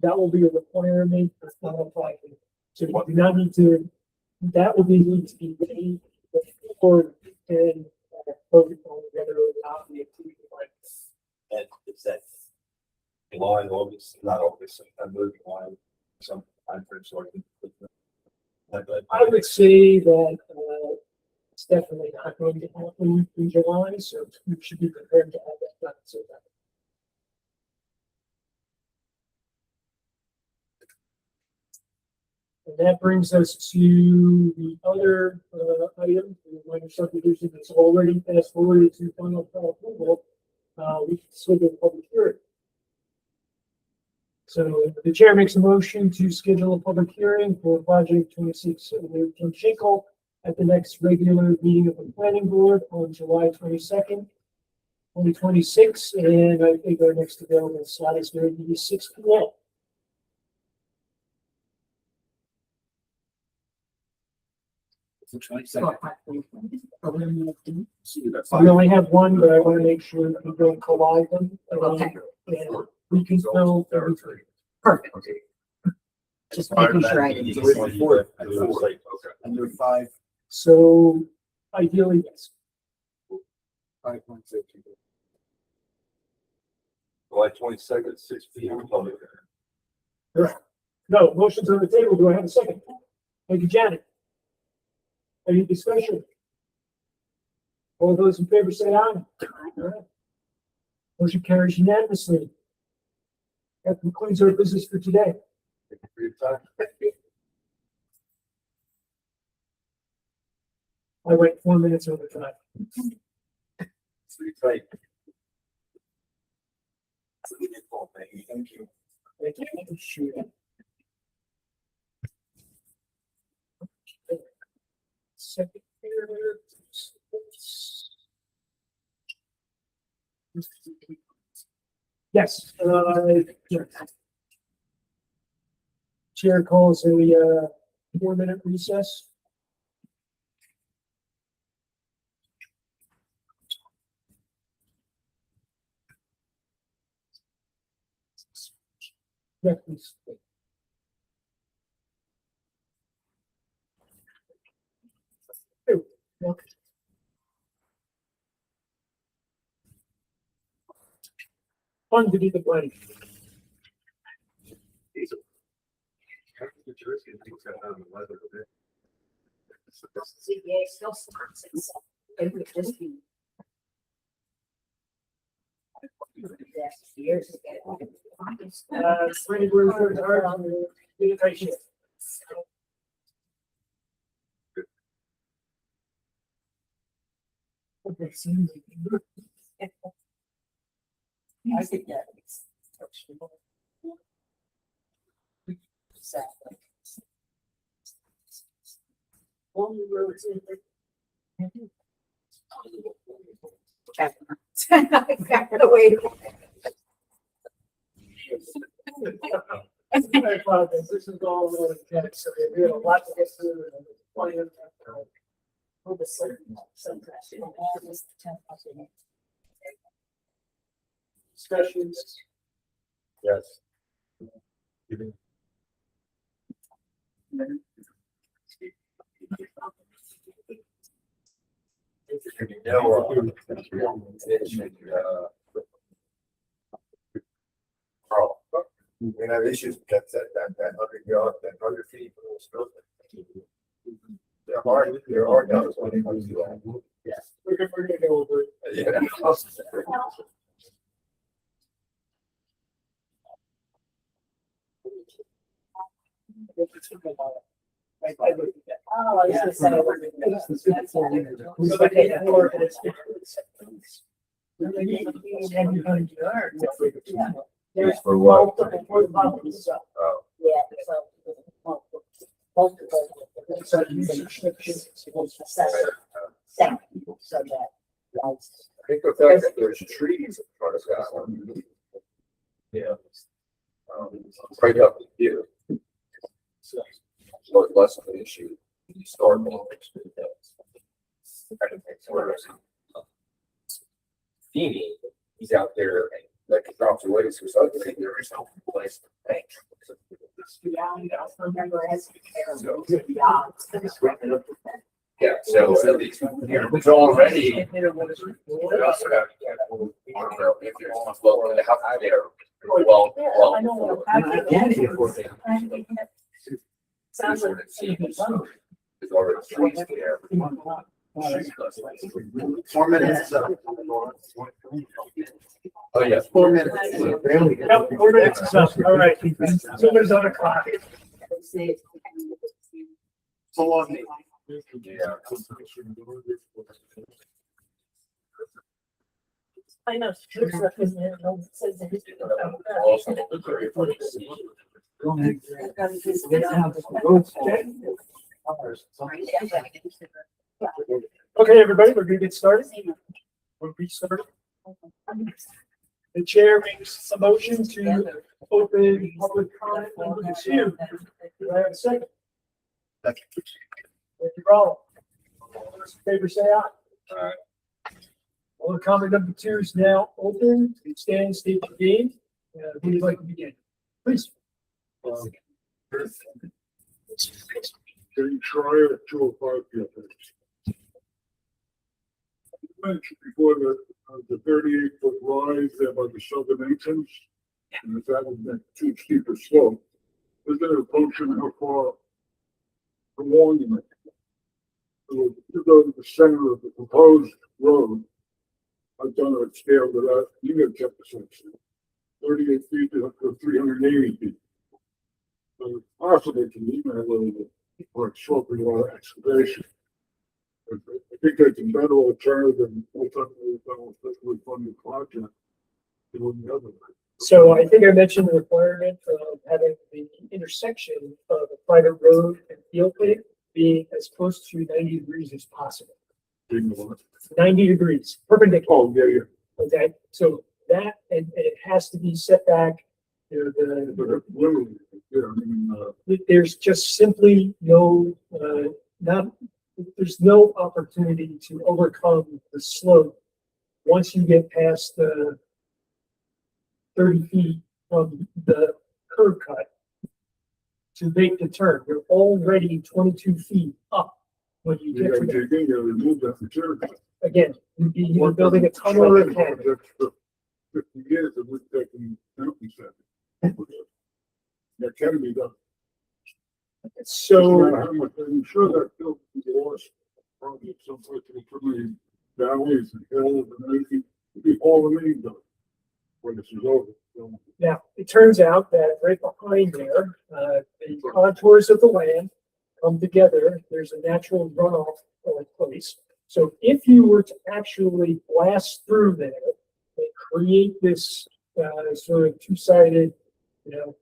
That will be a requirement. It's not applied. So you do not need to, that will need to be ready before and vote on whether or not we approve it. And it's that July, August, not August, September, July, some time frame, so I can. I would say that, it's definitely not going to happen in July, so we should be prepared to have that done. So that. And that brings us to the other, item, the minor subdivision that's already fast forwarded to final approval. We can schedule a public hearing. So the chair makes a motion to schedule a public hearing for project 26 Jim Schinkel at the next regular meeting of the planning board on July 22nd, 2026. And I think our next available slot is going to be 6 p.m. We only have one, but I want to make sure that we don't collide them. Okay. And we can fill everything. Perfect. Just making sure I didn't. Under 5, So ideally, yes. 5.50. July 22nd, 6 p.m. public hearing. No, motion's on the table. Do I have a second? Thank you, Janet. Any discussion? All those in favor say aye. All right. Motion carries unanimously. That concludes our business for today. Thank you for your time. I went 4 minutes over time. Sleep tight. Thank you. Thank you. Shoot. Second here. Yes, chair calls a 4-minute recess. Yeah, please. Okay. Fun to be the blank. CBA still supports it, so it would just be. Years to get it. Planning board for the communication. Okay, so I think that is. Exactly. Only roads in there. Got the way. I apologize. This is all really intense, so we have a lot to get through and plenty of time. Discussions. Yes. We have issues with that 100 yard, that 100 feet from the building. There are numbers when it comes to that. We're gonna go over it. Yeah. Oh, I was gonna say. There's For what? multiple problems, so, Oh, yeah, so. Multiple. So use restrictions. Assessor, same, so that. That's I think the fact that there's trees in front of that one. Yeah. Right up here. So it's less of an issue. You start. Feeny, he's out there, like, drops away, so suddenly there is no place to bank. Yeah, I remember asking Carol, yeah. Yeah, so at least, it's already. We also have to be careful, if there's one flow in the house there. Well, I know. Sounds like. There's already trees there. 4 minutes. Oh, yeah. 4 minutes. Yep, 4 minutes is up. All right. Somebody's on the clock. So long. Yeah. I know. Okay, everybody, we're gonna get started. We'll be started. The chair makes a motion to open public comment number 2. Do I have a second? Thank you, Roll. All those in favor say aye. Aye. All the comment number 2 is now open. Stand, state your name. Who would you like to begin? Please. Can you try it 205 yeah, you mentioned before that the 38-foot rise there by the southern entrance, and if that would make too steep a slope, is there a function how far along it? So to go to the center of the proposed road, I've done a scale to that, you gotta check the section. 38 feet to 380 feet. So it's possible to email a little bit or shortly or excavation. I think that's a better alternative than ultimately funded project doing the other way. So I think I mentioned the requirement of having the intersection of a private road and field plate be as close to 90 degrees as possible. 90 degrees, perpendicular. Oh, yeah, yeah. Okay, so that, and it has to be set back, you know, But literally, yeah, I mean, there's just simply no, there's no opportunity to overcome the slope once you get past the 30 feet from the curb cut to make the turn. You're already 22 feet up when you you get gotta to that. dig in, you gotta remove that material. Again, you're building a tunnel or a canal. 50 years of which they can do something. That can be done. So, I'm sure that still be lost, probably some place in the valleys and hills and everything, it'll be all remain done when this is over. So, now, it turns out that right behind there, the contours of the land come together. There's a natural runoff place. So if you were to actually blast through there and create this sort of two-sided, you know,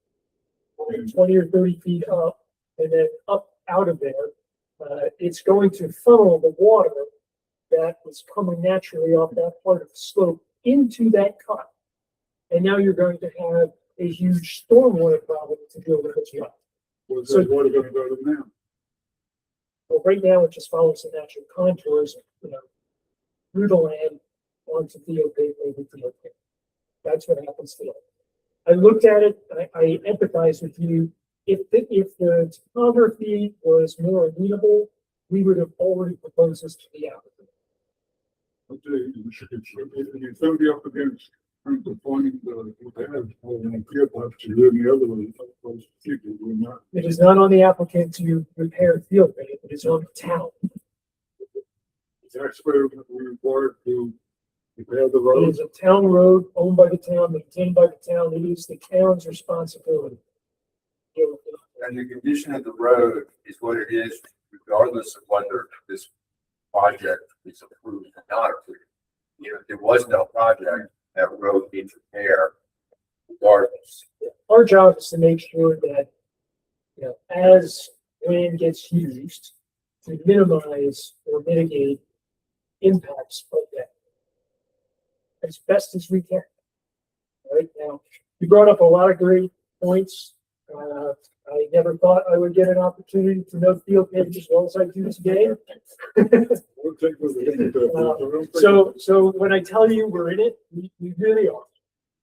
20 or 30 feet up and then up out of there, it's going to funnel the water that was coming naturally off that part of the slope into that cut. And now you're going to have a huge stormwater problem to deal with as well. Was that water gonna go to now? But right now, it just follows the natural contours, through the land onto DOP, maybe DOP. That's what happens to it. I looked at it, I empathize with you. If the topography was more amenable, we would have already proposed this to the applicant. Okay, it's gonna be up against, defining what they have, and get up to the other way, those people will not. It is not on the applicant to repair field bank, it is on the town. Taxpayer will be required to repair the It road. is a town road owned by the town, maintained by the town, it is the town's responsibility. And the condition of the road is what it is regardless of whether this project is approved or not approved. If there was no project, that road needs repair regardless. Our job is to make sure that, as land gets used, to minimize or mitigate impacts of that as best as we can. Right now, you brought up a lot of great points. I never thought I would get an opportunity to know field page as well as I do today. We'll take with it. So when I tell you we're in it, we really are. I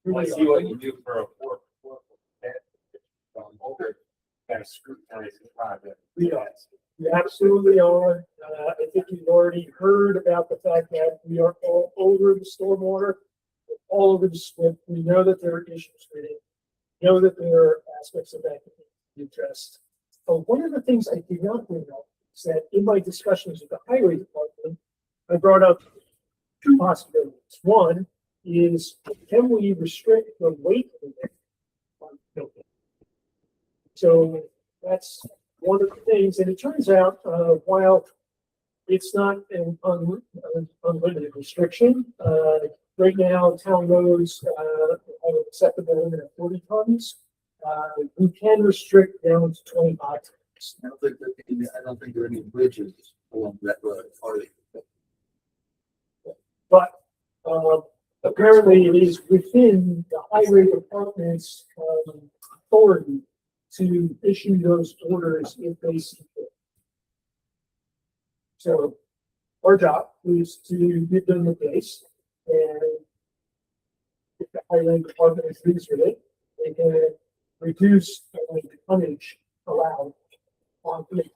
Really see what are. you do for a four. Kind of scrutinize the project. We are. We absolutely are. I think you've already heard about the fact that we are all over the stormwater, all over the SWIP. We know that there are issues with it. We know that there are aspects of that that need to be addressed. But one of the things I did not bring up is that in my discussions with the highway department, I brought up two possibilities. One is, can we restrict the weight limit on building? So that's one of the things, and it turns out, while it's not an unlimited restriction, right now, town roads, have an acceptable limit of 40 tons. We can restrict down to 25 tons. I don't think there are any bridges along that road, are they? But, apparently it is within the highway department's, authority to issue those orders if they see fit. So our job is to give them the base, and if the highway department agrees with it, they can reduce the tonnage allowed on fleet.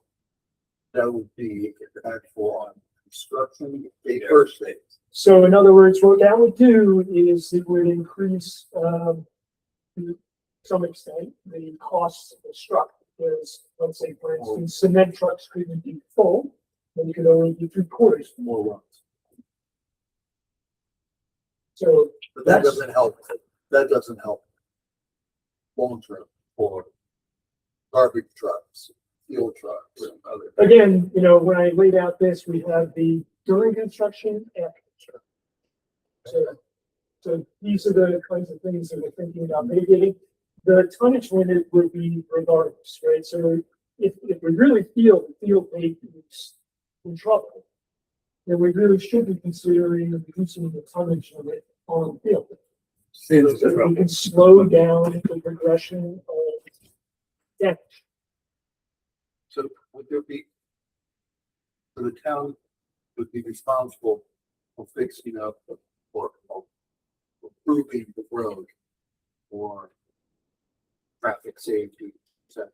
That would be impactful on construction, the first phase. So in other words, what that would do is it would increase, to some extent, the costs of the truck. Because, let's say, for instance, cement trucks couldn't be full, then you could only do 3/4 more runs. So But that that's, doesn't help, that doesn't help long term for garbage trucks, fuel trucks and other. again, when I laid out this, we have the during construction, after construction. So these are the kinds of things that we're thinking about mitigating. The tonnage limit would be regardless, right? So if we really feel the field rate is in trouble, then we really should be considering reducing the tonnage limit on the field. So that we can slow down the progression of damage. So would there be, so the town would be responsible for fixing up or improving the road or traffic safety, etc.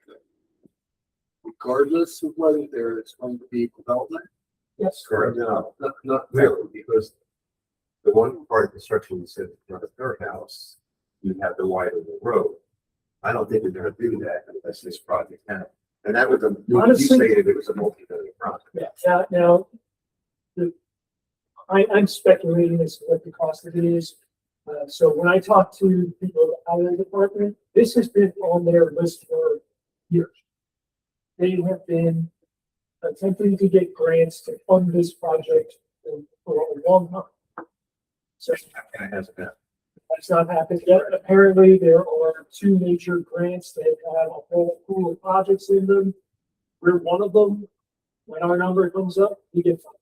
Regardless of whether there is going to be development? Yes. Correct. No, not really, because the one part of construction you said, the third house, you have to widen the road. I don't think they're gonna do that unless this project can. And that was you Honestly- stated it was a multi-million project. Yeah, now, I'm speculating as to what the cost of it is. So when I talk to people at the highway department, this has been on their list for years. They have been attempting to get grants to fund this project for a long time. So And it hasn't been. that's not happened yet. Apparently, there are two major grants that have a whole pool of projects in them. We're one of them. When our number comes up, we get funded.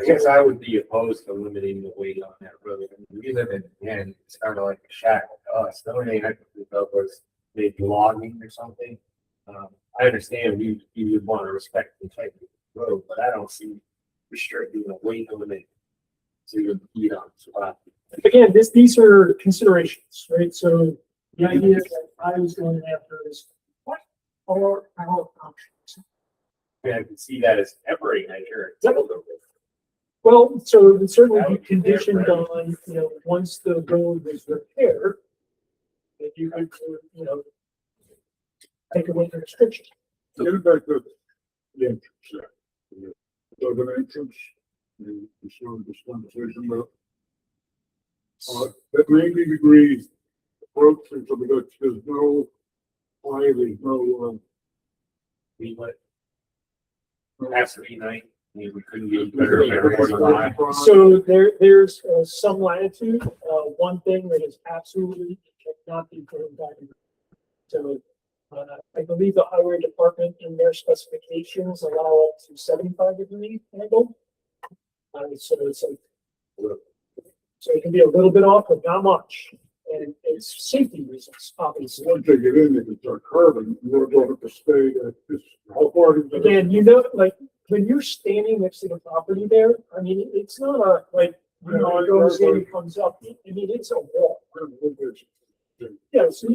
I guess I would be opposed to limiting the weight on that road. I mean, we live in, and it's kind of like a shack to us. The only thing I could think of was maybe logging or something. I understand we would want to respect the type of road, but I don't see restricting the weight limit to eat on spot. Again, these are considerations, right? So the idea that I was going after is what are our options? I mean, I can see that as temporary measure. Well, so it would certainly be conditioned on, once the road is repaired, that you could, take away the restriction. Get back to the entrance there. The southern entrance, you started this conversation about. That 90-degree approach, and so there's no why there's no, We let. Has to be night. I mean, we couldn't be better. So there's some latitude. One thing that is absolutely cannot be turned back. So I believe the highway department in their specifications allow up to 75-degree angle. So it's like, so it can be a little bit off, but not much. And it's safety reasons, obviously. once they get in, they can start curving, you're going to have to stay at this, how far is it? Again, like when you're standing next to the property there, I mean, it's not a, like, it goes in and comes up. I mean, it's a wall. Yeah, so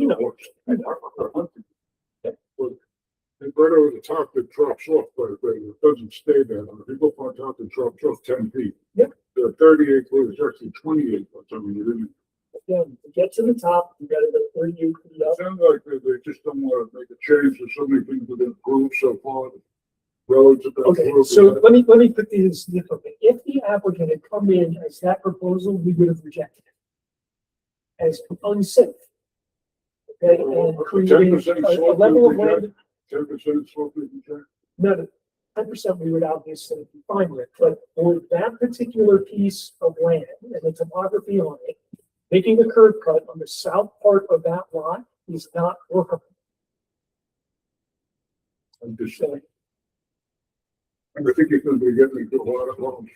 And right over the top, it drops off, but it doesn't stay there. If you go on top, it drops off 10 feet. Yep. The 38 foot is actually 28 foot, I mean, you didn't. Again, to get to the top, you gotta go 38 feet It up. sounds like they just don't want to make a change. There's so many things that improve so far. Roads have been Okay, improved. so let me put this differently. If the applicant had come in as that proposal, we would have rejected it as unsafe. Okay, and creating 10% a level of slope, land, 10% slope, you can check. no, 10% we would obviously be fine with, but for that particular piece of land and the topography on it, making a curb cut on the south part of that lot is not workable. I'm just saying. And I think you're going to be getting into a lot of homes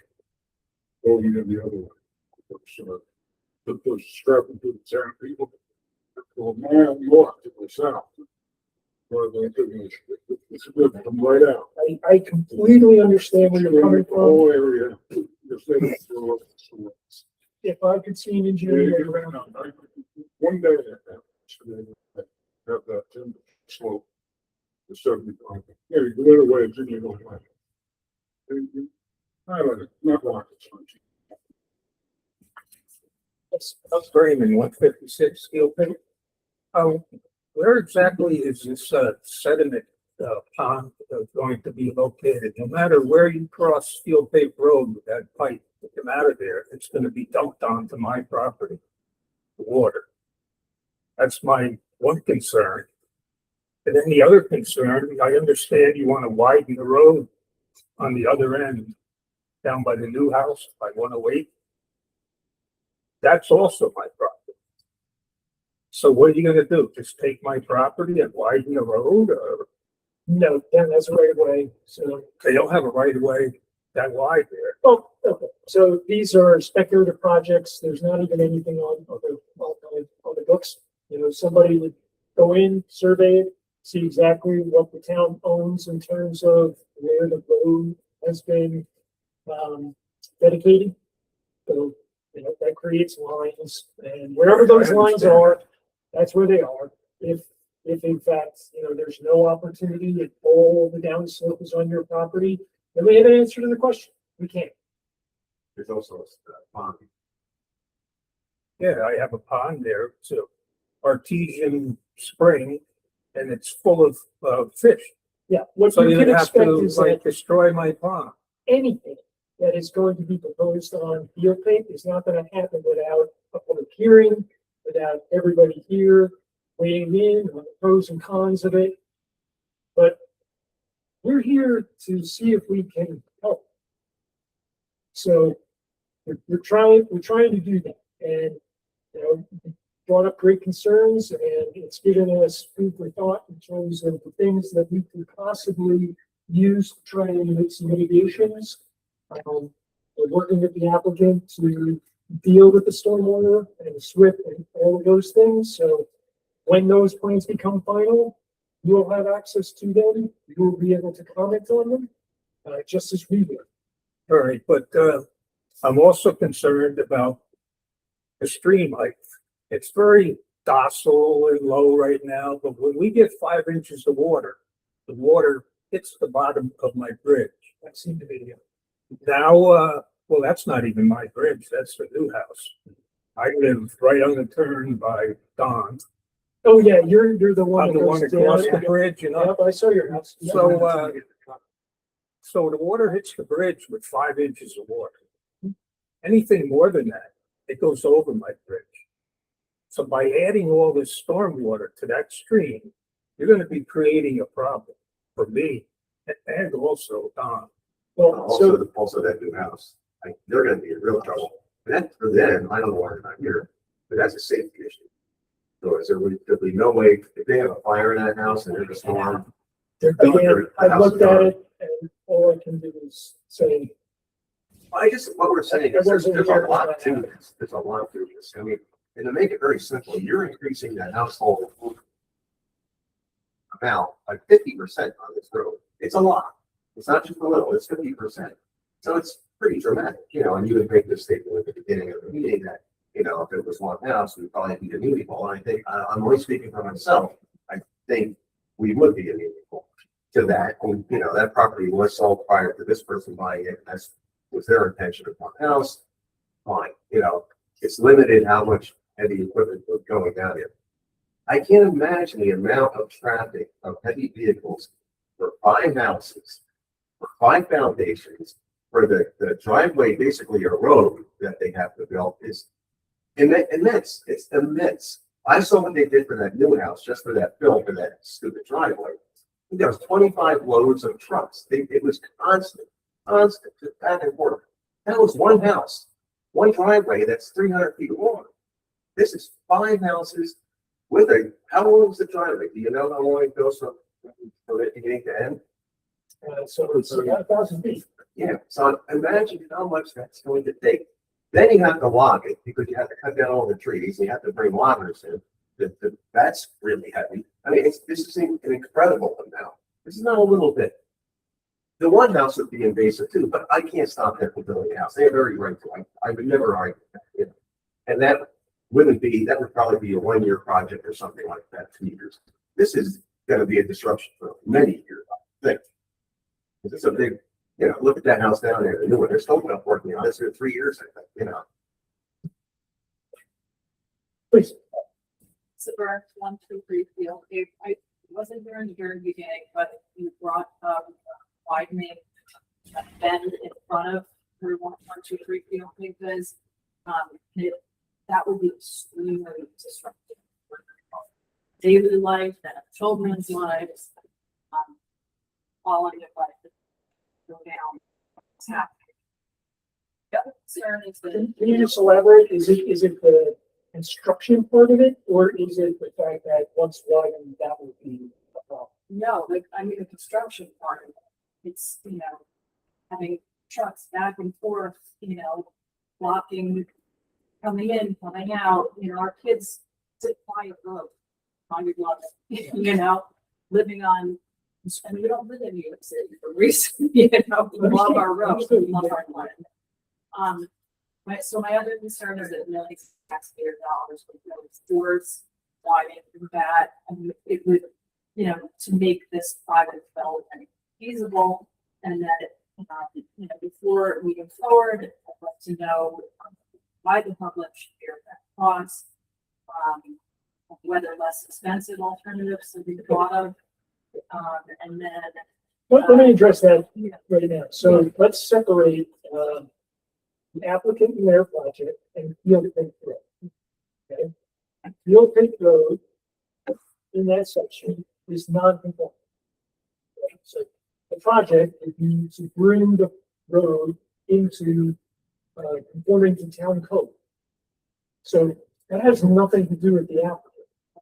going in the other way. So, those strapping to the town people, well, mile north to the south. Where it's good to come right out. I completely understand where you're coming The from. whole area. Just they don't throw up, so, If I could see an engineer around, one day have that 10 slope. The 75. Yeah, you go the way it's in your own way. I don't know, not rocket science. That's Raymond, 156 Steel Pit. Where exactly is this sediment pond going to be located? No matter where you cross Steel Pit Road with that pipe, that come out of there, it's going to be dumped onto my property, the water. That's my one concern. And then the other concern, I understand you want to widen the road on the other end, down by the new house, by 108. That's also my property. So what are you gonna do? Just take my property and widen the road, or no, then that's a right of way, so. they don't have a right of way that wide there? Oh, okay, so these are speculative projects, there's not even anything on the books. Somebody would go in, survey it, see exactly what the town owns in terms of where the road has been dedicated. So, that creates lines, and wherever those lines are, that's where they are. If in fact, there's no opportunity, if all the downslope is on your property, then we have an answer to the question. We can't. There's also a pond. Yeah, I have a pond there, it's an artesian spring, and it's full of fish. Yeah, what So you you can have expect to is that destroy my pond. anything that is going to be proposed on field tape is not going to happen without a public hearing, without everybody here weighing in on the pros and cons of it. But we're here to see if we can help. So we're trying to do that, and brought up great concerns, and it's given us food for thought in terms of the things that we could possibly use to try and make some mitigations. We're working with the applicant to deal with the stormwater and the SWIP and all of those things. So when those plans become final, you'll have access to them. You will be able to comment on them, just as we will. All right, but, I'm also concerned about the stream height. It's very docile and low right now, but when we get 5 inches of water, the water hits the bottom of my bridge. I've seen the video. Now, well, that's not even my bridge, that's the new house. I live right on the turn by Don. Oh, yeah, you're the one. I'm the one across the bridge, you know? Yep, I saw your house. So the water hits the bridge with 5 inches of water. Anything more than that, it goes over my bridge. So by adding all this storm water to that stream, you're gonna be creating a problem for me and also Don. Well, Also, so, also that new house, like, they're gonna be in real trouble. And that, for them, I don't know why they're not here, but that's a safety issue. So is there'll be no way, if they have a fire in that house and there's a storm, again, I looked at it and all I can do is say, what we're saying is there's a lot to this. There's a lot to this. I mean, and to make it very simple, you're increasing the household amount by 50% on this road. It's a lot. It's not just a little, it's 50%. So it's pretty dramatic, you know, and you would make this statement at the beginning of the meeting that, you know, if it was one house, we'd probably be amenable. And I think, I'm only speaking for myself, I think we would be amenable to that. And, you know, that property was sold prior to this person buying it. That's was their intention of one house. Fine, you know, it's limited how much heavy equipment was going down here. I can't imagine the amount of traffic of heavy vehicles for 5 houses, for 5 foundations, for the driveway, basically a road that they have to build is immense. It's immense. I saw what they did for that new house, just for that bill, for that stupid driveway. There was 25 loads of trucks. It was constant, just back and forth. That was one house, one driveway that's 300 feet long. This is 5 houses with how long is the driveway? Do you know how long it goes from beginning to end? so it's about 1,000 feet. Yeah, so imagine how much that's going to take. Then you have to log it because you have to cut down all the trees. You have to bring loggers in. That's really heavy. I mean, this is an incredible amount. This is not a little bit. The one house would be invasive too, but I can't stop them from building a house. They have every right to. I would never argue that. You know? And that would probably be a 1-year project or something like that, 2 years. This is going to be a disruption for many years, I think. It's a big, you know, look at that house down there, the new one. They're still not working on this for 3 years, I think, you know. Please. Suburban 1, 2, 3 field. I wasn't here in the very beginning, but you brought up widening a bend in front of Route 1, 2, 3 field because that would be extremely disruptive for daily life and children's lives. Quality of life go down. What's happening? The other concern is that Can you just elaborate? Is it the construction part of it, or is it the fact that once widened, that would be a problem? no, like I mean the construction part of it. It's having trucks back and forth, blocking, coming in, coming out. Our kids sit quiet road on your block, living on. And we don't live in New York City for a reason, we love our roads, we love our land. So my other concern is that millions of taxpayer dollars would go towards widening that, and it would, to make this private development feasible, and that, before moving forward, I'd like to know why the public should bear that cost, whether less expensive alternatives to be thought of. And then Let me address that right now. So let's separate the applicant and their project and Field Creek Road. Okay, Field Creek Road in that section is non-conforming. Okay? So the project would be to bring the road into conforming to town code. So that has nothing to do with the applicant.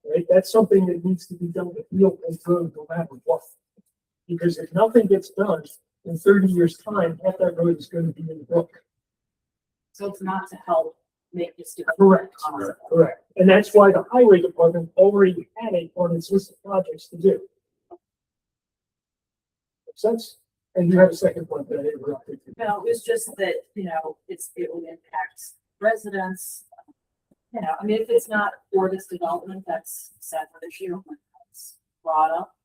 Right, that's something that needs to be done with Field Creek Road no matter what. Because if nothing gets done in 30 years' time, half that road is going to be in the brook. So it's not to help make this Correct. development possible. Correct. And that's why the highway department already had it on its list of projects to do. Make sense? And you have a second point that I interrupted. No, it's just that, it would impact residents. I mean, if it's not for this development, that's a separate issue when it's brought up.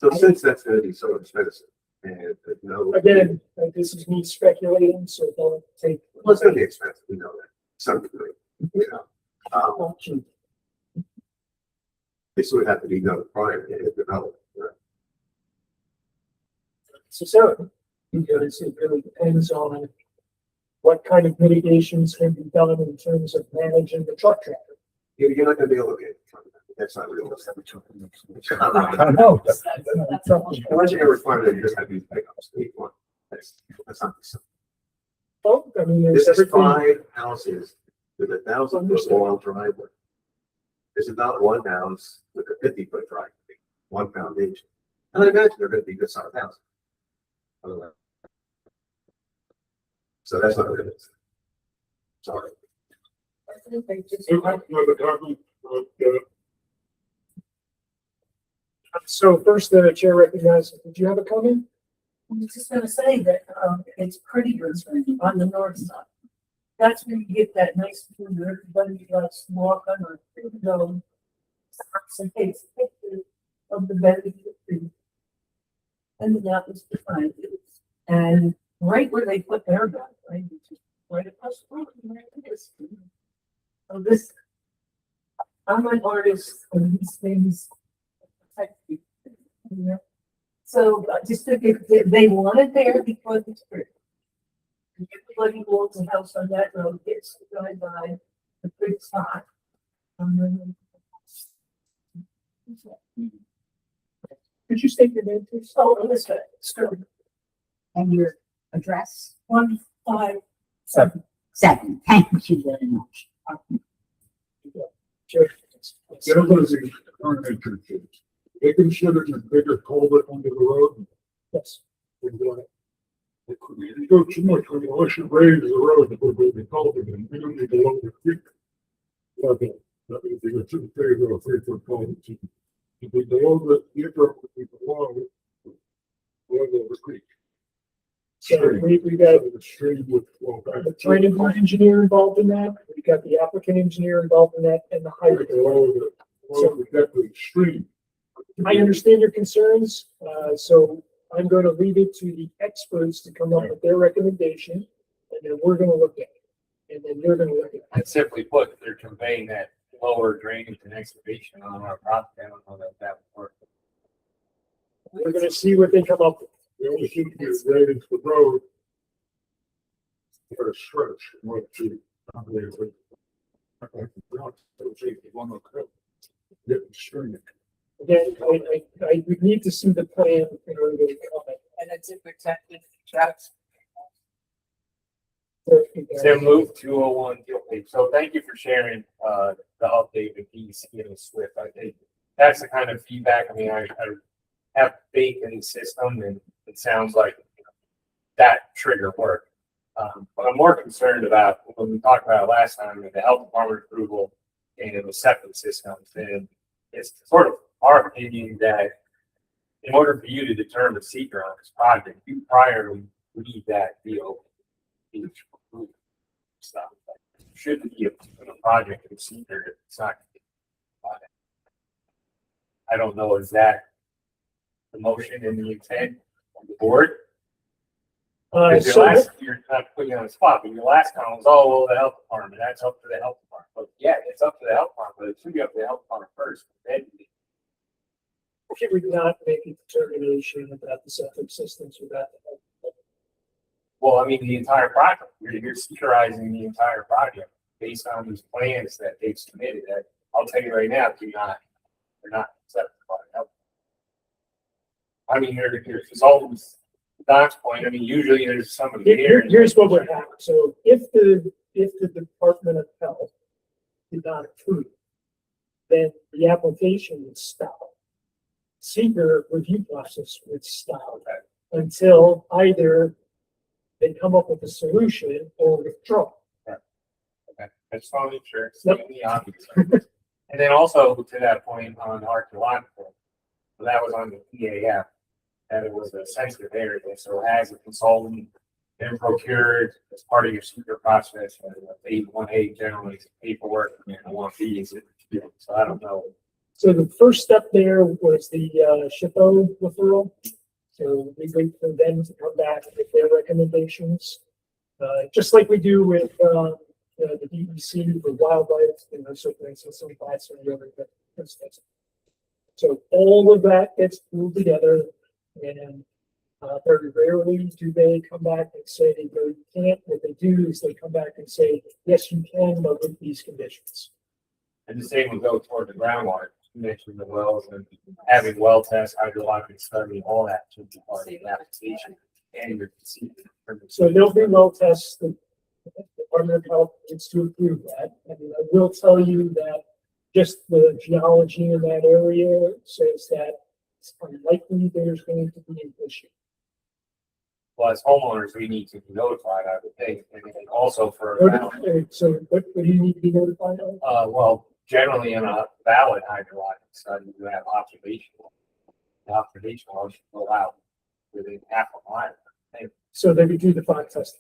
So since that's gonna be so expensive, and there's no. Again, this is me speculating, so don't take. Well, it's gonna be expensive, we know that, some degree, you know. This would have to be done prior to the development, right? So, because it really depends on what kind of mitigations can be done in terms of managing the truck traffic. You're not gonna be able to get, that's not realistic. I know. Unless you're gonna require that you just have these pickups, that's not. Oh, I mean, there's This is everything. 5 houses with a 1,000-foot long driveway. This is not one house with a 50-foot driveway, one foundation. And I imagine they're gonna be good sized houses. Otherwise. So that's not good. Sorry. So first, the chair recognizes, did you have a comment? I was just gonna say that, it's prettier on the north side. That's when you get that nice view where everybody likes to walk on or, some takes pictures of the bed. And that was behind it. And right where they put their gun, right, which is right across the road, and there it is. So this, I'm an artist and these things. So I just think they want it there because it's pretty. Everybody who owns a house on that road gets to drive by the big spot. Could you state your name, please? Oh, Elizabeth Stern. And your address? 157. Thank you very much. Sure. There was a current entrance. They considered a bigger culvert under the road. Yes. You go too much, unless you raise the road, it will be the culvert, and we don't need to lower the creek. Okay, that means they go to the 3-foot culvert. If we go over the upper, we go over the creek. So we got The stream would flow back. the planning board engineer involved in that, we got the applicant engineer involved in that, and the highway. Over the stream. I understand your concerns, so I'm going to leave it to the experts to come up with their recommendation, and then we're going to look at it. And then you're going to look at it. And simply put, they're conveying that lower drainage and excavation on our property. I don't know that would work. We're going to see what they come up with. The only thing is right into the road. For a stretch, one, two. Again, I would need to see the plan in order to comment. And it's in protected tracks. Tim move 201 Gilpin. So thank you for sharing, the update with DC and Swift. I think that's the kind of feedback. I mean, I have faith in the system and it sounds like that trigger worked. But I'm more concerned about when we talked about it last time with the health department approval and the septic systems. And it's sort of our opinion that in order for you to determine seeker on this project, you priorly need that deal. Stuff. Shouldn't be a project in seeker. It's not. I don't know, is that the motion and the intent of the board? Because your So last, you're not putting you on the spot, but your last comment was, oh, well, the health department, that's up to the health department. But yeah, it's up to the health department, but it should be up to the health department first. Then we would not make a determination about the septic systems without the. well, I mean, the entire project, you're securizing the entire project based on these plans that they've submitted. That I'll tell you right now, they're not accepted by the health. I mean, there's always Doc's point. I mean, usually there's somebody here. Here's what would happen. So if the Department of Health did not approve, then the application would stop. seeker review process would stop until either they come up with a solution or withdraw. Okay, that's fine, sure, it's Yep. the obvious. And then also to that point on archaeological, that was on the EAF, that it was a sensitive area, so as a consultant, then procured as part of your secret process, and 818 generally is paperwork, and 1B is it, so I don't know. So the first step there was the SHPO referral. So we wait for them to come back with their recommendations. Just like we do with the DEC, the wildlife, and those sort of things, and some bites and the other. So all of that gets pulled together, and very rarely do they come back and say they go, you can't. What they do is they come back and say, yes, you can, but with these conditions. And the same would go toward the groundwater, you mentioned the wells and having well tests, hydrologic study, all that should be part of the application. And your So there'll be well tests. The Department of Health needs to approve that. And I will tell you that just the geology in that area says that it's unlikely there's going to be an issue. Well, as homeowners, we need to be notified, I would think, and then also for, So what do you need to be notified of? well, generally in a valid hydrologic study, you have observational. The observational should go out within half a mile. So they would do the 5 test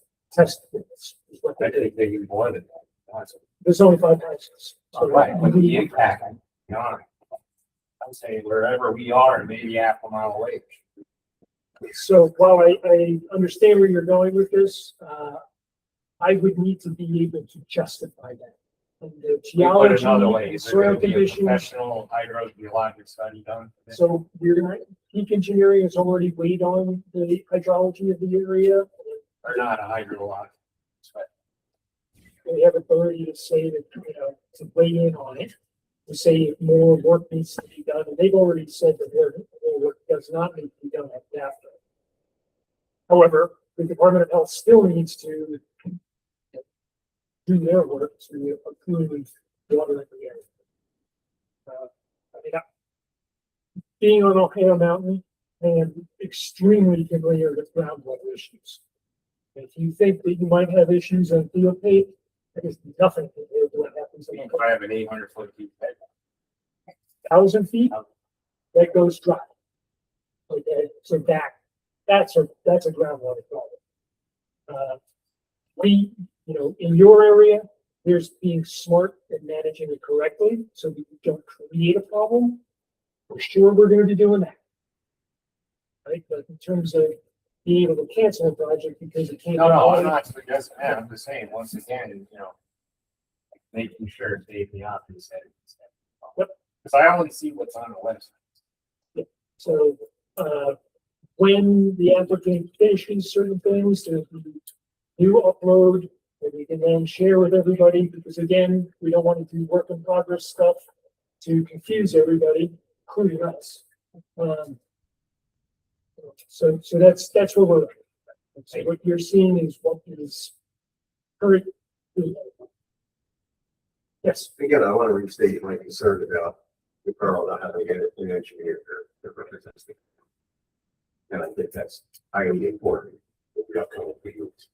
points, is what I they did. think they do more than that. That's There's only 5 tests. So right, but the we- impact, I'm saying wherever we are, maybe half a mile away. So while I understand where you're going with this, I would need to be able to justify that. And the We put geology another way, and is there soil gonna be a conditions. professional hydrogeologic study done? So we're not, peak engineering has already weighed on the hydrology of the area. Or not a hydrologic? But They have authority to say that, to weigh in on it, to say if more work needs to be done. And they've already said that more work does not need to be done after. However, the Department of Health still needs to do their work to approve water in the area. Being on Ohio Mountain, and extremely familiar with groundwater issues. If you think that you might have issues on field tape, that is nothing compared to what happens in I have an 800-foot deep bed. 1,000 feet, that goes dry. Okay, so that's a groundwater problem. We, in your area, there's being smart and managing it correctly, so we don't create a problem. For sure, we're going to be doing that. Right, but in terms of being able to cancel a project because it can't. No, I'm not suggesting that, I'm just saying, once again, making sure it's the obvious. Because I only see what's on the website. So, when the applicant finishes certain things, there'll be new upload that we can then share with everybody, because again, we don't want to do work in progress stuff to confuse everybody, including us. So that's where we're at. So what you're seeing is what is current. Yes. Again, I want to restate my concern about the Carl not having an engineer that represents the. And I think that's highly important in the upcoming weeks.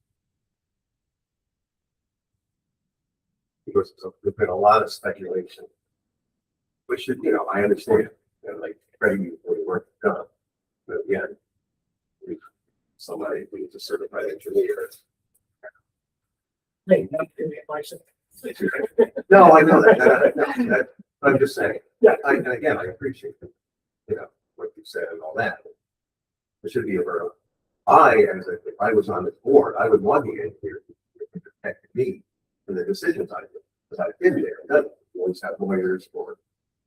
Because there's been a lot of speculation, which, I understand, and like Freddie, before the work done. But again, somebody who's a certified engineer. Hey, not giving me advice. No, I know that. I'm just saying. Yeah. And again, I appreciate, what you said and all that. It should be a verb. If I was on this board, I would want the engineer to protect me from the decisions I do, because I've been there. And done it. We always have lawyers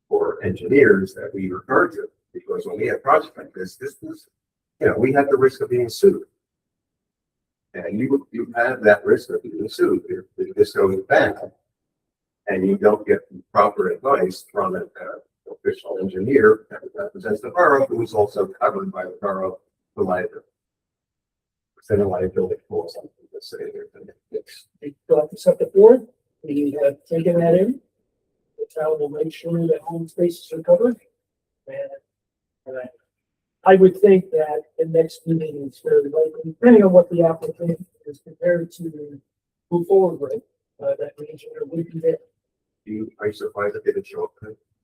or engineers that we refer to, because when we have projects like this was, we have the risk of being sued. And you have that risk of being sued if this goes bad and you don't get proper advice from an official engineer that represents the borough, who is also covered by the borough for liability. Then a liability for something that's sitting there. We go up to set the board, we have taken that in. The town will make sure that home spaces are covered. And Right. I would think that the next meeting is very likely, depending on what the applicant is prepared to move forward with, that the engineer would be there. Are you surprised that they didn't show up?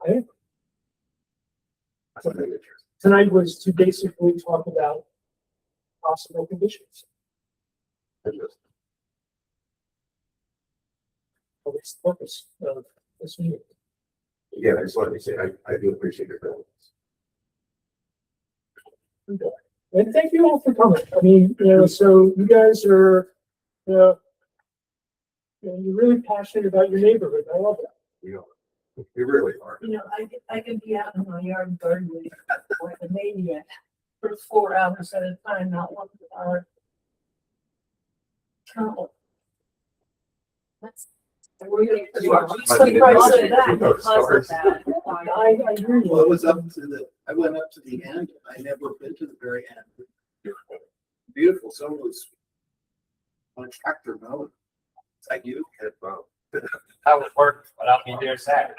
I am. Tonight was to basically talk about possible conditions. Well, that's the purpose of this meeting. Yeah, I just wanted to say, I do appreciate your presence. And thank you all for coming. I mean, so you guys are, you're really passionate about your neighborhood. I love that. We really are. I can be out in my yard gardening like a maniac for 4 hours at a time, not 1 hour. Count. We're gonna. What's the price of that because of that? I hear you. Well, it was up to the, I went up to the end. I never been to the very end. Beautiful. Someone was on a tractor mowing. It's like you. How would work without me there Saturday?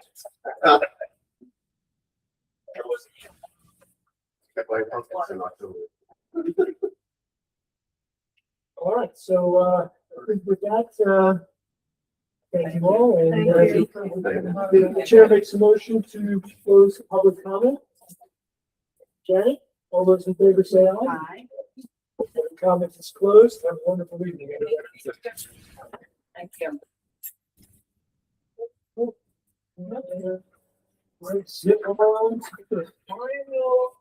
All right, so, with that, thank you all, and the chair makes a motion to close the public comment. Janet, all those in favor say aye. Aye. The comment is closed. Have a wonderful evening, everybody. Thank you. Right, zip around to the final.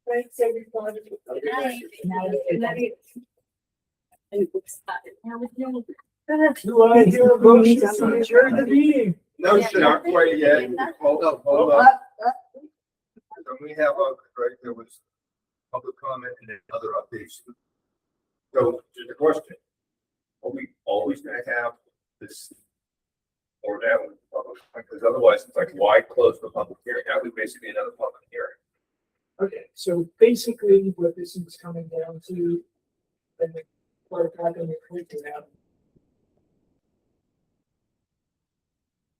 Thanks, everybody. Good night. Good night. Do I hear a motion to adjourn the meeting? No, not quite yet. Hold up, hold up. So we have right, there was public comment and then other updates. So just a question. Are we always gonna have this? Or that one, because otherwise it's like, why close the public hearing? That would basically be another public hearing. Okay, so basically what this is coming down to, and what I'm going to point to now,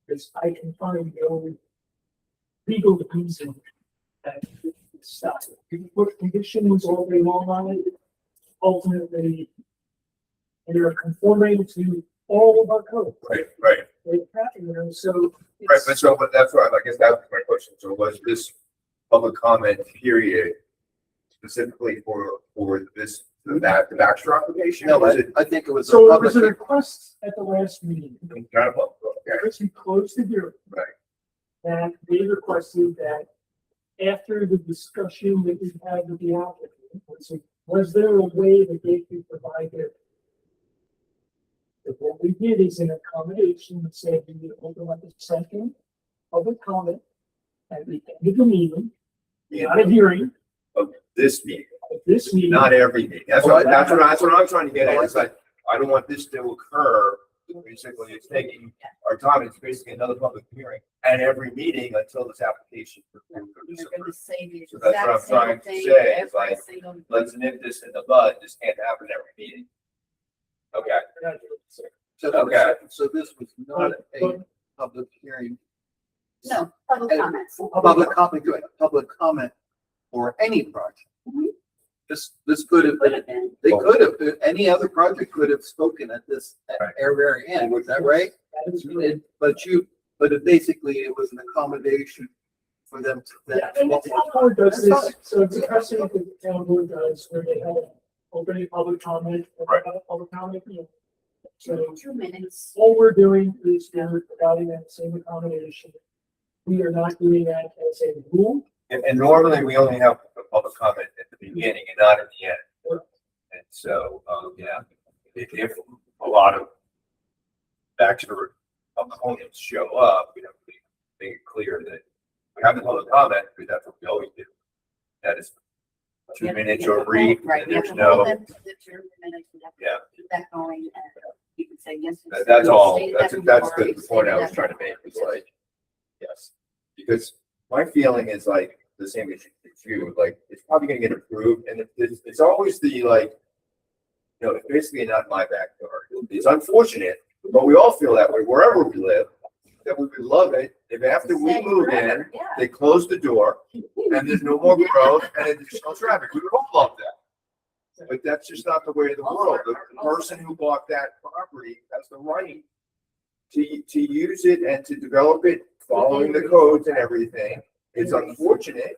is I can find the only legal reason that stop it. You put conditions all day long on it, ultimately, they're conforming to all of our code. Right, right. So. Right, but so, but that's why, I guess that was my question. So was this public comment period specifically for this, the Baxter application? No, Was it I think it was. a So it public- was a request at the last meeting. kind of, okay, First, we closed the hearing. right, And they requested that after the discussion that we had with the applicant, was there a way that they could provide their? But what we did is an accommodation that said we would open up a second public comment at the end of the meeting, not a hearing, of this meeting, at this meeting. not every meeting. That's what I'm trying to get at. It's like, I don't want this to occur. Basically, it's taking our time. It's basically another public hearing at every meeting until this application. is approved or You're disapproved. gonna say the So that's what I'm exact same trying to thing say, is every like, single. Let's nip this in the bud. This can't happen every meeting. Okay. Okay. So this was not a public hearing. No, public comments. Public comment for any project. Mhm. This could have Could been, have been. they could have, any other project could have spoken at this, at Right. very end, was that right? That is correct. But it basically, it was an accommodation for them to. Yeah, and the town board does this, so it's a precedent that the town board does where they have an opening public comment, or Right. have a public comment, So 2 minutes. all we're doing is we're providing that same accommodation. We are not doing that as a rule. And normally we only have a public comment at the beginning and not at the end. And so, yeah, if a lot of Baxter opponents show up, we have to make it clear that we have the public comment, because that's what we always do. That is 2 minutes or brief, Right, and you have there's to hold no, them to the 2 minutes, you have to yeah, keep that going, and you can say yes. that's all. Stated That's that the before, you point I stated was that trying to before. make, was like, yes. Because my feeling is like the same issue as you, like, it's probably gonna get approved, and it's always the like, it's basically not my backyard. It's unfortunate, but we all feel that way wherever we live, that we would love it If after we Stay move in, forever, yeah. they close the door and there's no more growth and additional traffic, we would all love that. But that's just not the way of the world. The person who bought that property has the right to use it and to develop it following the codes and everything. It's unfortunate.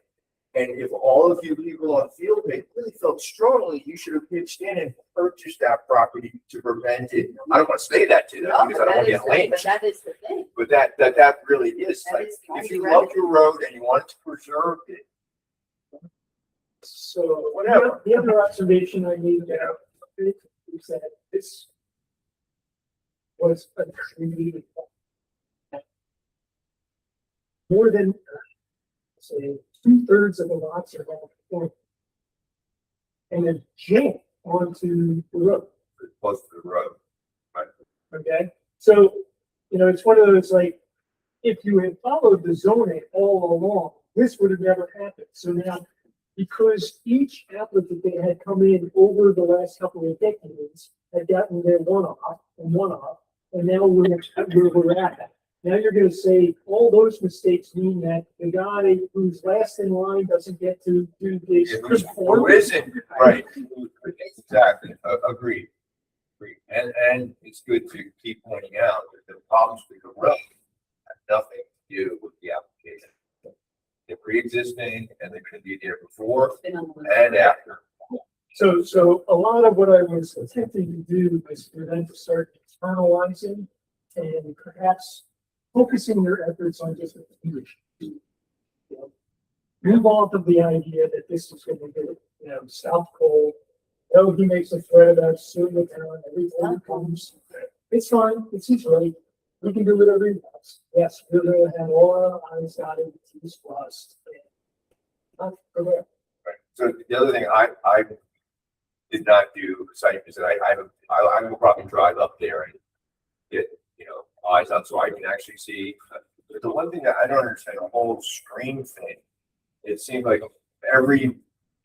And if all of you people on field day really felt strongly, you should have pitched in and purchased that property to prevent it. I don't want to say that to them No, because I but don't want to that get is, lynched. but that is the thing. But that really is, That like, is the if only you love remedy. your road and you want to preserve it, So Whatever. the other observation I made about it is that this was a treaty. More than, say, 2/3 of the lots are on and then jam onto the road. close to the road. Okay, so, it's one of those like, if you had followed the zoning all along, this would have never happened. So now, because each applicant that had come in over the last couple of decades had gotten their one off, and now we're at that. Now you're gonna say all those mistakes mean that the guy who's last in line doesn't get to do this. Who isn't, right, exactly, agreed. And it's good to keep pointing out that the problems with the road have nothing to do with the application. They're pre-existing and they're gonna be there before It's been on the list. and after. So a lot of what I was attempting to do was for them to start internalizing and perhaps focusing their efforts on just a few issues. Move off of the idea that this is gonna be, South Cole. Oh, he makes a threat about suing the town every time he comes. It's fine, it's his right. We can do whatever he wants. Yes, we're gonna have all our I's dotted, T's crossed. Not for that. Right. So the other thing I did not do site visit, I will probably drive up there and get, eyes on so I can actually see. But the one thing that I don't understand, the whole stream thing, it seems like every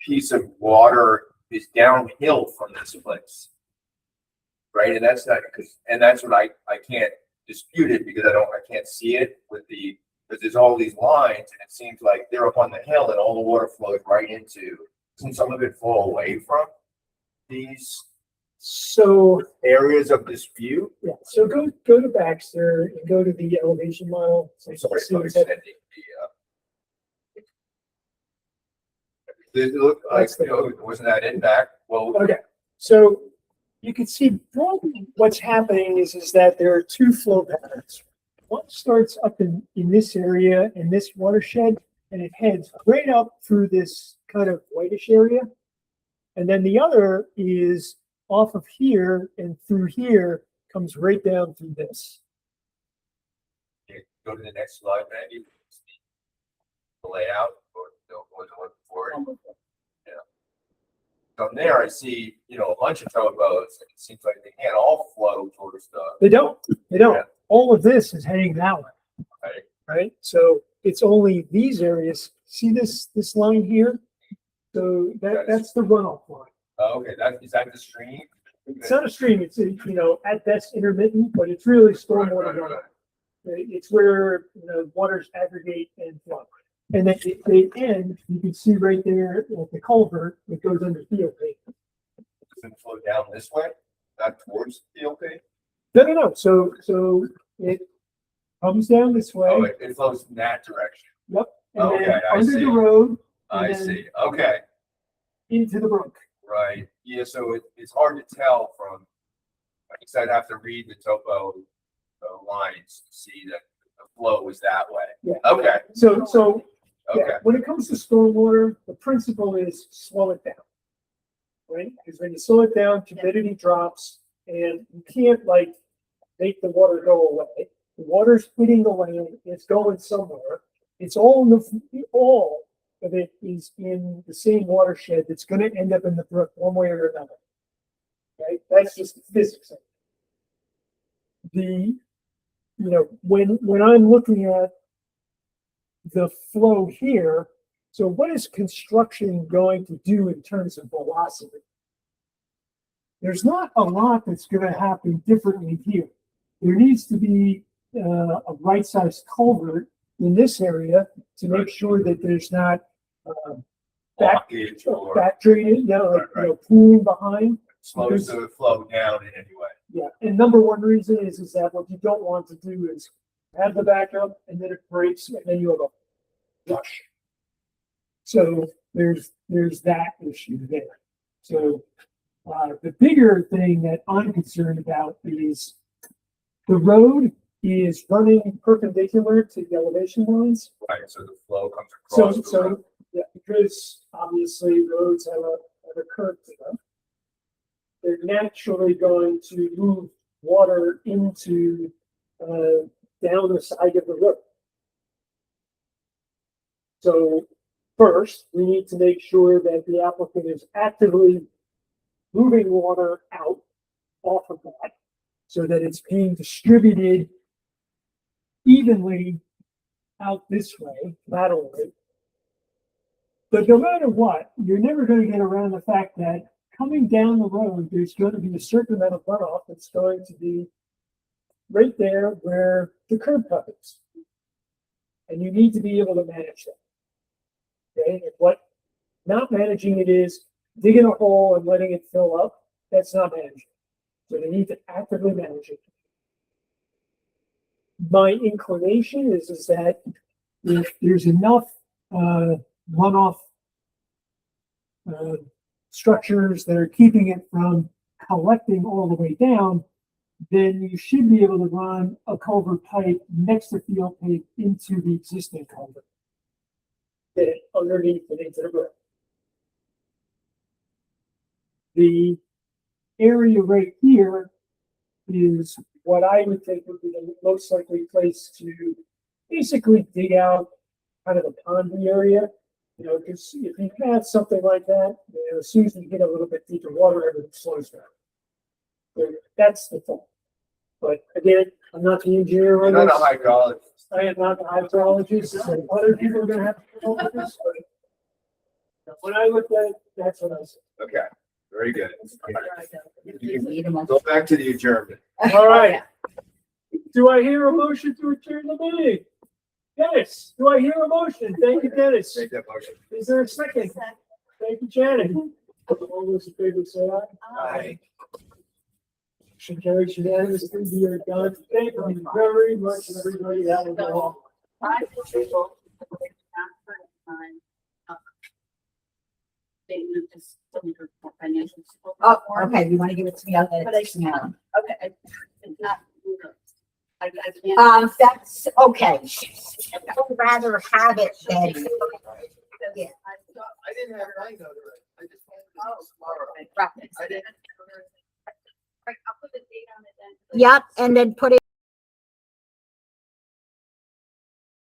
piece of water is downhill from this place. Right, and that's not, and that's what I can't dispute it because I can't see it because there's all these lines and it seems like they're up on the hill and all the water flows right into, doesn't some of it fall away from these So, areas of dispute? yeah, so go to Baxter and go to the elevation model. So you can Sorry, see I'm that- extending Did it look like, wasn't that in back? Well, Okay, so you can see broadly what's happening is that there are two flow patterns. One starts up in this area, in this watershed, and it heads right up through this kind of whitish area. And then the other is off of here and through here, comes right down through this. go to the next slide, Maggie. The layout or the one before it. Yeah. From there, I see, a bunch of towboats. It seems like they can't all flow towards the. They don't. Yeah. All of this is heading that way. Right. Right? So it's only these areas. See this line here? So that's the runoff line. Oh, okay, is that the stream? It's not a stream. It's, at best intermittent, but it's really stormwater Right, right, runoff. It's where, waters aggregate and flow. And then they end, you can see right there at the culvert, it goes under field pavement. Does it flow down this way, not towards the OP? No. So it comes down this way. Oh, it flows in that direction. Yep. And then Okay, I under see. the road. I and then see, okay, Into the brook. right, yeah, so it's hard to tell from, like I said, I have to read the topo lines to see that the flow is that way. Yeah. Okay, So yeah, okay, when it comes to stormwater, the principle is slow it down. Right? Because when you slow it down, turbidity drops and you can't make the water go away. The water's hitting the land, it's going somewhere. It's all of it is in the same watershed that's gonna end up in the brook one way or another. Right? That's just physics. When I'm looking at the flow here, so what is construction going to do in terms of velocity? There's not a lot that's going to happen differently here. There needs to be a right-sized culvert in this area to make sure that there's not, back, Blockage or back drainage, like, Right, right. pooling behind. slows the flow down in any way. Yeah, and number one reason is that what you don't want to do is have the backup and then it breaks and then you have a flush. So there's that issue there. So, the bigger thing that I'm concerned about is the road is running perpendicular to the elevation lines. Right, so the flow comes So, across the road. yeah, because obviously roads have a curve to them. They're naturally going to move water into, down the side of the road. So first, we need to make sure that the applicant is actively moving water out off of that so that it's being distributed evenly out this way, laterally. But no matter what, you're never going to get around the fact that coming down the road, there's going to be a certain amount of runoff that's going to be right there where the curb cut is. And you need to be able to manage that. Okay, and what not managing it is digging a hole and letting it fill up. That's not managing. So they need to actively manage it. My inclination is that if there's enough runoff structures that are keeping it from collecting all the way down, then you should be able to run a culvert pipe next to field pipe into the existing culvert. Get it underneath and into the ground. The area right here is what I would think would be the most likely place to basically dig out kind of a pondy area. You know, because if you have something like that, you know, as soon as you get a little bit deeper water, everything slows down. So that's the thought. But again, I'm not the engineer You're on not this. a hydrologist. I am not the hydrologist, so other people are gonna have to come up with this, but when I look at it, that's what I said. Okay, very good. You need a motion. Go back to the adjournment. All right. Do I hear a motion to adjourn the meeting? Dennis, do I hear a motion? Thank you, Dennis. Make that motion. Is there a second? Thank you, Janet. All those in favor say aye. Aye. Motion carries unanimously. We are done. Thank you very much, everybody. That was all. Statement is for financial support. Oh, okay, you want to give it to me? I'll let But I it to now. Okay, it's not. I can't. That's okay. I would rather have it than, yeah. I didn't have mine notarized. I just wanted to tomorrow. Right. I didn't. Right, I'll put the date on it then. Yep, and then put it